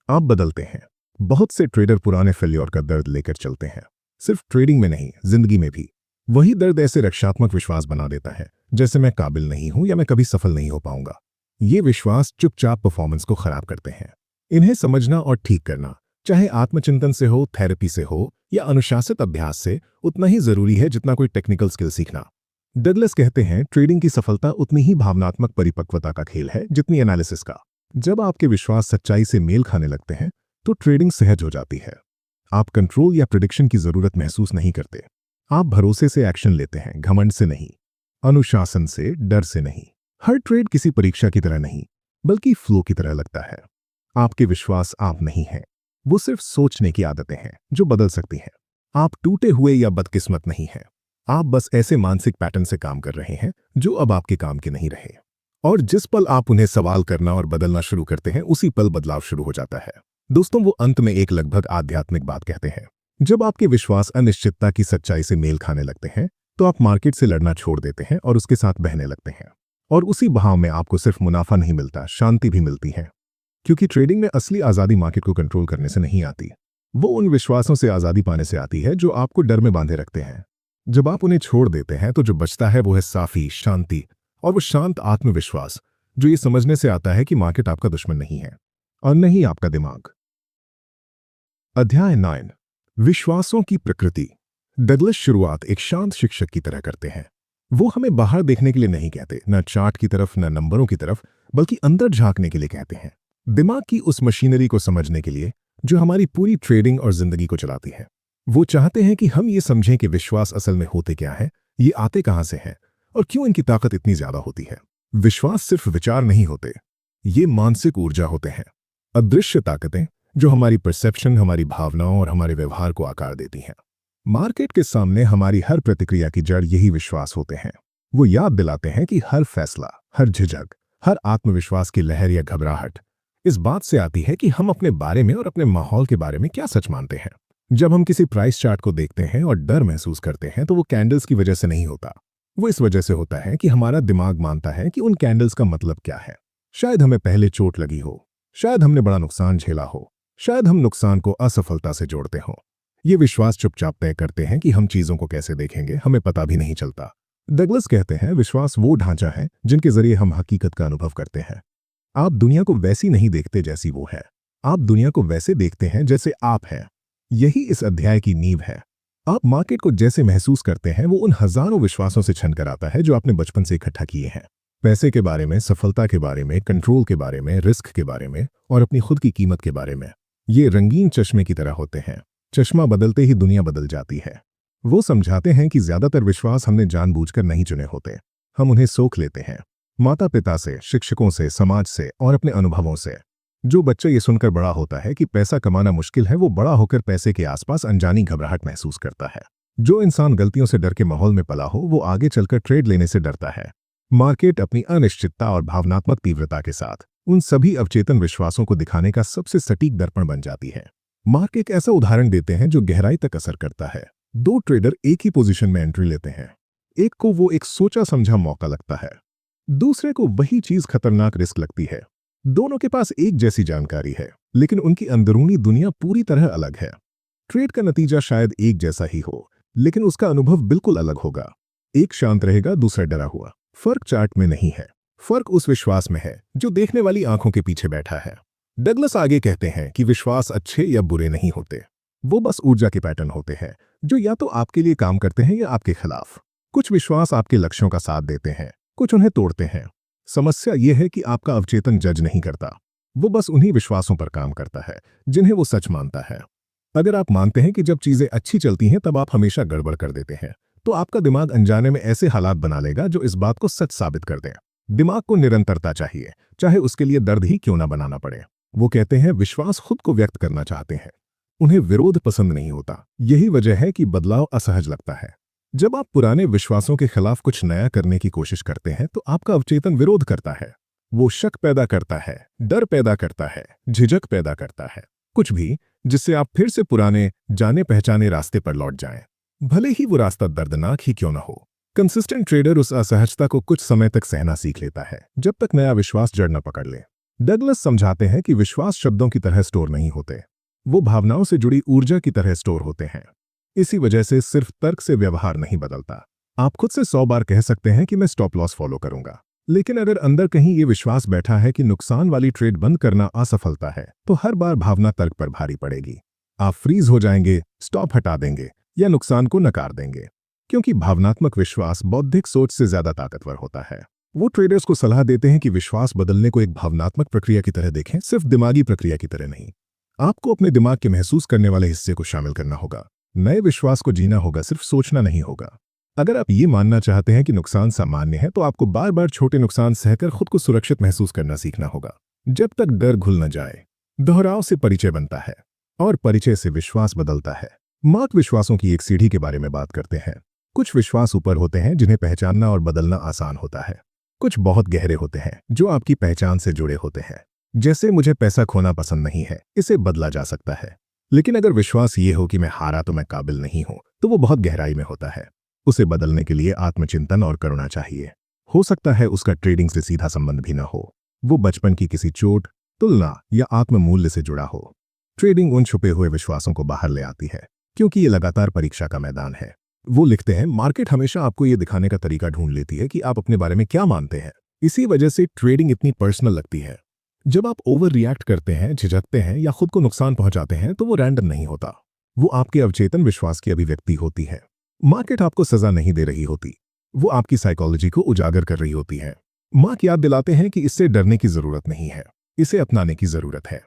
आप बदलते हैं। बहुत से ट्रेडर पुराने फेल्योर का दर्द लेकर चलते हैं, सिर्फ ट्रेडिंग में नहीं, जिंदगी में भी। वही दर्द ऐसे रक्षात्मक विश्वास बना देता है, जैसे मैं काबिल नहीं हूं या मैं कभी सफल नहीं हो पाऊंगा। ये विश्वास चुपचाप परफॉर्मेंस को खराब करते हैं। इन्हें समझना और ठीक करना, चाहे आत्मचिंतन से हो, थेरेपी से हो या अनुशासित अभ्यास से, उतना ही जरूरी है जितना कोई टेक्निकल स्किल सीखना। डगलस कहते हैं ट्रेडिंग की सफलता उतनी ही भावनात्मक परिपक्वता का खेल है जितनी एनालिसिस का। जब आपके विश्वास सच्चाई से मेल खाने लगते हैं तो ट्रेडिंग सहज हो जाती है। आप कंट्रोल या प्रेडिक्शन की जरूरत महसूस नहीं करते। आप भरोसे से एक्शन लेते हैं, घमंड से नहीं, अनुशासन से, डर से नहीं। हर ट्रेड किसी परीक्षा की तरह नहीं, बल्कि फ्लो की तरह लगता है। आपके विश्वास आप नहीं हैं, वो सिर्फ सोचने की आदतें हैं जो बदल सकती हैं। आप टूटे हुए या बदकिस्मत नहीं हैं, आप बस ऐसे मानसिक पैटर्न से काम कर रहे हैं जो अब आपके काम के नहीं रहे। और जिस पल आप उन्हें सवाल करना और बदलना शुरू करते हैं, उसी पल बदलाव शुरू हो जाता है। दोस्तों, वो अंत में एक लगभग आध्यात्मिक बात कहते हैं। जब आपके विश्वास अनिश्चितता की सच्चाई से मेल खाने लगते हैं तो आप मार्केट से लड़ना छोड़ देते हैं और उसके साथ बहने लगते हैं। और उसी बहाव में आपको सिर्फ मुनाफा नहीं मिलता, शांति भी मिलती है। क्योंकि ट्रेडिंग में असली आज़ादी मार्केट को कंट्रोल करने से नहीं आती, वो उन विश्वासों से आज़ादी पाने से आती है जो आपको डर में बांधे रखते हैं। जब आप उन्हें छोड़ देते हैं तो जो बचता है वो है साफी, शांति और वो शांत आत्मविश्वास जो ये समझने से आता है कि मार्केट आपका दुश्मन नहीं है और नहीं आपका दिमाग। अध्याय 9, विश्वासों की प्रकृति। डगलस शुरुआत एक शांत शिक्षक की तरह करते हैं। वो हमें बाहर देखने के लिए नहीं कहते, न चार्ट की तरफ न नंबरों की तरफ, बल्कि अंदर झांकने के लिए कहते हैं। दिमाग की उस मशीनरी को समझने के लिए जो हमारी पूरी ट्रेडिंग और जिंदगी को चलाती है। वो चाहते हैं कि हम ये समझें कि विश्वास असल में होते क्या है, ये आते कहां से हैं और क्यों इनकी ताकत इतनी ज्यादा होती है। विश्वास सिर्फ विचार नहीं होते, ये मानसिक ऊर्जा होते हैं, अदृश्य ताकतें जो हमारी परसेप्शन, हमारी भावनाओं और हमारे व्यवहार को आकार देती हैं। मार्केट के सामने हमारी हर प्रतिक्रिया की जड़ यही विश्वास होते हैं। वो याद दिलाते हैं कि हर फैसला, हर झिझक, हर आत्मविश्वास की लहर या घबराहट इस बात से आती है कि हम अपने बारे में और अपने माहौल के बारे में क्या सच मानते हैं। जब हम किसी प्राइस चार्ट को देखते हैं और डर महसूस करते हैं तो वो कैंडल्स की वजह से नहीं होता। वो इस वजह से होता है कि हमारा दिमाग मानता है कि उन कैंडल्स का मतलब क्या है। शायद हमें पहले चोट लगी हो, शायद हमने बड़ा नुकसान झेला हो, शायद हम नुकसान को असफलता से जोड़ते हों। ये विश्वास चुपचाप तय करते हैं कि हम चीजों को कैसे देखेंगे, हमें पता भी नहीं चलता। डगलस कहते हैं, विश्वास वो ढांचा है जिनके जरिए हम हकीकत का अनुभव करते हैं। आप दुनिया को वैसी नहीं देखते जैसी वो है, आप दुनिया को वैसे देखते हैं जैसे आप हैं। यही इस अध्याय की नींव है। आप मार्केट को जैसे महसूस करते हैं वो उन हजारों विश्वासों से छनकर आता है जो आपने बचपन से इकट्ठा किए हैं। पैसे के बारे में, सफलता के बारे में, कंट्रोल के बारे में, रिस्क के बारे में और अपनी खुद की कीमत के बारे में। ये रंगीन चश्मे की तरह होते हैं। चश्मा बदलते ही दुनिया बदल जाती है। वो समझाते हैं कि ज्यादातर विश्वास हमने जानबूझकर नहीं चुने होते, हम उन्हें सोख लेते हैं। माता पिता से, शिक्षकों से, समाज से और अपने अनुभवों से। जो बच्चा ये सुनकर बड़ा होता है कि पैसा कमाना मुश्किल है, वो बड़ा होकर पैसे के आसपास अनजानी घबराहट महसूस करता है। जो इंसान गलतियों से डर के माहौल में पला हो, वो आगे चलकर ट्रेड लेने से डरता है। मार्केट अपनी अनिश्चितता और भावनात्मक तीव्रता के साथ उन सभी अवचेतन विश्वासों को दिखाने का सबसे सटीक दर्पण बन जाती है। मार्क एक ऐसा उदाहरण देते हैं जो गहराई तक असर करता है। दो ट्रेडर एक ही पोजीशन में एंट्री लेते हैं। एक को वो एक सोचा समझा मौका लगता है, दूसरे को वही चीज खतरनाक रिस्क लगती है। दोनों के पास एक जैसी जानकारी है, लेकिन उनकी अंदरूनी दुनिया पूरी तरह अलग है। ट्रेड का नतीजा शायद एक जैसा ही हो, लेकिन उसका अनुभव बिल्कुल अलग होगा। एक शांत रहेगा, दूसरा डरा हुआ। फर्क चार्ट में नहीं है, फर्क उस विश्वास में है जो देखने वाली आंखों के पीछे बैठा है। डगलस आगे कहते हैं कि विश्वास अच्छे या बुरे नहीं होते, वो बस ऊर्जा के पैटर्न होते हैं जो या तो आपके लिए काम करते हैं या आपके खिलाफ। कुछ विश्वास आपके लक्ष्यों का साथ देते हैं, कुछ उन्हें तोड़ते हैं। समस्या यह है कि आपका अवचेतन जज नहीं करता, वो बस उन्हीं विश्वासों पर काम करता है जिन्हें वो सच मानता है। अगर आप मानते हैं कि जब चीजें अच्छी चलती हैं तब आप हमेशा गड़बड़ कर देते हैं, तो आपका दिमाग अनजाने में ऐसे हालात बना लेगा जो इस बात को सच साबित कर दें। दिमाग को निरंतरता चाहिए, चाहे उसके लिए दर्द ही क्यों ना बनाना पड़े। वो कहते हैं, विश्वास खुद को व्यक्त करना चाहते हैं, उन्हें विरोध पसंद नहीं होता। यही वजह है कि बदलाव असहज लगता है। जब आप पुराने विश्वासों के खिलाफ कुछ नया करने की कोशिश करते हैं तो आपका अवचेतन विरोध करता है। वो शक पैदा करता है, डर पैदा करता है, झिझक पैदा करता है, कुछ भी जिससे आप फिर से पुराने जाने पहचाने रास्ते पर लौट जाएं, भले ही वो रास्ता दर्दनाक ही क्यों न हो। कंसिस्टेंट ट्रेडर उस असहजता को कुछ समय तक सहना सीख लेता है, जब तक नया विश्वास जड़ न पकड़ ले। डगलस समझाते हैं कि विश्वास शब्दों की तरह स्टोर नहीं होते, वो भावनाओं से जुड़ी ऊर्जा की तरह स्टोर होते हैं। इसी वजह से सिर्फ तर्क से व्यवहार नहीं बदलता। आप खुद से 100 बार कह सकते हैं कि मैं स्टॉप लॉस फॉलो करूंगा, लेकिन अगर अंदर कहीं ये विश्वास बैठा है कि नुकसान वाली ट्रेड बंद करना असफलता है, तो हर बार भावना तर्क पर भारी पड़ेगी। आप फ्रीज हो जाएंगे, स्टॉप हटा देंगे या नुकसान को नकार देंगे, क्योंकि भावनात्मक विश्वास बौद्धिक सोच से ज्यादा ताकतवर होता है। वो ट्रेडर्स को सलाह देते हैं कि विश्वास बदलने को एक भावनात्मक प्रक्रिया की तरह देखें, सिर्फ दिमागी प्रक्रिया की तरह नहीं। आपको अपने दिमाग के महसूस करने वाले हिस्से को शामिल करना होगा, नए विश्वास को जीना होगा, सिर्फ सोचना नहीं होगा। अगर आप ये मानना चाहते हैं कि नुकसान सामान्य है, तो आपको बार बार छोटे नुकसान सहकर खुद को सुरक्षित महसूस करना सीखना होगा, जब तक डर घुल न जाए। दोहराव से परिचय बनता है और परिचय से विश्वास बदलता है। मार्क विश्वासों की एक सीढ़ी के बारे में बात करते हैं। कुछ विश्वास ऊपर होते हैं जिन्हें पहचानना और बदलना आसान होता है। कुछ बहुत गहरे होते हैं जो आपकी पहचान से जुड़े होते हैं। जैसे मुझे पैसा खोना पसंद नहीं है, इसे बदला जा सकता है। लेकिन अगर विश्वास ये हो कि मैं हारा तो मैं काबिल नहीं हूं, तो वो बहुत गहराई में होता है। उसे बदलने के लिए आत्मचिंतन और करुणा चाहिए। हो सकता है उसका ट्रेडिंग से सीधा संबंध भी न हो, वो बचपन की किसी चोट, तुलना या आत्ममूल्य से जुड़ा हो। ट्रेडिंग उन छुपे हुए विश्वासों को बाहर ले आती है, क्योंकि ये लगातार परीक्षा का मैदान है। वो लिखते हैं, मार्केट हमेशा आपको ये दिखाने का तरीका ढूंढ लेती है कि आप अपने बारे में क्या मानते हैं। इसी वजह से ट्रेडिंग इतनी पर्सनल लगती है। जब आप ओवर रिएक्ट करते हैं, झिझकते हैं या खुद को नुकसान पहुंचाते हैं, तो वो रैंडम नहीं होता, वो आपके अवचेतन विश्वास की अभिव्यक्ति होती है। मार्केट आपको सजा नहीं दे रही होती, वो आपकी साइकोलॉजी को उजागर कर रही होती है। मार्क याद दिलाते हैं कि इससे डरने की जरूरत नहीं है, इसे अपनाने की जरूरत है।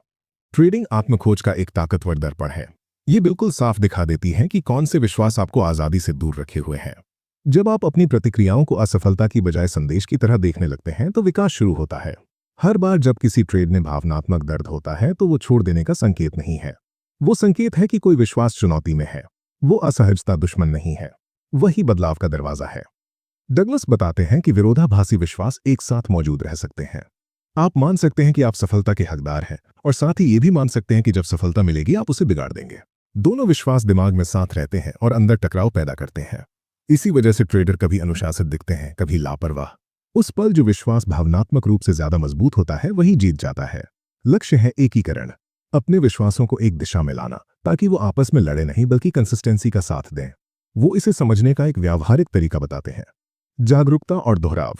ट्रेडिंग आत्मखोज का एक ताकतवर दर्पण है। ये बिल्कुल साफ दिखा देती है कि कौन से विश्वास आपको आजादी से दूर रखे हुए हैं। जब आप अपनी प्रतिक्रियाओं को असफलता की बजाय संदेश की तरह देखने लगते हैं, तो विकास शुरू होता है। हर बार जब किसी ट्रेड में भावनात्मक दर्द होता है तो वो छोड़ देने का संकेत नहीं है। वो संकेत है कि कोई विश्वास चुनौती में है। वो असहजता दुश्मन नहीं है, वही बदलाव का दरवाजा है। डगलस बताते हैं कि विरोधाभासी विश्वास एक साथ मौजूद रह सकते हैं। आप मान सकते हैं कि आप सफलता के हकदार हैं और साथ ही ये भी मान सकते हैं कि जब सफलता मिलेगी आप उसे बिगाड़ देंगे। दोनों विश्वास दिमाग में साथ रहते हैं और अंदर टकराव पैदा करते हैं। इसी वजह से ट्रेडर कभी अनुशासित दिखते हैं, कभी लापरवाह। उस पल जो विश्वास भावनात्मक रूप से ज्यादा मजबूत होता है वही जीत जाता है। लक्ष्य है एकीकरण, अपने विश्वासों को एक दिशा में लाना ताकि वो आपस में लड़े नहीं बल्कि कंसिस्टेंसी का साथ दें। वो इसे समझने का एक व्यावहारिक तरीका बताते हैं, जागरूकता और दोहराव।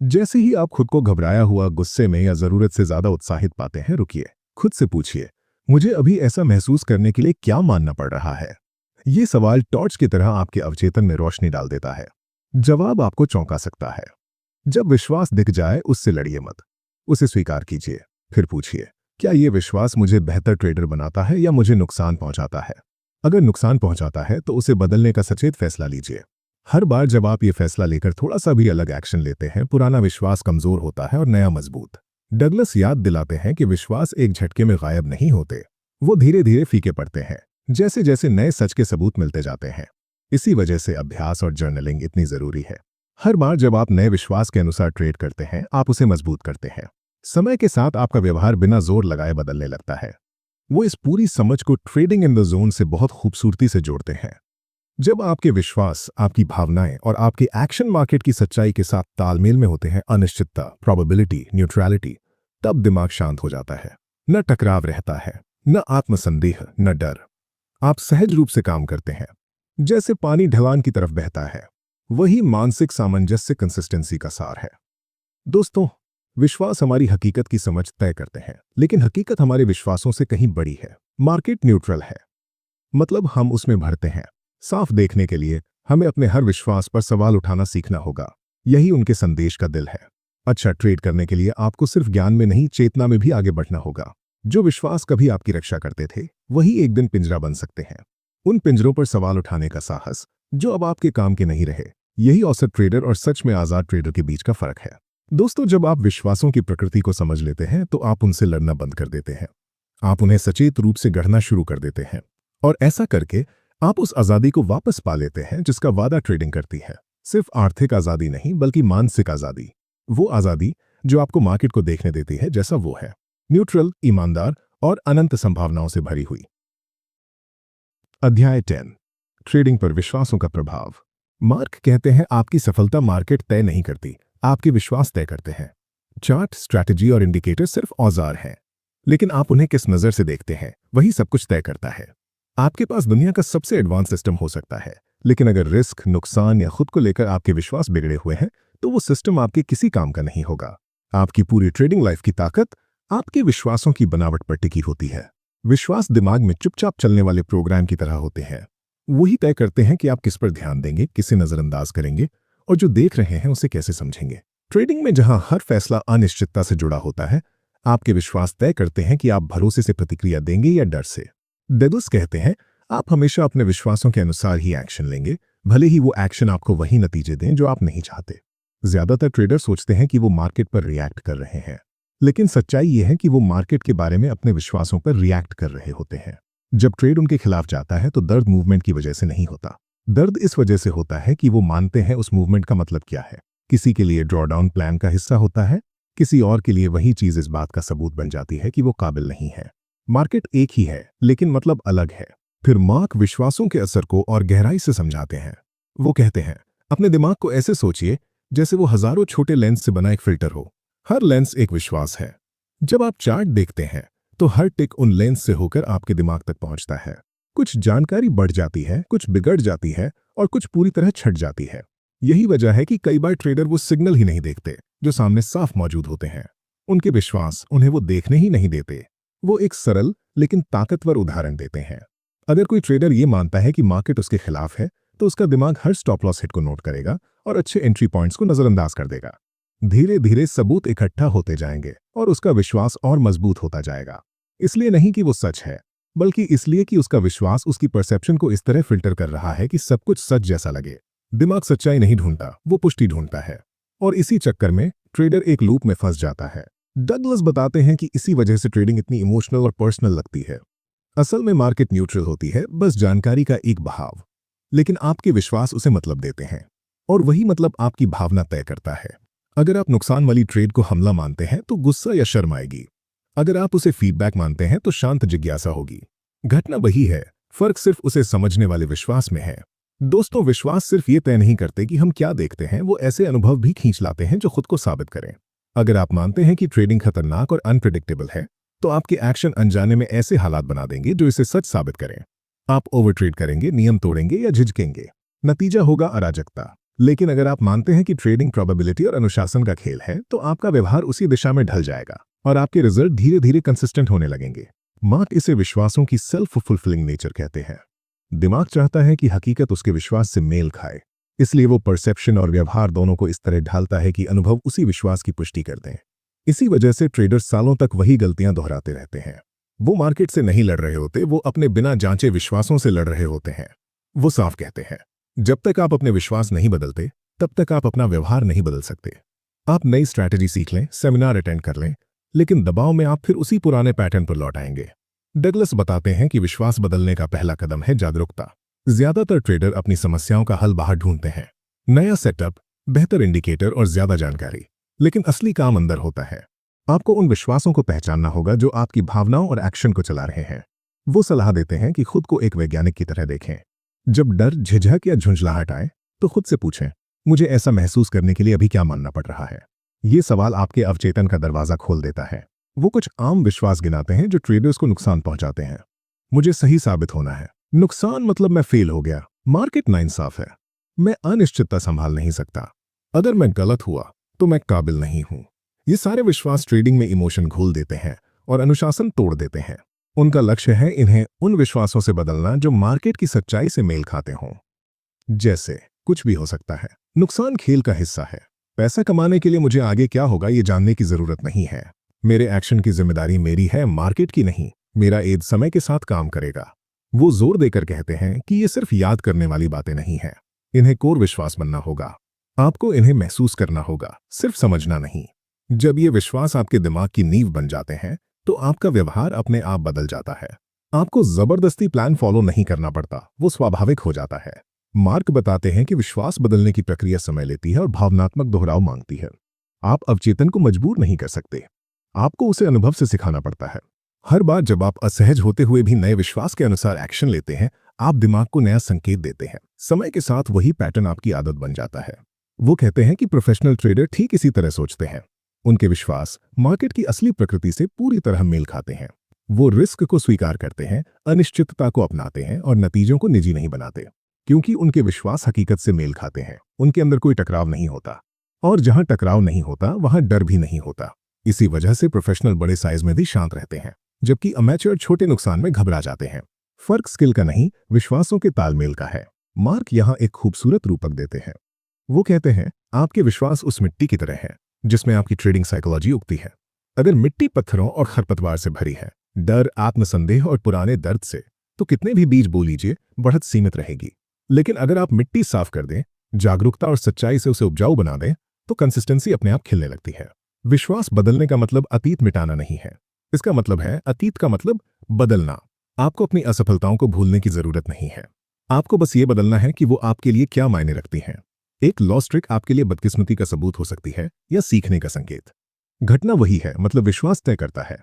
जैसे ही आप खुद को घबराया हुआ, गुस्से में या जरूरत से ज्यादा उत्साहित पाते हैं, रुकिए, खुद से पूछिए, मुझे अभी ऐसा महसूस करने के लिए क्या मानना पड़ रहा है। ये सवाल टॉर्च की तरह आपके अवचेतन में रोशनी डाल देता है। जवाब आपको चौंका सकता है। जब विश्वास दिख जाए उससे लड़िए मत, उसे स्वीकार कीजिए। फिर पूछिए, क्या ये विश्वास मुझे बेहतर ट्रेडर बनाता है या मुझे नुकसान पहुंचाता है। अगर नुकसान पहुंचाता है तो उसे बदलने का सचेत फैसला लीजिए। हर बार जब आप ये फैसला लेकर थोड़ा सा भी अलग एक्शन लेते हैं, पुराना विश्वास कमजोर होता है और नया मजबूत। डगलस याद दिलाते हैं कि विश्वास एक झटके में गायब नहीं होते, वो धीरे धीरे फीके पड़ते हैं जैसे जैसे नए सच के सबूत मिलते जाते हैं। इसी वजह से अभ्यास और जर्नलिंग इतनी जरूरी है। हर बार जब आप नए विश्वास के अनुसार ट्रेड करते हैं, आप उसे मजबूत करते हैं। समय के साथ आपका व्यवहार बिना जोर लगाए बदलने लगता है। वो इस पूरी समझ को ट्रेडिंग इन द जोन से बहुत खूबसूरती से जोड़ते हैं। जब आपके विश्वास, आपकी भावनाएं और आपके एक्शन मार्केट की सच्चाई के साथ तालमेल में होते हैं, अनिश्चितता, प्रोबेबिलिटी, न्यूट्रलिटी, तब दिमाग शांत हो जाता है। न टकराव रहता है, न आत्मसंदेह, न डर। आप सहज रूप से काम करते हैं, जैसे पानी ढलान की तरफ बहता है। वही मानसिक सामंजस्य कंसिस्टेंसी का सार है। दोस्तों, विश्वास हमारी हकीकत की समझ तय करते हैं, लेकिन हकीकत हमारे विश्वासों से कहीं बड़ी है। मार्केट न्यूट्रल है, मतलब हम उसमें भरते हैं। साफ देखने के लिए हमें अपने हर विश्वास पर सवाल उठाना सीखना होगा। यही उनके संदेश का दिल है। अच्छा ट्रेड करने के लिए आपको सिर्फ ज्ञान में नहीं, चेतना में भी आगे बढ़ना होगा। जो विश्वास कभी आपकी रक्षा करते थे, वही एक दिन पिंजरा बन सकते हैं। उन पिंजरों पर सवाल उठाने का साहस, जो अब आपके काम के नहीं रहे, यही औसत ट्रेडर और सच में आजाद ट्रेडर के बीच का फर्क है। दोस्तों, जब आप विश्वासों की प्रकृति को समझ लेते हैं तो आप उनसे लड़ना बंद कर देते हैं। आप उन्हें सचेत रूप से गढ़ना शुरू कर देते हैं, और ऐसा करके आप उस आजादी को वापस पा लेते हैं जिसका वादा ट्रेडिंग करती है। सिर्फ आर्थिक आजादी नहीं, बल्कि मानसिक आजादी। वो आजादी जो आपको मार्केट को देखने देती है जैसा वो है, न्यूट्रल, ईमानदार और अनंत संभावनाओं से भरी हुई। अध्याय 10, ट्रेडिंग पर विश्वासों का प्रभाव। मार्क कहते हैं, आपकी सफलता मार्केट तय नहीं करती, आपके विश्वास तय करते हैं। चार्ट, स्ट्रैटेजी और इंडिकेटर सिर्फ औजार हैं, लेकिन आप उन्हें किस नजर से देखते हैं वही सब कुछ तय करता है। आपके पास दुनिया का सबसे एडवांस सिस्टम हो सकता है, लेकिन अगर रिस्क, नुकसान या खुद को लेकर आपके विश्वास बिगड़े हुए हैं तो वो सिस्टम आपके किसी काम का नहीं होगा। आपकी पूरी ट्रेडिंग लाइफ की ताकत आपके विश्वासों की बनावट पर टिकी होती है। विश्वास दिमाग में चुपचाप चलने वाले प्रोग्राम की तरह होते हैं। वही तय करते हैं कि आप किस पर ध्यान देंगे, किसे नजरअंदाज करेंगे और जो देख रहे हैं उसे कैसे समझेंगे। ट्रेडिंग में जहां हर फैसला अनिश्चितता से जुड़ा होता है, आपके विश्वास तय करते हैं कि आप भरोसे से प्रतिक्रिया देंगे या डर से। डगलस कहते हैं, आप हमेशा अपने विश्वासों के अनुसार ही एक्शन लेंगे, भले ही वो एक्शन आपको वही नतीजे दें जो आप नहीं चाहते। ज्यादातर ट्रेडर सोचते हैं कि वो मार्केट पर रिएक्ट कर रहे हैं, लेकिन सच्चाई ये है कि वो मार्केट के बारे में अपने विश्वासों पर रिएक्ट कर रहे होते हैं। जब ट्रेड उनके खिलाफ जाता है तो दर्द मूवमेंट की वजह से नहीं होता। दर्द इस वजह से होता है कि वो मानते हैं उस मूवमेंट का मतलब क्या है। किसी के लिए ड्रॉडाउन प्लान का हिस्सा होता है, किसी और के लिए वही चीज इस बात का सबूत बन जाती है कि वो काबिल नहीं है। मार्केट एक ही है, लेकिन मतलब अलग है। फिर मार्क विश्वासों के असर को और गहराई से समझाते हैं। वो कहते हैं, अपने दिमाग को ऐसे सोचिए जैसे वो हजारों छोटे लेंस से बना एक फिल्टर हो। हर लेंस एक विश्वास है। जब आप चार्ट देखते हैं तो हर टिक उन लेंस से होकर आपके दिमाग तक पहुंचता है। कुछ जानकारी बढ़ जाती है, कुछ बिगड़ जाती है और कुछ पूरी तरह छट जाती है। यही वजह है कि कई बार ट्रेडर वो सिग्नल ही नहीं देखते जो सामने साफ मौजूद होते हैं। उनके विश्वास उन्हें वो देखने ही नहीं देते। वो एक सरल लेकिन ताकतवर उदाहरण देते हैं। अगर कोई ट्रेडर ये मानता है कि मार्केट उसके खिलाफ है, तो उसका दिमाग हर स्टॉप लॉस हिट को नोट करेगा और अच्छे एंट्री पॉइंट्स को नजरअंदाज कर देगा। धीरे धीरे सबूत इकट्ठा होते जाएंगे और उसका विश्वास और मजबूत होता जाएगा। इसलिए नहीं कि वो सच है, बल्कि इसलिए कि उसका विश्वास उसकी परसेप्शन को इस तरह फिल्टर कर रहा है कि सब कुछ सच जैसा लगे। दिमाग सच्चाई नहीं ढूंढता, वो पुष्टि ढूंढता है। और इसी चक्कर में ट्रेडर एक लूप में फंस जाता है। डगलस बताते हैं कि इसी वजह से ट्रेडिंग इतनी इमोशनल और पर्सनल लगती है। असल में मार्केट न्यूट्रल होती है, बस जानकारी का एक बहाव, लेकिन आपके विश्वास उसे मतलब देते हैं और वही मतलब आपकी भावना तय करता है। अगर आप नुकसान वाली ट्रेड को हमला मानते हैं तो गुस्सा या शर्म आएगी। अगर आप उसे फीडबैक मानते हैं तो शांत जिज्ञासा होगी। घटना वही है, फर्क सिर्फ उसे समझने वाले विश्वास में है। दोस्तों, विश्वास सिर्फ ये तय नहीं करते कि हम क्या देखते हैं, वो ऐसे अनुभव भी खींच लाते हैं जो खुद को साबित करें। अगर आप मानते हैं कि ट्रेडिंग खतरनाक और अनप्रिडिक्टेबल है, तो आपके एक्शन अनजाने में ऐसे हालात बना देंगे जो इसे सच साबित करें। आप ओवर ट्रेड करेंगे, नियम तोड़ेंगे या झिझकेंगे। नतीजा होगा अराजकता। लेकिन अगर आप मानते हैं कि ट्रेडिंग प्रोबेबिलिटी और अनुशासन का खेल है, तो आपका व्यवहार उसी दिशा में ढल जाएगा और आपके रिजल्ट धीरे धीरे कंसिस्टेंट होने लगेंगे। मार्क इसे विश्वासों की सेल्फ फुलफिलिंग नेचर कहते हैं। दिमाग चाहता है कि हकीकत उसके विश्वास से मेल खाए, इसलिए वो परसेप्शन और व्यवहार दोनों को इस तरह ढालता है कि अनुभव उसी विश्वास की पुष्टि कर दें। इसी वजह से ट्रेडर्स सालों तक वही गलतियां दोहराते रहते हैं। वो मार्केट से नहीं लड़ रहे होते, वो अपने बिना जांचे विश्वासों से लड़ रहे होते हैं। वो साफ कहते हैं, जब तक आप अपने विश्वास नहीं बदलते, तब तक आप अपना व्यवहार नहीं बदल सकते। आप नई स्ट्रैटेजी सीख लें, सेमिनार अटेंड कर लें, लेकिन दबाव में आप फिर उसी पुराने पैटर्न पर लौट आएंगे। डगलस बताते हैं कि विश्वास बदलने का पहला कदम है जागरूकता। ज्यादातर ट्रेडर अपनी समस्याओं का हल बाहर ढूंढते हैं, नया सेटअप, बेहतर इंडिकेटर और ज्यादा जानकारी, लेकिन असली काम अंदर होता है। आपको उन विश्वासों को पहचानना होगा जो आपकी भावनाओं और एक्शन को चला रहे हैं। वो सलाह देते हैं कि खुद को एक वैज्ञानिक की तरह देखें। जब डर, झिझक या झुंझलाहट आए तो खुद से पूछें, मुझे ऐसा महसूस करने के लिए अभी क्या मानना पड़ रहा है। ये सवाल आपके अवचेतन का दरवाजा खोल देता है। वो कुछ आम विश्वास गिनाते हैं जो ट्रेडर्स को नुकसान पहुंचाते हैं। मुझे सही साबित होना है, नुकसान मतलब मैं फेल हो गया, मार्केट नाइंसाफ है, मैं अनिश्चितता संभाल नहीं सकता, अगर मैं गलत हुआ तो मैं काबिल नहीं हूं। ये सारे विश्वास ट्रेडिंग में इमोशन घोल देते हैं और अनुशासन तोड़ देते हैं। उनका लक्ष्य है इन्हें उन विश्वासों से बदलना जो मार्केट की सच्चाई से मेल खाते हों। जैसे कुछ भी हो सकता है, नुकसान खेल का हिस्सा है, पैसा कमाने के लिए मुझे आगे क्या होगा ये जानने की जरूरत नहीं है, मेरे एक्शन की जिम्मेदारी मेरी है, मार्केट की नहीं, मेरा एज समय के साथ काम करेगा। वो जोर देकर कहते हैं कि ये सिर्फ याद करने वाली बातें नहीं है, इन्हें कोर विश्वास बनना होगा। आपको इन्हें महसूस करना होगा, सिर्फ समझना नहीं। जब ये विश्वास आपके दिमाग की नींव बन जाते हैं तो आपका व्यवहार अपने आप बदल जाता है। आपको जबरदस्ती प्लान फॉलो नहीं करना पड़ता, वो स्वाभाविक हो जाता है। मार्क बताते हैं कि विश्वास बदलने की प्रक्रिया समय लेती है और भावनात्मक दोहराव मांगती है। आप अवचेतन को मजबूर नहीं कर सकते, आपको उसे अनुभव से सिखाना पड़ता है। हर बार जब आप असहज होते हुए भी नए विश्वास के अनुसार एक्शन लेते हैं, आप दिमाग को नया संकेत देते हैं। समय के साथ वही पैटर्न आपकी आदत बन जाता है। वो कहते हैं कि प्रोफेशनल ट्रेडर ठीक इसी तरह सोचते हैं। उनके विश्वास मार्केट की असली प्रकृति से पूरी तरह मेल खाते हैं। वो रिस्क को स्वीकार करते हैं, अनिश्चितता को अपनाते हैं और नतीजों को निजी नहीं बनाते, क्योंकि उनके विश्वास हकीकत से मेल खाते हैं। उनके अंदर कोई टकराव नहीं होता, और जहां टकराव नहीं होता वहां डर भी नहीं होता। इसी वजह से प्रोफेशनल बड़े साइज में भी शांत रहते हैं, जबकि अमेच्योर छोटे नुकसान में घबरा जाते हैं। फर्क स्किल का नहीं, विश्वासों के तालमेल का है। मार्क यहाँ एक खूबसूरत रूपक देते हैं। वो कहते हैं, आपके विश्वास उस मिट्टी की तरह है जिसमें आपकी ट्रेडिंग साइकोलॉजी उगती है। अगर मिट्टी पत्थरों और खरपतवार से भरी है, डर, आत्मसंदेह और पुराने दर्द से, तो कितने भी बीज बो लीजिए, बढ़त सीमित रहेगी। लेकिन अगर आप मिट्टी साफ कर दें, जागरूकता और सच्चाई से उसे उपजाऊ बना दें, तो कंसिस्टेंसी अपने आप खिलने लगती है। विश्वास बदलने का मतलब अतीत मिटाना नहीं है, इसका मतलब है अतीत का मतलब बदलना। आपको अपनी असफलताओं को भूलने की जरूरत नहीं है, आपको बस ये बदलना है कि वो आपके लिए क्या मायने रखती हैं। एक लॉस ट्रिक आपके लिए बदकिस्मती का सबूत हो सकती है या सीखने का संकेत। घटना वही है, मतलब विश्वास तय करता है।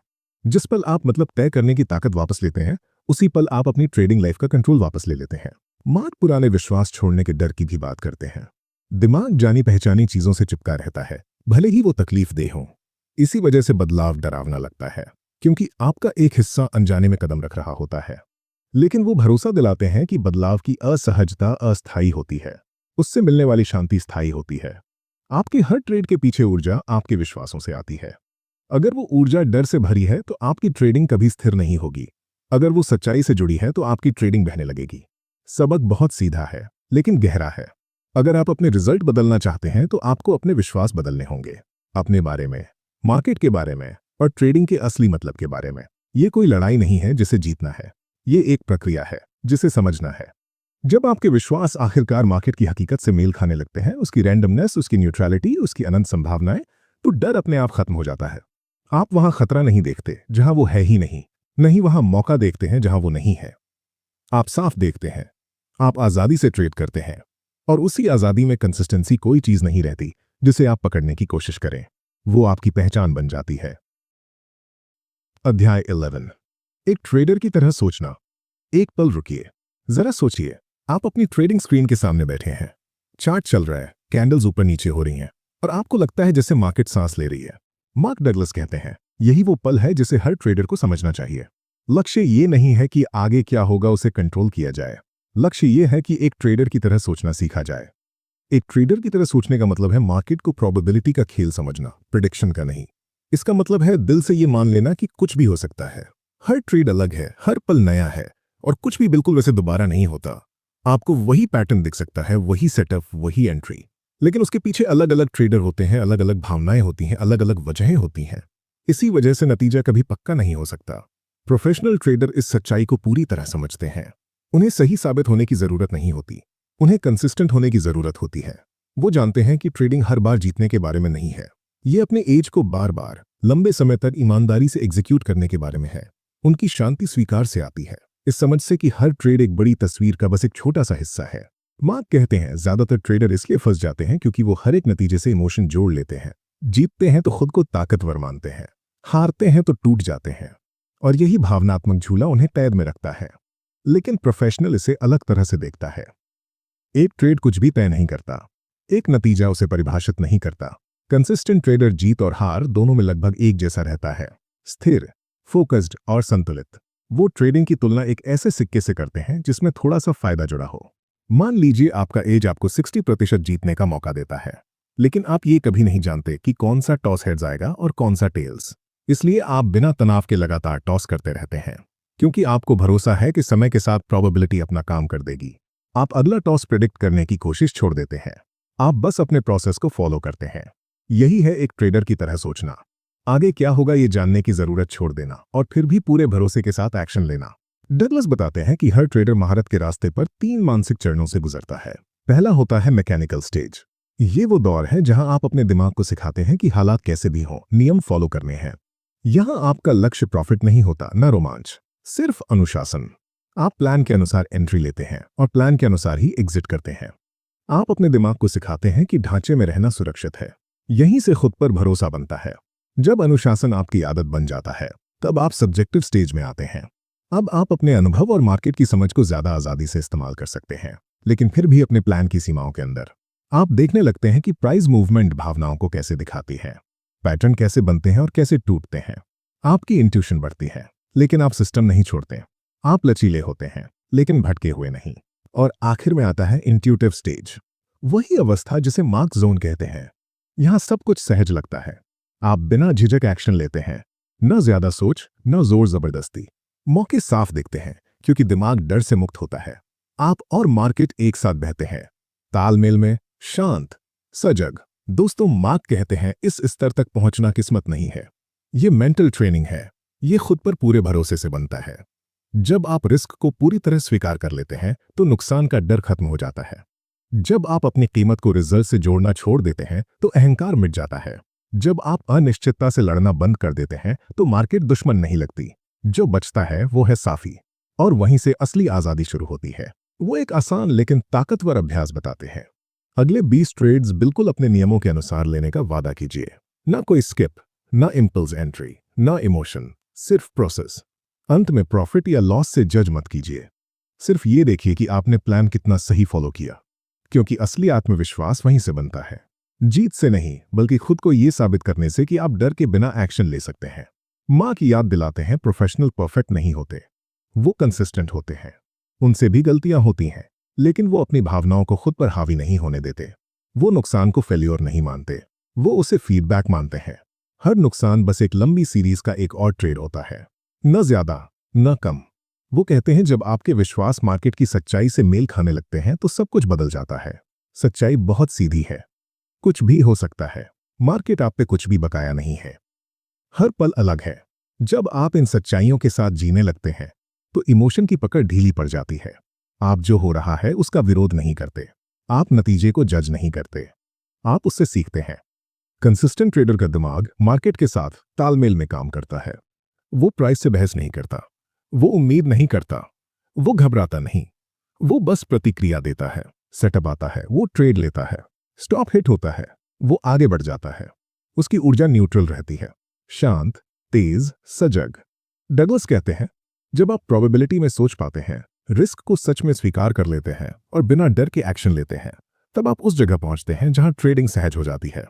जिस पल आप मतलब तय करने की ताकत वापस लेते हैं, उसी पल आप अपनी ट्रेडिंग लाइफ का कंट्रोल वापस ले लेते हैं। मार्क पुराने विश्वास छोड़ने के डर की भी बात करते हैं। दिमाग जानी पहचानी चीजों से चिपका रहता है, भले ही वो तकलीफ दे हों। इसी वजह से बदलाव डरावना लगता है, क्योंकि आपका एक हिस्सा अनजाने में कदम रख रहा होता है। लेकिन वो भरोसा दिलाते हैं कि बदलाव की असहजता अस्थायी होती है, उससे मिलने वाली शांति स्थायी होती है। आपके हर ट्रेड के पीछे ऊर्जा आपके विश्वासों से आती है। अगर वो ऊर्जा डर से भरी है तो आपकी ट्रेडिंग कभी स्थिर नहीं होगी। अगर वो सच्चाई से जुड़ी है तो आपकी ट्रेडिंग बहने लगेगी। सबक बहुत सीधा है, लेकिन गहरा है। अगर आप अपने रिजल्ट बदलना चाहते हैं तो आपको अपने विश्वास बदलने होंगे, अपने बारे में, मार्केट के बारे में और ट्रेडिंग के असली मतलब के बारे में। ये कोई लड़ाई नहीं है जिसे जीतना है, ये एक प्रक्रिया है जिसे समझना है। जब आपके विश्वास आखिरकार मार्केट की हकीकत से मेल खाने लगते हैं, उसकी रैंडमनेस, उसकी न्यूट्रलिटी, उसकी अनंत संभावनाएं, तो डर अपने आप खत्म हो जाता है। आप वहां खतरा नहीं देखते जहां वो है ही नहीं, नहीं वहां मौका देखते हैं जहां वो नहीं है। आप साफ देखते हैं, आप आजादी से ट्रेड करते हैं, और उसी आजादी में कंसिस्टेंसी कोई चीज नहीं रहती जिसे आप पकड़ने की कोशिश करें, वो आपकी पहचान बन जाती है। अध्याय 11, एक ट्रेडर की तरह सोचना। एक पल रुकिए, जरा सोचिए, आप अपनी ट्रेडिंग स्क्रीन के सामने बैठे हैं, चार्ट चल रहा है, कैंडल्स ऊपर नीचे हो रही हैं, और आपको लगता है जैसे मार्केट सांस ले रही है। मार्क डगलस कहते हैं, यही वो पल है जिसे हर ट्रेडर को समझना चाहिए। लक्ष्य ये नहीं है कि आगे क्या होगा उसे कंट्रोल किया जाए, लक्ष्य ये है कि एक ट्रेडर की तरह सोचना सीखा जाए। एक ट्रेडर की तरह सोचने का मतलब है मार्केट को प्रोबेबिलिटी का खेल समझना, प्रेडिक्शन का नहीं। इसका मतलब है दिल से ये मान लेना कि कुछ भी हो सकता है, हर ट्रेड अलग है, हर पल नया है, और कुछ भी बिल्कुल वैसे दोबारा नहीं होता। आपको वही पैटर्न दिख सकता है, वही सेटअप, वही एंट्री, लेकिन उसके पीछे अलग अलग ट्रेडर होते हैं, अलग अलग भावनाएं होती हैं, अलग अलग वजहें होती हैं। इसी वजह से नतीजा कभी पक्का नहीं हो सकता। प्रोफेशनल ट्रेडर इस सच्चाई को पूरी तरह समझते हैं। उन्हें सही साबित होने की जरूरत नहीं होती, उन्हें कंसिस्टेंट होने की जरूरत होती है। वो जानते हैं कि ट्रेडिंग हर बार जीतने के बारे में नहीं है, ये अपने एज को बार बार लंबे समय तक ईमानदारी से एग्जीक्यूट करने के बारे में है। उनकी शांति स्वीकार से आती है, इस समझ से कि हर ट्रेड एक बड़ी तस्वीर का बस एक छोटा सा हिस्सा है। मार्क कहते हैं, ज्यादातर ट्रेडर इसलिए फंस जाते हैं क्योंकि वो हर एक नतीजे से इमोशन जोड़ लेते हैं। जीतते हैं तो खुद को ताकतवर मानते हैं, हारते हैं तो टूट जाते हैं, और यही भावनात्मक झूला उन्हें कैद में रखता है। लेकिन प्रोफेशनल इसे अलग तरह से देखता है। एक ट्रेड कुछ भी तय नहीं करता, एक नतीजा उसे परिभाषित नहीं करता। कंसिस्टेंट ट्रेडर जीत और हार दोनों में लगभग एक जैसा रहता है, स्थिर, फोकस्ड और संतुलित। वो ट्रेडिंग की तुलना एक ऐसे सिक्के से करते हैं जिसमें थोड़ा सा फायदा जुड़ा हो। मान लीजिए आपका एज आपको 60% जीतने का मौका देता है, लेकिन आप ये कभी नहीं जानते कि कौन सा टॉस हेड्स आएगा और कौन सा टेल्स। इसलिए आप बिना तनाव के लगातार टॉस करते रहते हैं, क्योंकि आपको भरोसा है कि समय के साथ प्रोबेबिलिटी अपना काम कर देगी। आप अगला टॉस प्रेडिक्ट करने की कोशिश छोड़ देते हैं, आप बस अपने प्रोसेस को फॉलो करते हैं। यही है एक ट्रेडर की तरह सोचना, आगे क्या होगा ये जानने की जरूरत छोड़ देना, और फिर भी पूरे भरोसे के साथ एक्शन लेना। डगलस बताते हैं कि हर ट्रेडर महारत के रास्ते पर 3 मानसिक चरणों से गुजरता है। पहला होता है मैकेनिकल स्टेज। ये वो दौर है जहां आप अपने दिमाग को सिखाते हैं कि हालात कैसे भी हों, नियम फॉलो करने हैं। यहां आपका लक्ष्य प्रॉफिट नहीं होता, न रोमांच, सिर्फ अनुशासन। आप प्लान के अनुसार एंट्री लेते हैं और प्लान के अनुसार ही एग्जिट करते हैं। आप अपने दिमाग को सिखाते हैं कि ढांचे में रहना सुरक्षित है। यहीं से खुद पर भरोसा बनता है। जब अनुशासन आपकी आदत बन जाता है, तब आप सब्जेक्टिव स्टेज में आते हैं। अब आप अपने अनुभव और मार्केट की समझ को ज्यादा आजादी से इस्तेमाल कर सकते हैं, लेकिन फिर भी अपने प्लान की सीमाओं के अंदर। आप देखने लगते हैं कि प्राइस मूवमेंट भावनाओं को कैसे दिखाती है, पैटर्न कैसे बनते हैं और कैसे टूटते हैं। आपकी इंट्यूशन बढ़ती है, लेकिन आप सिस्टम नहीं छोड़ते। आप लचीले होते हैं, लेकिन भटके हुए नहीं। और आखिर में आता है इंट्यूटिव स्टेज, वही अवस्था जिसे मार्क जोन कहते हैं। यहां सब कुछ सहज लगता है। आप बिना झिझक एक्शन लेते हैं, न ज्यादा सोच, न जोर जबरदस्ती। मौके साफ दिखते हैं क्योंकि दिमाग डर से मुक्त होता है। आप और मार्केट एक साथ बहते हैं, तालमेल में, शांत, सजग। दोस्तों, मार्क कहते हैं, इस स्तर तक पहुंचना किस्मत नहीं है, ये मेंटल ट्रेनिंग है। ये खुद पर पूरे भरोसे से बनता है। जब आप रिस्क को पूरी तरह स्वीकार कर लेते हैं तो नुकसान का डर खत्म हो जाता है। जब आप अपनी कीमत को रिजल्ट से जोड़ना छोड़ देते हैं तो अहंकार मिट जाता है। जब आप अनिश्चितता से लड़ना बंद कर देते हैं तो मार्केट दुश्मन नहीं लगती। जो बचता है वो है साफी, और वहीं से असली आजादी शुरू होती है। वो एक आसान लेकिन ताकतवर अभ्यास बताते हैं। अगले 20 ट्रेड्स बिल्कुल अपने नियमों के अनुसार लेने का वादा कीजिए। ना कोई स्किप, ना इम्पल्स एंट्री, ना इमोशन, सिर्फ प्रोसेस। अंत में प्रॉफिट या लॉस से जज मत कीजिए, सिर्फ ये देखिए कि आपने प्लान कितना सही फॉलो किया, क्योंकि असली आत्मविश्वास वहीं से बनता है। जीत से नहीं, बल्कि खुद को ये साबित करने से कि आप डर के बिना एक्शन ले सकते हैं। माँ की याद दिलाते हैं, प्रोफेशनल परफेक्ट नहीं होते, वो कंसिस्टेंट होते हैं। उनसे भी गलतियां होती हैं, लेकिन वो अपनी भावनाओं को खुद पर हावी नहीं होने देते। वो नुकसान को फेल्योर नहीं मानते, वो उसे फीडबैक मानते हैं। हर नुकसान बस एक लंबी सीरीज का एक और ट्रेड होता है, न ज्यादा न कम। वो कहते हैं, जब आपके विश्वास मार्केट की सच्चाई से मेल खाने लगते हैं तो सब कुछ बदल जाता है। सच्चाई बहुत सीधी है, कुछ भी हो सकता है। मार्केट आप पे कुछ भी बकाया नहीं है, हर पल अलग है। जब आप इन सच्चाइयों के साथ जीने लगते हैं तो इमोशन की पकड़ ढीली पड़ जाती है। आप जो हो रहा है उसका विरोध नहीं करते, आप नतीजे को जज नहीं करते, आप उससे सीखते हैं। कंसिस्टेंट ट्रेडर का दिमाग मार्केट के साथ तालमेल में काम करता है। वो प्राइस से बहस नहीं करता, वो उम्मीद नहीं करता, वो घबराता नहीं, वो बस प्रतिक्रिया देता है। सेटअप आता है, वो ट्रेड लेता है, स्टॉप हिट होता है, वो आगे बढ़ जाता है। उसकी ऊर्जा न्यूट्रल रहती है, शांत, तेज, सजग। डगलस कहते हैं, जब आप प्रोबेबिलिटी में सोच पाते हैं, रिस्क को सच में स्वीकार कर लेते हैं और बिना डर के एक्शन लेते हैं, तब आप उस जगह पहुंचते हैं जहां ट्रेडिंग सहज हो जाती है।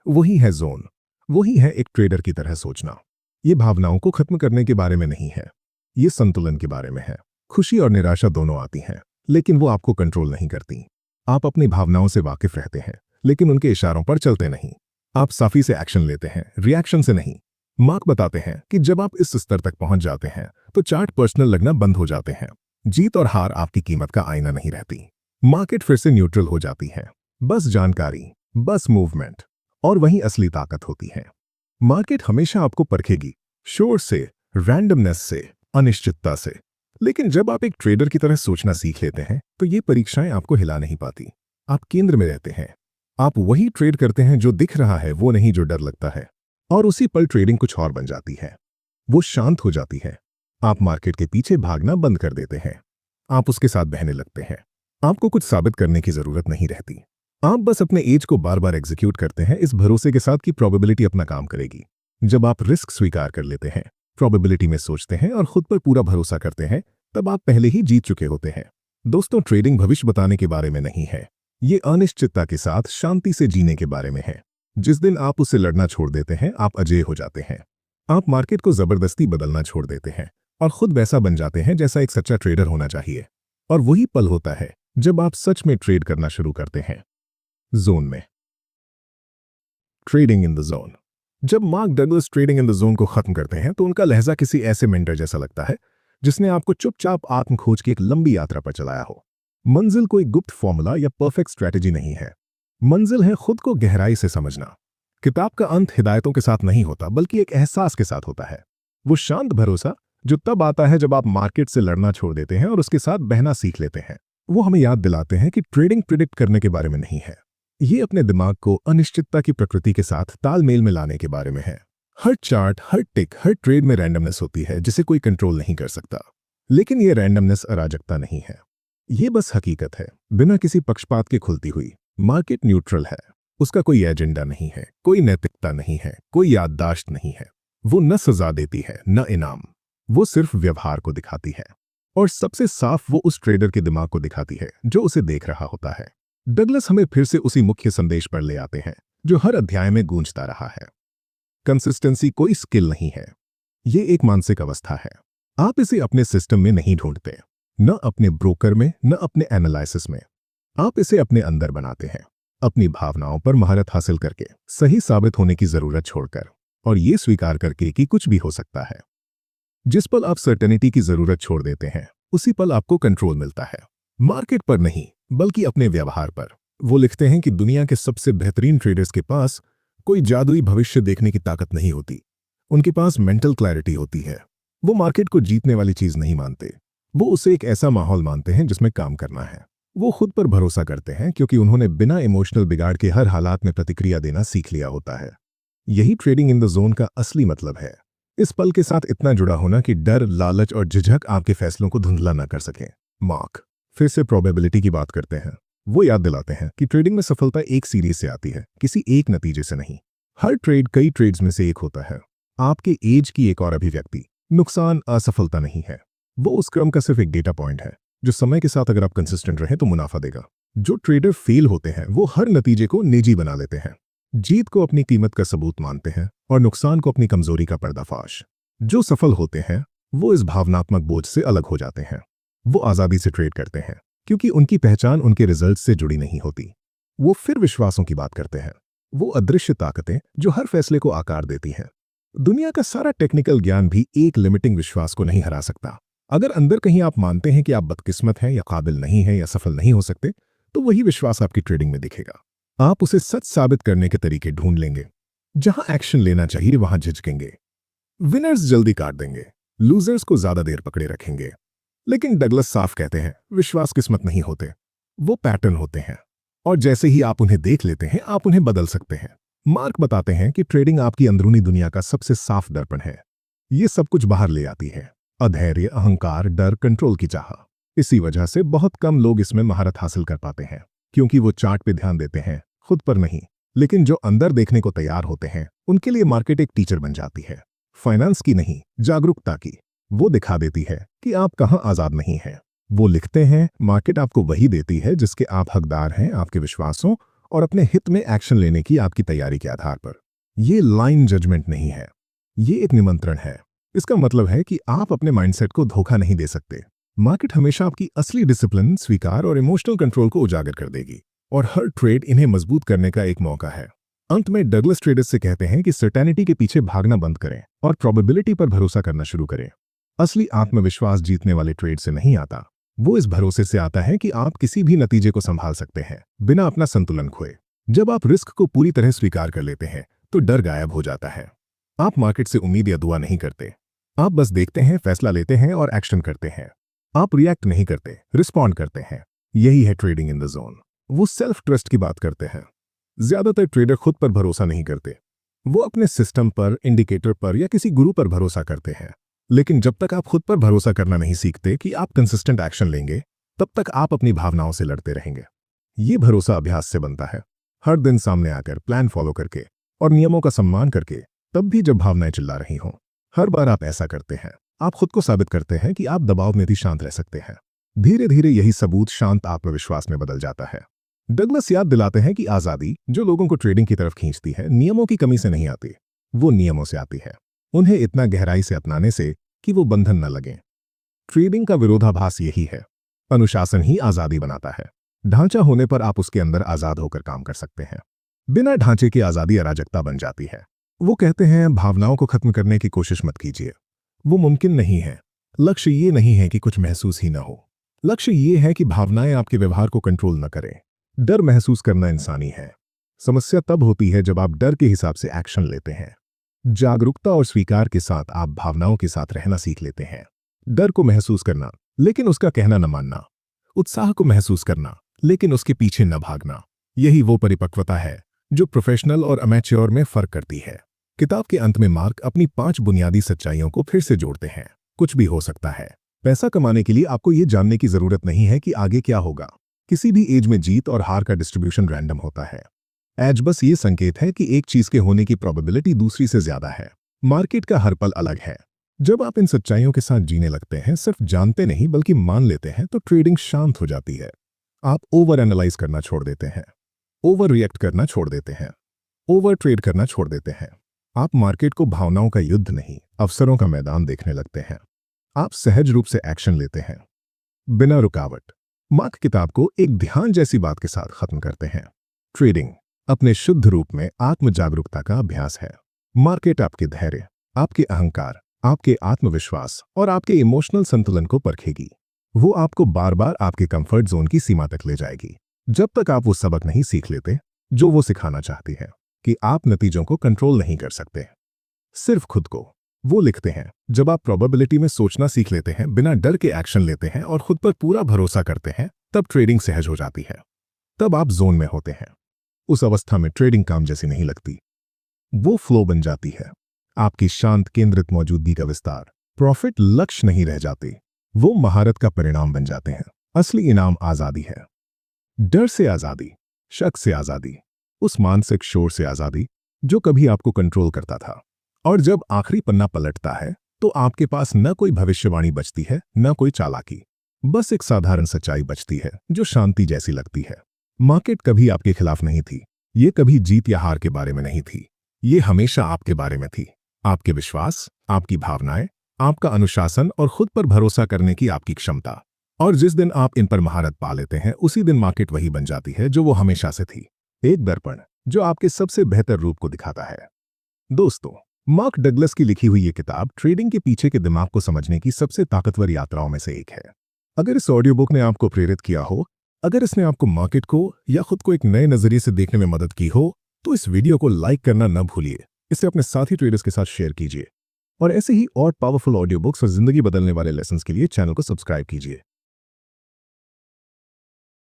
वही है जोन, वही है एक ट्रेडर की तरह सोचना। ये भावनाओं को खत्म करने के बारे में नहीं है, ये संतुलन के बारे में है। खुशी और निराशा दोनों आती हैं, लेकिन वो आपको कंट्रोल नहीं करती। आप अपनी भावनाओं से वाकिफ रहते हैं, लेकिन उनके इशारों पर चलते नहीं। आप साफी से एक्शन लेते हैं, रिएक्शन से नहीं। मार्क बताते हैं कि जब आप इस स्तर तक पहुंच जाते हैं तो चार्ट पर्सनल लगना बंद हो जाते हैं। जीत और हार आपकी कीमत का आईना नहीं रहती। मार्केट फिर से न्यूट्रल हो जाती है। बस जानकारी, बस मूवमेंट, और वही असली ताकत होती है। मार्केट हमेशा आपको परखेगी, शोर से, रैंडमनेस से, अनिश्चितता से। लेकिन जब आप एक ट्रेडर की तरह सोचना सीख लेते हैं तो ये परीक्षाएं आपको हिला नहीं पाती। आप केंद्र में रहते हैं। आप वही ट्रेड करते हैं जो दिख रहा है, वो नहीं जो डर लगता है। और उसी पल ट्रेडिंग कुछ और बन जाती है। वो शांत हो जाती है। आप मार्केट के पीछे भागना बंद कर देते हैं। आप उसके साथ बहने लगते हैं। आपको कुछ साबित करने की जरूरत नहीं रहती। आप बस अपने एज को बार बार एग्जीक्यूट करते हैं, इस भरोसे के साथ कि प्रोबेबिलिटी अपना काम करेगी। जब आप रिस्क स्वीकार कर लेते हैं, प्रोबेबिलिटी में सोचते हैं और खुद पर पूरा भरोसा करते हैं, तब आप पहले ही जीत चुके होते हैं। दोस्तों, ट्रेडिंग भविष्य बताने के बारे में नहीं है। ये अनिश्चितता के साथ शांति से जीने के बारे में है। जिस दिन आप उससे लड़ना छोड़ देते हैं, आप अजेय हो जाते हैं। आप मार्केट को जबरदस्ती बदलना छोड़ देते हैं और खुद वैसा बन जाते हैं जैसा एक सच्चा ट्रेडर होना चाहिए। और वही पल होता है जब आप सच में ट्रेड करना शुरू करते हैं। जोन में। Trading in the zone. जब Mark Douglas trading in the zone को खत्म करते हैं तो उनका लहजा किसी ऐसे मेंटर जैसा लगता है जिसने आपको चुपचाप आत्म खोज की एक लंबी यात्रा पर चलाया हो। मंजिल कोई गुप्त फॉर्मूला या परफेक्ट स्ट्रेटेजी नहीं है। मंजिल है खुद को गहराई से समझना। किताब का अंत हिदायतों के साथ नहीं होता, बल्कि एक एहसास के साथ होता है। वो शांत भरोसा जो तब आता है जब आप मार्केट से लड़ना छोड़ देते हैं और उसके साथ बहना सीख लेते हैं। वो हमें याद दिलाते हैं कि ट्रेडिंग प्रिडिक्ट करने के बारे में नहीं है। ये अपने दिमाग को अनिश्चितता की प्रकृति के साथ तालमेल में लाने के बारे में है। हर चार्ट, हर टिक, हर ट्रेड में रैंडमनेस होती है जिसे कोई कंट्रोल नहीं कर सकता। लेकिन ये रैंडमनेस अराजकता नहीं है, ये बस हकीकत है, बिना किसी पक्षपात के खुलती हुई। मार्केट न्यूट्रल है, उसका कोई एजेंडा नहीं है, कोई नैतिकता नहीं है, कोई याददाश्त नहीं है। वो न सजा देती है न इनाम, वो सिर्फ व्यवहार को दिखाती है। और सबसे साफ वो उस ट्रेडर के दिमाग को दिखाती है जो उसे देख रहा होता है। डगलस हमें फिर से उसी मुख्य संदेश पर ले आते हैं जो हर अध्याय में गूंजता रहा है। कंसिस्टेंसी कोई स्किल नहीं है, ये एक मानसिक अवस्था है। आप इसे अपने सिस्टम में नहीं ढूंढते, न अपने ब्रोकर में, न अपने एनालिसिस में। आप इसे अपने अंदर बनाते हैं, अपनी भावनाओं पर महारत हासिल करके, सही साबित होने की जरूरत छोड़कर, और ये स्वीकार करके कि कुछ भी हो सकता है। जिस पल आप सर्टेनिटी की जरूरत छोड़ देते हैं, उसी पल आपको कंट्रोल मिलता है। मार्केट पर नहीं, बल्कि अपने व्यवहार पर। वो लिखते हैं कि दुनिया के सबसे बेहतरीन ट्रेडर्स के पास कोई जादुई भविष्य देखने की ताकत नहीं होती, उनके पास मेंटल क्लैरिटी होती है। वो मार्केट को जीतने वाली चीज नहीं मानते, वो उसे एक ऐसा माहौल मानते हैं जिसमें काम करना है। वो खुद पर भरोसा करते हैं क्योंकि उन्होंने बिना इमोशनल बिगाड़ के हर हालात में प्रतिक्रिया देना सीख लिया होता है। यही ट्रेडिंग इन द जोन का असली मतलब है। इस पल के साथ इतना जुड़ा होना कि डर, लालच और झिझक आपके फैसलों को धुंधला न कर सके। मार्क फिर से प्रोबेबिलिटी की बात करते हैं। वो याद दिलाते हैं कि ट्रेडिंग में सफलता एक सीरीज से आती है, किसी एक नतीजे से नहीं। हर ट्रेड कई ट्रेड्स में से एक होता है, आपके एज की एक और अभिव्यक्ति। नुकसान असफलता नहीं है, वो उस क्रम का सिर्फ एक डेटा पॉइंट है जो समय के साथ अगर आप कंसिस्टेंट रहे तो मुनाफा देगा। जो ट्रेडर फेल होते हैं वो हर नतीजे को निजी बना लेते हैं, जीत को अपनी कीमत का सबूत मानते हैं और नुकसान को अपनी कमजोरी का पर्दाफाश। जो सफल होते हैं वो इस भावनात्मक बोझ से अलग हो जाते हैं। वो आजादी से ट्रेड करते हैं क्योंकि उनकी पहचान उनके रिजल्ट से जुड़ी नहीं होती। वो फिर विश्वासों की बात करते हैं, वो अदृश्य ताकतें जो हर फैसले को आकार देती हैं। दुनिया का सारा टेक्निकल ज्ञान भी एक लिमिटिंग विश्वास को नहीं हरा सकता। अगर अंदर कहीं आप मानते हैं कि आप बदकिस्मत हैं या काबिल नहीं हैं या सफल नहीं हो सकते, तो वही विश्वास आपकी ट्रेडिंग में दिखेगा। आप उसे सच साबित करने के तरीके ढूंढ लेंगे। जहां एक्शन लेना चाहिए वहां झिझकेंगे। विनर्स जल्दी काट देंगे, लूजर्स को ज्यादा देर पकड़े रखेंगे। लेकिन डगलस साफ कहते हैं, विश्वास किस्मत नहीं होते, वो पैटर्न होते हैं। और जैसे ही आप उन्हें देख लेते हैं, आप उन्हें बदल सकते हैं। मार्क बताते हैं कि ट्रेडिंग आपकी अंदरूनी दुनिया का सबसे साफ दर्पण है। ये सब कुछ बाहर ले आती है, अधैर्य, अहंकार, डर, कंट्रोल की चाह। इसी वजह से बहुत कम लोग इसमें महारत हासिल कर पाते हैं, क्योंकि वो चार्ट पे ध्यान देते हैं, खुद पर नहीं। लेकिन जो अंदर देखने को तैयार होते हैं, उनके लिए मार्केट एक टीचर बन जाती है। फाइनेंस की नहीं, जागरूकता की। वो दिखा देती है कि आप कहाँ आजाद नहीं हैं। वो लिखते हैं, मार्केट आपको वही देती है जिसके आप हकदार हैं, आपके विश्वासों और अपने हित में एक्शन लेने की आपकी तैयारी के आधार पर। ये लाइन जजमेंट नहीं है, ये एक निमंत्रण है। इसका मतलब है कि आप अपने माइंडसेट को धोखा नहीं दे सकते। मार्केट हमेशा आपकी असली डिसिप्लिन, स्वीकार और इमोशनल कंट्रोल को उजागर कर देगी, और हर ट्रेड इन्हें मजबूत करने का एक मौका है। अंत में डगलस ट्रेडर्स से कहते हैं कि सर्टेनिटी के पीछे भागना बंद करें और प्रोबेबिलिटी पर भरोसा करना शुरू करें। असली आत्मविश्वास जीतने वाले ट्रेड से नहीं आता, वो इस भरोसे से आता है कि आप किसी भी नतीजे को संभाल सकते हैं बिना अपना संतुलन खोए। जब आप रिस्क को पूरी तरह स्वीकार कर लेते हैं तो डर गायब हो जाता है। आप मार्केट से उम्मीद या दुआ नहीं करते, आप बस देखते हैं, फैसला लेते हैं और एक्शन करते हैं। आप रिएक्ट नहीं करते, रिस्पॉन्ड करते हैं। यही है ट्रेडिंग इन द जोन। वो सेल्फ ट्रस्ट की बात करते हैं। ज्यादातर ट्रेडर खुद पर भरोसा नहीं करते, वो अपने सिस्टम पर, इंडिकेटर पर या किसी गुरु पर भरोसा करते हैं। लेकिन जब तक आप खुद पर भरोसा करना नहीं सीखते कि आप कंसिस्टेंट एक्शन लेंगे, तब तक आप अपनी भावनाओं से लड़ते रहेंगे। ये भरोसा अभ्यास से बनता है, हर दिन सामने आकर, प्लान फॉलो करके और नियमों का सम्मान करके, तब भी जब भावनाएं चिल्ला रही हों। हर बार आप ऐसा करते हैं, आप खुद को साबित करते हैं कि आप दबाव में भी शांत रह सकते हैं। धीरे धीरे यही सबूत शांत आत्मविश्वास में बदल जाता है। डगलस याद दिलाते हैं कि आजादी जो लोगों को ट्रेडिंग की तरफ खींचती है, नियमों की कमी से नहीं आती, वो नियमों से आती है। उन्हें इतना गहराई से अपनाने से कि वो बंधन न लगें। ट्रेडिंग का विरोधाभास यही है। अनुशासन ही आजादी बनाता है। ढांचा होने पर आप उसके अंदर आजाद होकर काम कर सकते हैं। बिना ढांचे की आजादी अराजकता बन जाती है। वो कहते हैं, भावनाओं को खत्म करने की कोशिश मत कीजिए, वो मुमकिन नहीं है। लक्ष्य ये नहीं है कि कुछ महसूस ही ना हो, लक्ष्य ये है कि भावनाएं आपके व्यवहार को कंट्रोल न करें। डर महसूस करना इंसानी है। समस्या तब होती है जब आप डर के हिसाब से एक्शन लेते हैं। जागरूकता और स्वीकार के साथ आप भावनाओं के साथ रहना सीख लेते हैं। डर को महसूस करना, लेकिन उसका कहना न मानना। उत्साह को महसूस करना, लेकिन उसके पीछे न भागना। यही वो परिपक्वता है जो प्रोफेशनल और अमेच्योर में फर्क करती है। किताब के अंत में मार्क अपनी 5 बुनियादी सच्चाइयों को फिर से जोड़ते हैं। कुछ भी हो सकता है। पैसा कमाने के लिए आपको ये जानने की जरूरत नहीं है कि आगे क्या होगा। किसी भी एज में जीत और हार का डिस्ट्रीब्यूशन रैंडम होता है। एज बस ये संकेत है कि एक चीज के होने की प्रोबेबिलिटी दूसरी से ज्यादा है। मार्केट का हर पल अलग है। जब आप इन सच्चाइयों के साथ जीने लगते हैं, सिर्फ जानते नहीं बल्कि मान लेते हैं, तो ट्रेडिंग शांत हो जाती है। आप ओवर एनालाइज करना छोड़ देते हैं, ओवर रिएक्ट करना छोड़ देते हैं, ओवर ट्रेड करना छोड़ देते हैं। आप मार्केट को भावनाओं का युद्ध नहीं, अवसरों का मैदान देखने लगते हैं। आप सहज रूप से एक्शन लेते हैं, बिना रुकावट। मार्क किताब को एक ध्यान जैसी बात के साथ खत्म करते हैं। ट्रेडिंग अपने शुद्ध रूप में आत्म जागरूकता का अभ्यास है। मार्केट आपके धैर्य, आपके अहंकार, आपके आत्मविश्वास और आपके इमोशनल संतुलन को परखेगी। वो आपको बार बार आपके कंफर्ट जोन की सीमा तक ले जाएगी, जब तक आप वो सबक नहीं सीख लेते जो वो सिखाना चाहती है, कि आप नतीजों को कंट्रोल नहीं कर सकते, सिर्फ खुद को। वो लिखते हैं, जब आप प्रोबेबिलिटी में सोचना सीख लेते हैं, बिना डर के एक्शन लेते हैं और खुद पर पूरा भरोसा करते हैं, तब ट्रेडिंग सहज हो जाती है। तब आप जोन में होते हैं। उस अवस्था में ट्रेडिंग काम जैसी नहीं लगती, वो फ्लो बन जाती है। आपकी शांत केंद्रित मौजूदगी का विस्तार। प्रॉफिट लक्ष्य नहीं रह जाते, वो महारत का परिणाम बन जाते हैं। असली इनाम आजादी है। डर से आजादी, शक से आजादी, उस मानसिक शोर से आजादी जो कभी आपको कंट्रोल करता था। और जब आखिरी पन्ना पलटता है, तो आपके पास न कोई भविष्यवाणी बचती है, न कोई चालाकी, बस एक साधारण सच्चाई बचती है जो शांति जैसी लगती है। मार्केट कभी आपके खिलाफ नहीं थी, ये कभी जीत या हार के बारे में नहीं थी, ये हमेशा आपके बारे में थी। आपके विश्वास, आपकी भावनाएं, आपका अनुशासन और खुद पर भरोसा करने की आपकी क्षमता। और जिस दिन आप इन पर महारत पा लेते हैं, उसी दिन मार्केट वही बन जाती है जो वो हमेशा से थी, एक दर्पण जो आपके सबसे बेहतर रूप को दिखाता है। दोस्तों, मार्क डगलस की लिखी हुई ये किताब ट्रेडिंग के पीछे के दिमाग को समझने की सबसे ताकतवर यात्राओं में से एक है। अगर इस ऑडियो बुक ने आपको प्रेरित किया हो, अगर इसने आपको मार्केट को या खुद को एक नए नजरिए से देखने में मदद की हो, तो इस वीडियो को लाइक करना न भूलिए। इसे अपने साथी ट्रेडर्स के साथ शेयर कीजिए और ऐसे ही और पावरफुल ऑडियो बुक्स और जिंदगी बदलने वाले लेसन्स के लिए चैनल को सब्सक्राइब कीजिए।